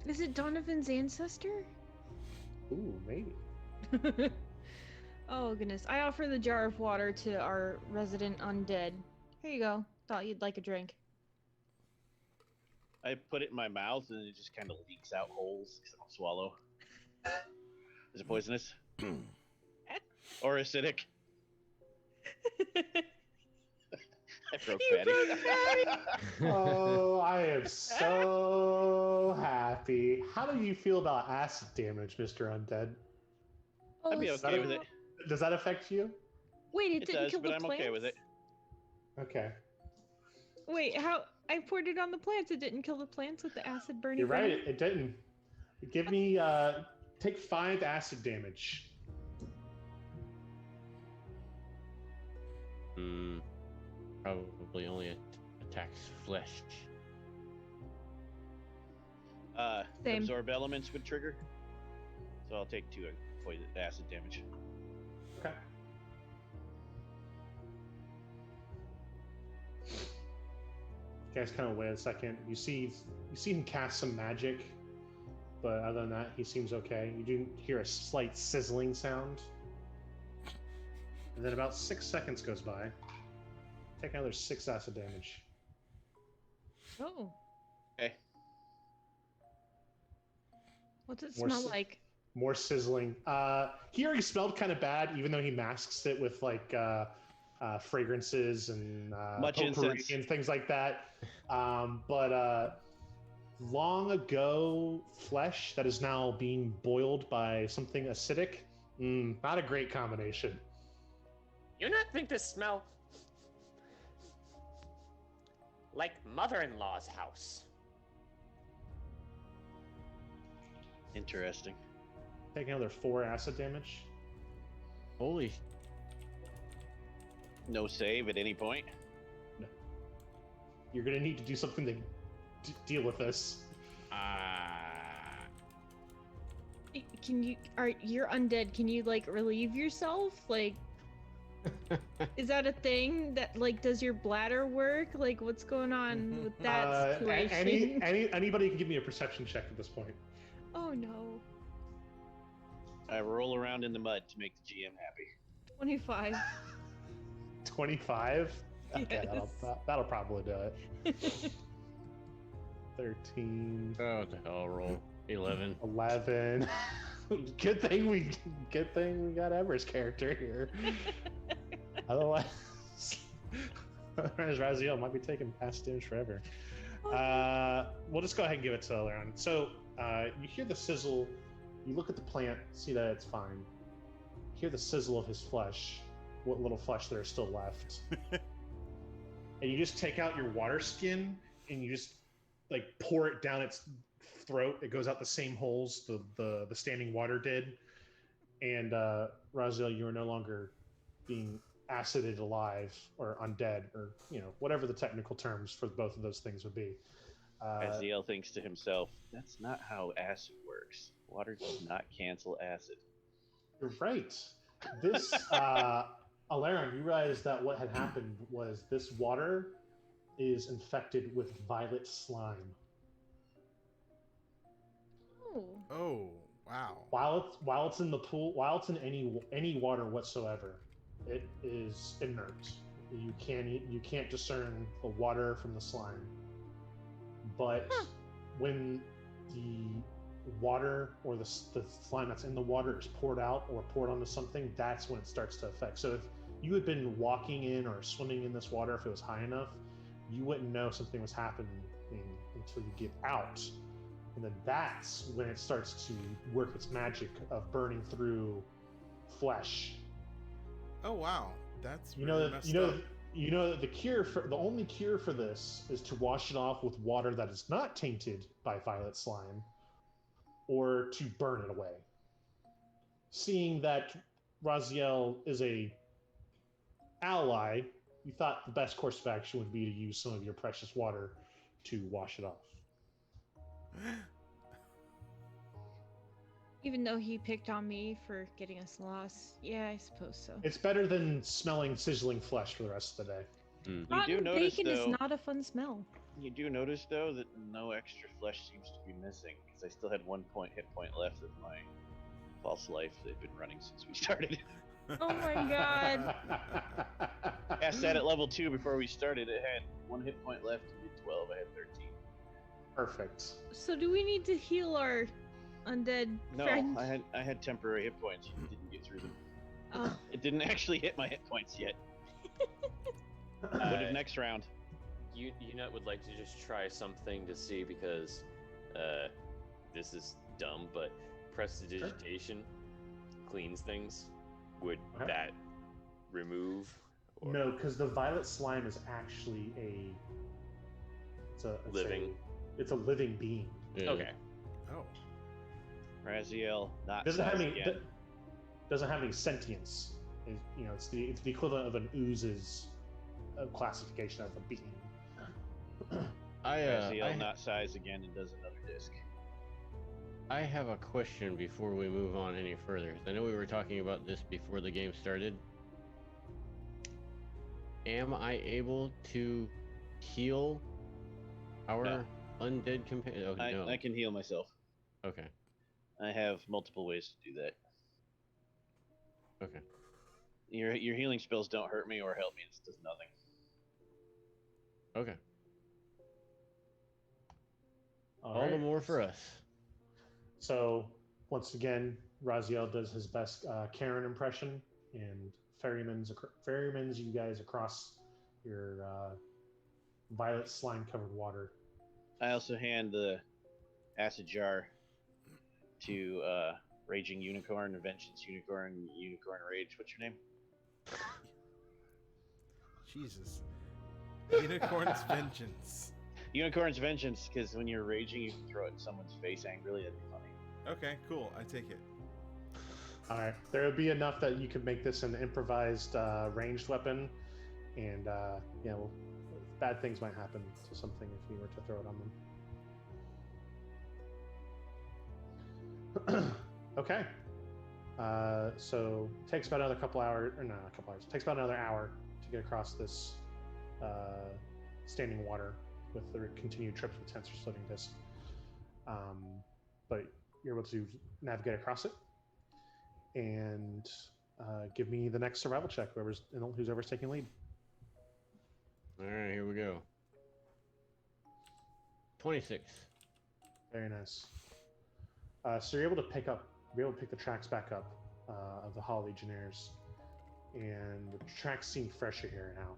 Is it Donovan's ancestor? Ooh, maybe. Oh goodness. I offer the jar of water to our resident undead. Here you go. Thought you'd like a drink. I put it in my mouth and it just kind of leaks out holes because I don't swallow. Is it poisonous? Or acidic? I broke Patty. Oh, I am so happy. How do you feel about acid damage, Mr. Undead? I'd be okay with it. Does that affect you? Wait, it It didn't does, kill but the I'm plants? okay with it. Okay. Wait, how? I poured it on the plants. It didn't kill the plants with the acid burning. You're right, it didn't. Give me, take 5 acid damage. Probably only attacks flesh. Same. Absorb elements would trigger. So I'll take 2 poison acid damage. Okay. You guys kind of wait a second. You see him cast some magic, but other than that, he seems okay. You do hear a slight sizzling sound, and then about 6 seconds goes by. Take another 6 acid damage. Oh. Okay. What's it More smell si- like? More sizzling. He already smelled kind of bad, even though he masks it with like fragrances and Much potpourri incense. and things like that. But long ago flesh that is now being boiled by something acidic. Not a great combination. You not think this smell like mother-in-law's house? Interesting. Take another 4 acid damage. Holy. No save at any point. You're gonna need to do something to deal with this. Can you? You're undead? Can you like relieve yourself? Like, is that a thing? That like, does your bladder work? Like, what's going on with that situation? Anybody can give me a perception check at this point. Oh no. I roll around in the mud to make the GM happy. 25. 25. Okay, Yes. that'll probably do it. 13. Oh, what the hell, roll. 11. 11. Good thing we got Ever's character here. Otherwise, Raziel might be taking past damage forever. We'll just go ahead and give it to Leon. So you hear the sizzle. You look at the plant, see that it's fine. You hear the sizzle of his flesh, what little flesh there is still left. And you just take out your water skin and you just like pour it down its throat. It goes out the same holes the standing water did. And Raziel, you are no longer being acided alive or undead, or whatever the technical terms for both of those things would be. Raziel thinks to himself, "That's not how acid works. Water does not cancel acid." You're right. This Alaron, you realize that what had happened was this water is infected with violet slime. Oh. Oh, wow. While it's in the pool, while it's in any water whatsoever, it is inert. You can't discern the water from the slime. But when the water or the slime that's in the water is poured out or poured onto something, that's when it starts to affect. So if you had been walking in or swimming in this water, if it was high enough, you wouldn't know something was happening until you get out. And then that's when it starts to work its magic of burning through flesh. Oh, wow. That's You really know messed up. that the only cure for this is to wash it off with water that is not tainted by violet slime, or to burn it away. Seeing that Raziel is a ally, you thought the best course of action would be to use some of your precious water to wash it off. Even though he picked on me for getting us lost. Yeah, I suppose so. It's better than smelling sizzling flesh for the rest of the day. You do Rotten notice, bacon though, is not a fun smell. you do notice though that no extra flesh seems to be missing, because I still had 1 hit point left of my false life that had been running since we started. Oh my god. Cast that at level 2 before we started. It had 1 hit point left and did 12. I had 13. Perfect. So do we need to heal our undead No, friend? I had temporary hit points. It didn't get through them. Oh. It didn't actually hit my hit points yet. What if next round? Unit would like to just try something to see, because this is dumb, but prestidigitation cleans things. Would Okay. that remove? Or No, because the violet slime is actually it's a living being. Yeah. Okay. Oh. Raziel, not Doesn't have size any again. doesn't have any sentience. It's the equivalent of an ooze's classification as a being. Raziel, not size again, and does another disc. I have a question before we move on any further. I know we were talking about this before the game started. Am I able to heal our No. undead companion? Oh, no. I can heal myself. Okay. I have multiple ways to do that. Okay. Your healing spells don't hurt me or help me. It does nothing. Okay. All the right. more for us. So once again, Raziel does his best Karen impression and ferrymans you guys across your violet slime covered water. I also hand the acid jar to Raging Unicorn, Vengeance Unicorn, Unicorn Rage. What's your name? Jesus. Unicorn's vengeance. Unicorn's vengeance, because when you're raging, you can throw it in someone's face angrily. That'd be funny. Okay, cool. I take it. All right, there would be enough that you could make this an improvised ranged weapon, and bad things might happen to something if you were to throw it on them. Okay. So it takes about another couple hours, or not a couple hours. It takes about another hour to get across this standing water with the continued trips with tensor slitting disc. But you're able to navigate across it, and give me the next survival check. Who's ever taking lead. All right, here we go. 26. Very nice. So you're able to pick the tracks back up of the Hollow Legionnaires, and the tracks seem fresher here now.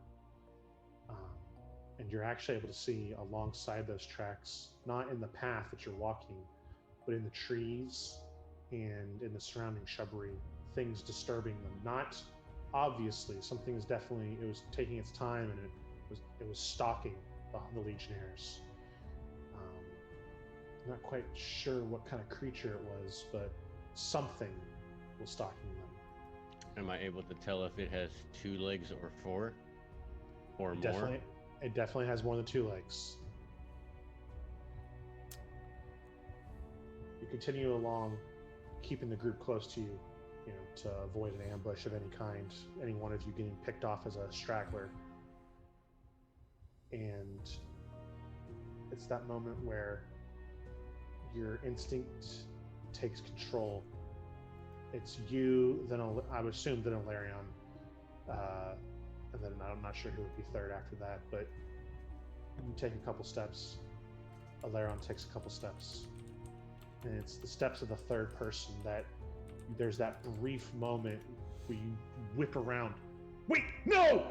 And you're actually able to see alongside those tracks, not in the path that you're walking, but in the trees and in the surrounding shrubbery, things disturbing them. Not obviously, something is definitely, it was taking its time, and it was stalking the Legionnaires. Not quite sure what kind of creature it was, but something was stalking them. Am I able to tell if it has 2 legs or 4 or more? It definitely has more than 2 legs. You continue along, keeping the group close to you, to avoid an ambush of any kind, any one of you getting picked off as a straggler. And it's that moment where your instinct takes control. It's you, then I would assume then Alarion, and then I'm not sure who would be third after that, but you take a couple steps, Alarion takes a couple steps, and it's the steps of the third person that there's that brief moment where you whip around, wait, no!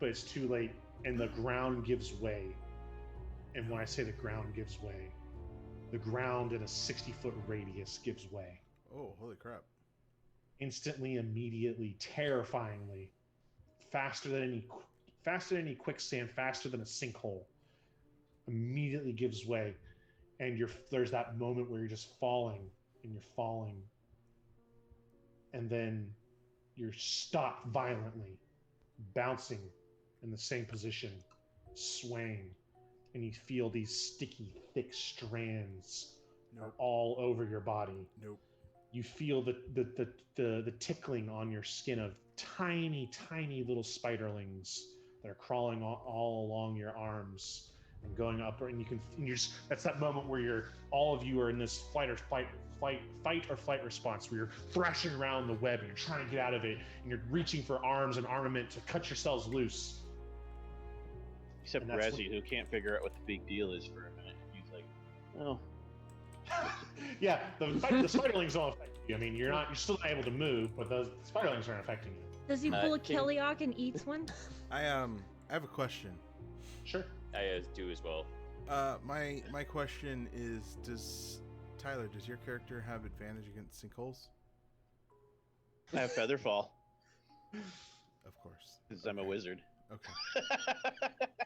But it's too late, and the ground gives way. And when I say the ground gives way, the ground in a 60-foot radius gives way. Oh, holy crap. Instantly, immediately, terrifyingly, faster than any quicksand, faster than a sinkhole, immediately gives way. And there's that moment where you're just falling, and then you're stopped violently, bouncing in the same position, swaying, and you feel these sticky, thick strands all over your body. Nope. You feel the tickling on your skin of tiny, tiny little spiderlings that are crawling all along your arms and going up, and that's that moment where all of you are in this fight or flight response, where you're thrashing around the web and you're trying to get out of it, and you're reaching for arms and armament to cut yourselves loose. Except Razzie, who can't figure out what the big deal is for a minute. He's like, oh. Yeah, the spiderlings don't affect you. I mean, you're still not able to move, but the spiderlings aren't affecting you. Does he pull a Kiliok and eats one? I have a question. Sure. I do as well. My question is, Tyler, does your character have advantage against sinkholes? I have Featherfall. Of course. Because I'm a wizard. Okay.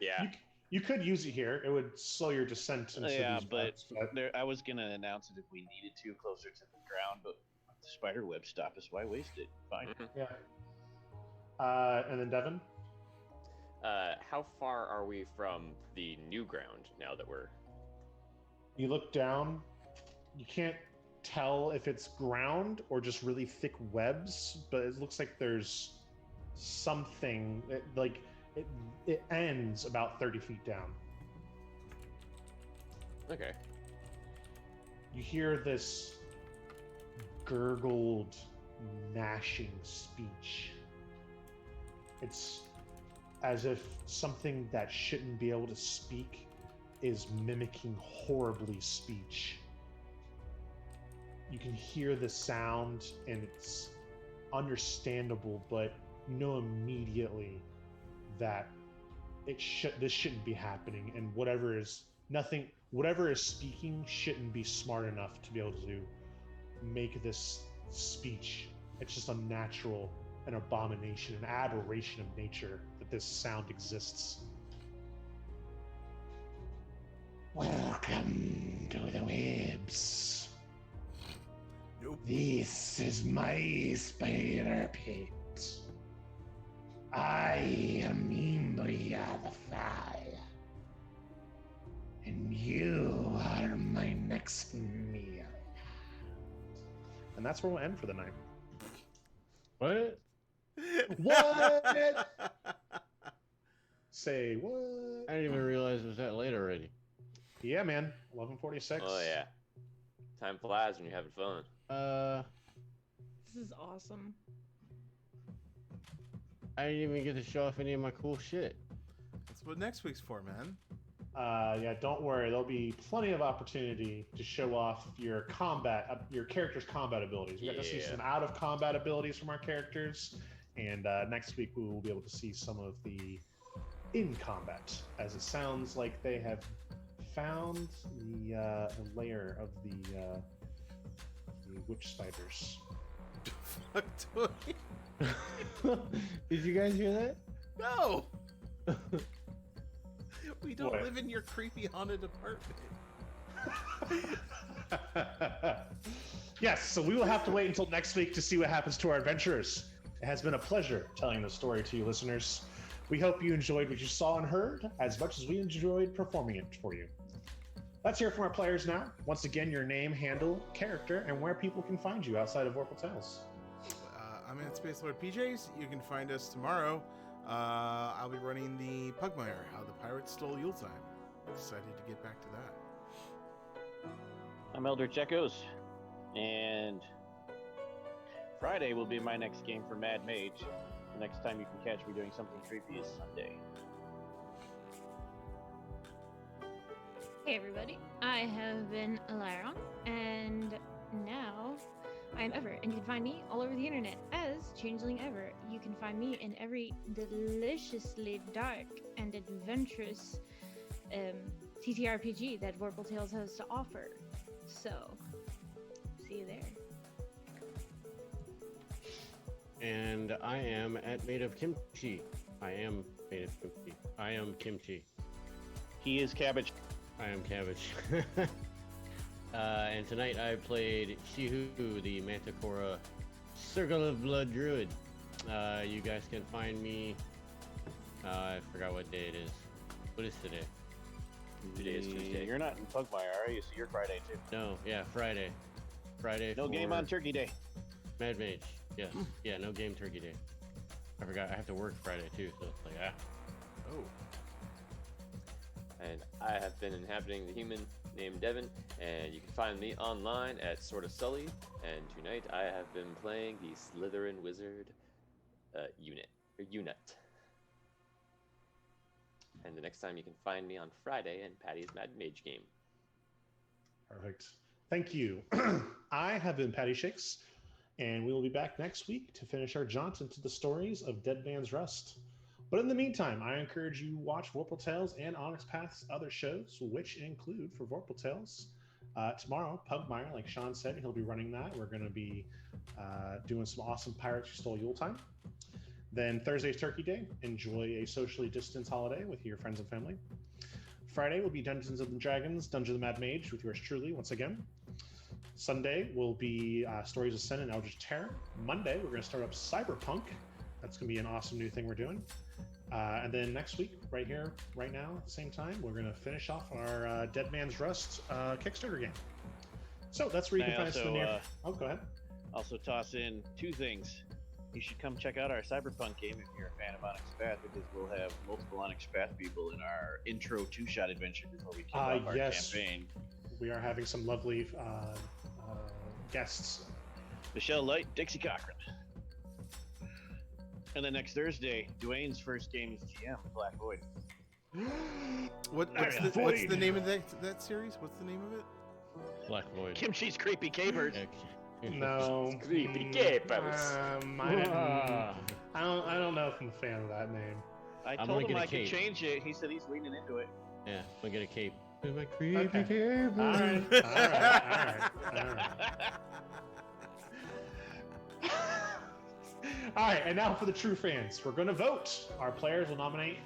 Yeah. You could use it here. It would slow your descent into these parts, but I was going to announce it if we needed to, closer to the ground, but the spider web stop us. Why waste it? Fine. Yeah. And then Devin? How far are we from the new ground now that we're... You look down. You can't tell if it's ground or just really thick webs, but it looks like there's something it ends about 30 feet down. Okay. You hear this gurgled, gnashing speech. It's as if something that shouldn't be able to speak is mimicking horribly speech. You can hear the sound, and it's understandable, but you know immediately that this shouldn't be happening, and whatever is speaking shouldn't be smart enough to be able to make this speech. It's just unnatural an abomination, an aberration of nature that this sound exists. Welcome to the webs. Nope. This is my spider pit. I am Imbria the Fire. And you are my next meal. And that's where we'll end for the night. What? What? Say what? I didn't even realize it was that late already. Yeah, man. 11:46. Oh yeah. Time flies when you're having fun. This is awesome. I didn't even get to show off any of my cool shit. That's what next week's for, man. Yeah, don't worry. There'll be plenty of opportunity to show off your combat, your character's combat abilities. We got to see Yeah. some out of combat abilities from our characters, and next week we will be able to see some of the in combat, as it sounds like they have found the lair of the witch spiders. Fuck, Toy. Did you guys hear that? No! We don't What? live in your creepy haunted apartment. Yes, so we will have to wait until next week to see what happens to our adventurers. It has been a pleasure telling the story to you, listeners. We hope you enjoyed what you saw and heard as much as we enjoyed performing it for you. Let's hear from our players now. Once again, your name, handle, character, and where people can find you outside of Vorpal Tales. I'm at Space Lord PJs. You can find us tomorrow. I'll be running the Pugmire, How the Pirates Stole Yuletime. Excited to get back to that. I'm Eldritch Echoes, and Friday will be my next game for Mad Mage. The next time you can catch me doing something creepy is Sunday. Hey everybody, I have been Alaron, and now I am Ever, and you can find me all over the internet as Changeling Ever. You can find me in every deliciously dark and adventurous TTRPG that Vorpal Tales has to offer. So, see you there. And I am at Made of Kimchi. I am Made of Kimchi. I am Kimchi. He is Cabbage. I am Cabbage. And tonight I played Shihu, the Manticora Circle of Blood Druid. You guys can find me. I forgot what day it is. What is today? Today is Tuesday. You're not in Pugmire, are you? So you're Friday too. No, yeah, Friday. Friday. No game for on Turkey Day. Mad Mage. Yes. Yeah, no game Turkey Day. I forgot. I have to work Friday too, so it's like Oh. And I have been inhabiting the human named Devin, and you can find me online at Sort of Sully. And tonight I have been playing the Slytherin Wizard unit. And the next time you can find me on Friday in Patty's Mad Mage game. Perfect. Thank you. I have been Patty Shakes, and we will be back next week to finish our jaunt into the stories of Dead Man's Rest. But in the meantime, I encourage you to watch Vorpal Tales and Onyx Path's other shows, which include, for Vorpal Tales, tomorrow, Pugmire, like Sean said, he'll be running that. We're going to be doing some awesome Pirates Who Stole Yuletime. Then Thursday's Turkey Day. Enjoy a socially distanced holiday with your friends and family. Friday will be Dungeons and Dragons, Dungeon of the Mad Mage with yours truly, once again. Sunday will be Stories of Sin and Eldritch Terror. Monday, we're going to start up Cyberpunk. That's going to be an awesome new thing we're doing. And then next week, right here, right now, at the same time, we're going to finish off our Dead Man's Rust Kickstarter game. So that's where you can find us in the near... Oh, go ahead. Also toss in two things. You should come check out our Cyberpunk game if you're a fan of Onyx Path, because we'll have multiple Onyx Path people in our intro two-shot adventure before we kick off our campaign. We are having some lovely guests. Michelle Light, Dixie Cochran. And then next Thursday, Dwayne's first game as GM, Black Void. What's the name of that series? What's the name of it? Black Void. Kimchi's Creepy Capers. No. Creepy capers. I don't know if I'm a fan of that name. I I'm told gonna him get I a could cape. change it. He said he's leaning into it. Yeah, I'm gonna get a cape. With my creepy Okay. cape. All right. All right, and now for the true fans, we're going to vote. Our players will nominate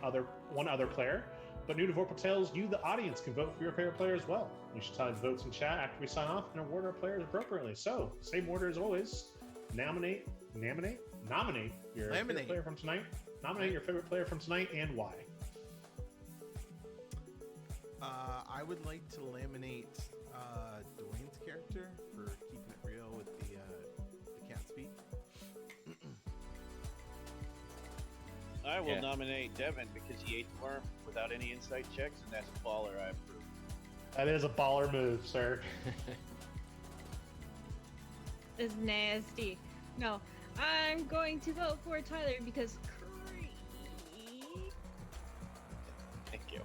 one other player, but new to Vorpal Tales, you, the audience, can vote for your favorite player as well. We should tally the votes in chat after we sign off and award our players appropriately. So, same order as always. Nominate your favorite player from tonight. Nominate your favorite player from tonight and why. I would like to laminate Dwayne's character for keeping it real with the cat's feet. I will nominate Devin because he ate the worm without any insight checks, and that's a baller. I approve. That is a baller move, sir. This is nasty. No, I'm going to vote for Tyler because creep. Thank you.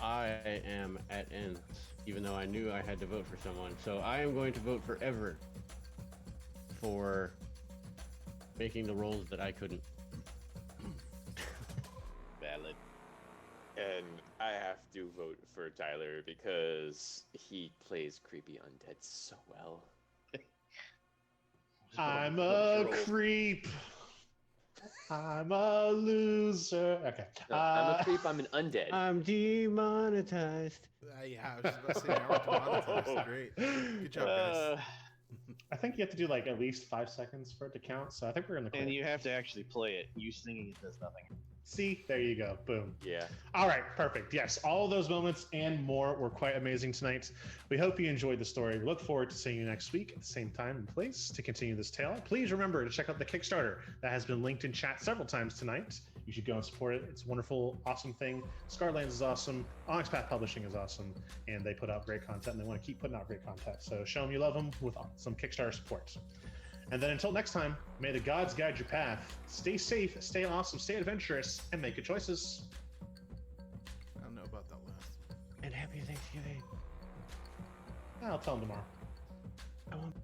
I am at ends, even though I knew I had to vote for someone. So I am going to vote for Ever for making the roles that I couldn't. Valid. And I have to vote for Tyler because he plays creepy undead so well. I'm a creep. I'm a loser. Okay. No, I'm a creep, I'm an undead. I'm demonetized. Yeah, I was just about to say, now we're demonetized. Great. Good job, guys. I think you have to do like at least 5 seconds for it to count, so I think we're in the clear. And you have to actually play it. You singing it does nothing. See, there you go. Boom. Yeah. All right, perfect. Yes, all of those moments and more were quite amazing tonight. We hope you enjoyed the story. We look forward to seeing you next week at the same time and place to continue this tale. Please remember to check out the Kickstarter that has been linked in chat several times tonight. You should go and support it. It's a wonderful, awesome thing. SCARREDLANDS is awesome. Onyx Path Publishing is awesome. And they put out great content, and they want to keep putting out great content. So show them you love them with some Kickstarter support. And then until next time, may the gods guide your path. Stay safe, stay awesome, stay adventurous, and make good choices. I don't know about that last. And happy Thanksgiving. I'll tell them tomorrow. I want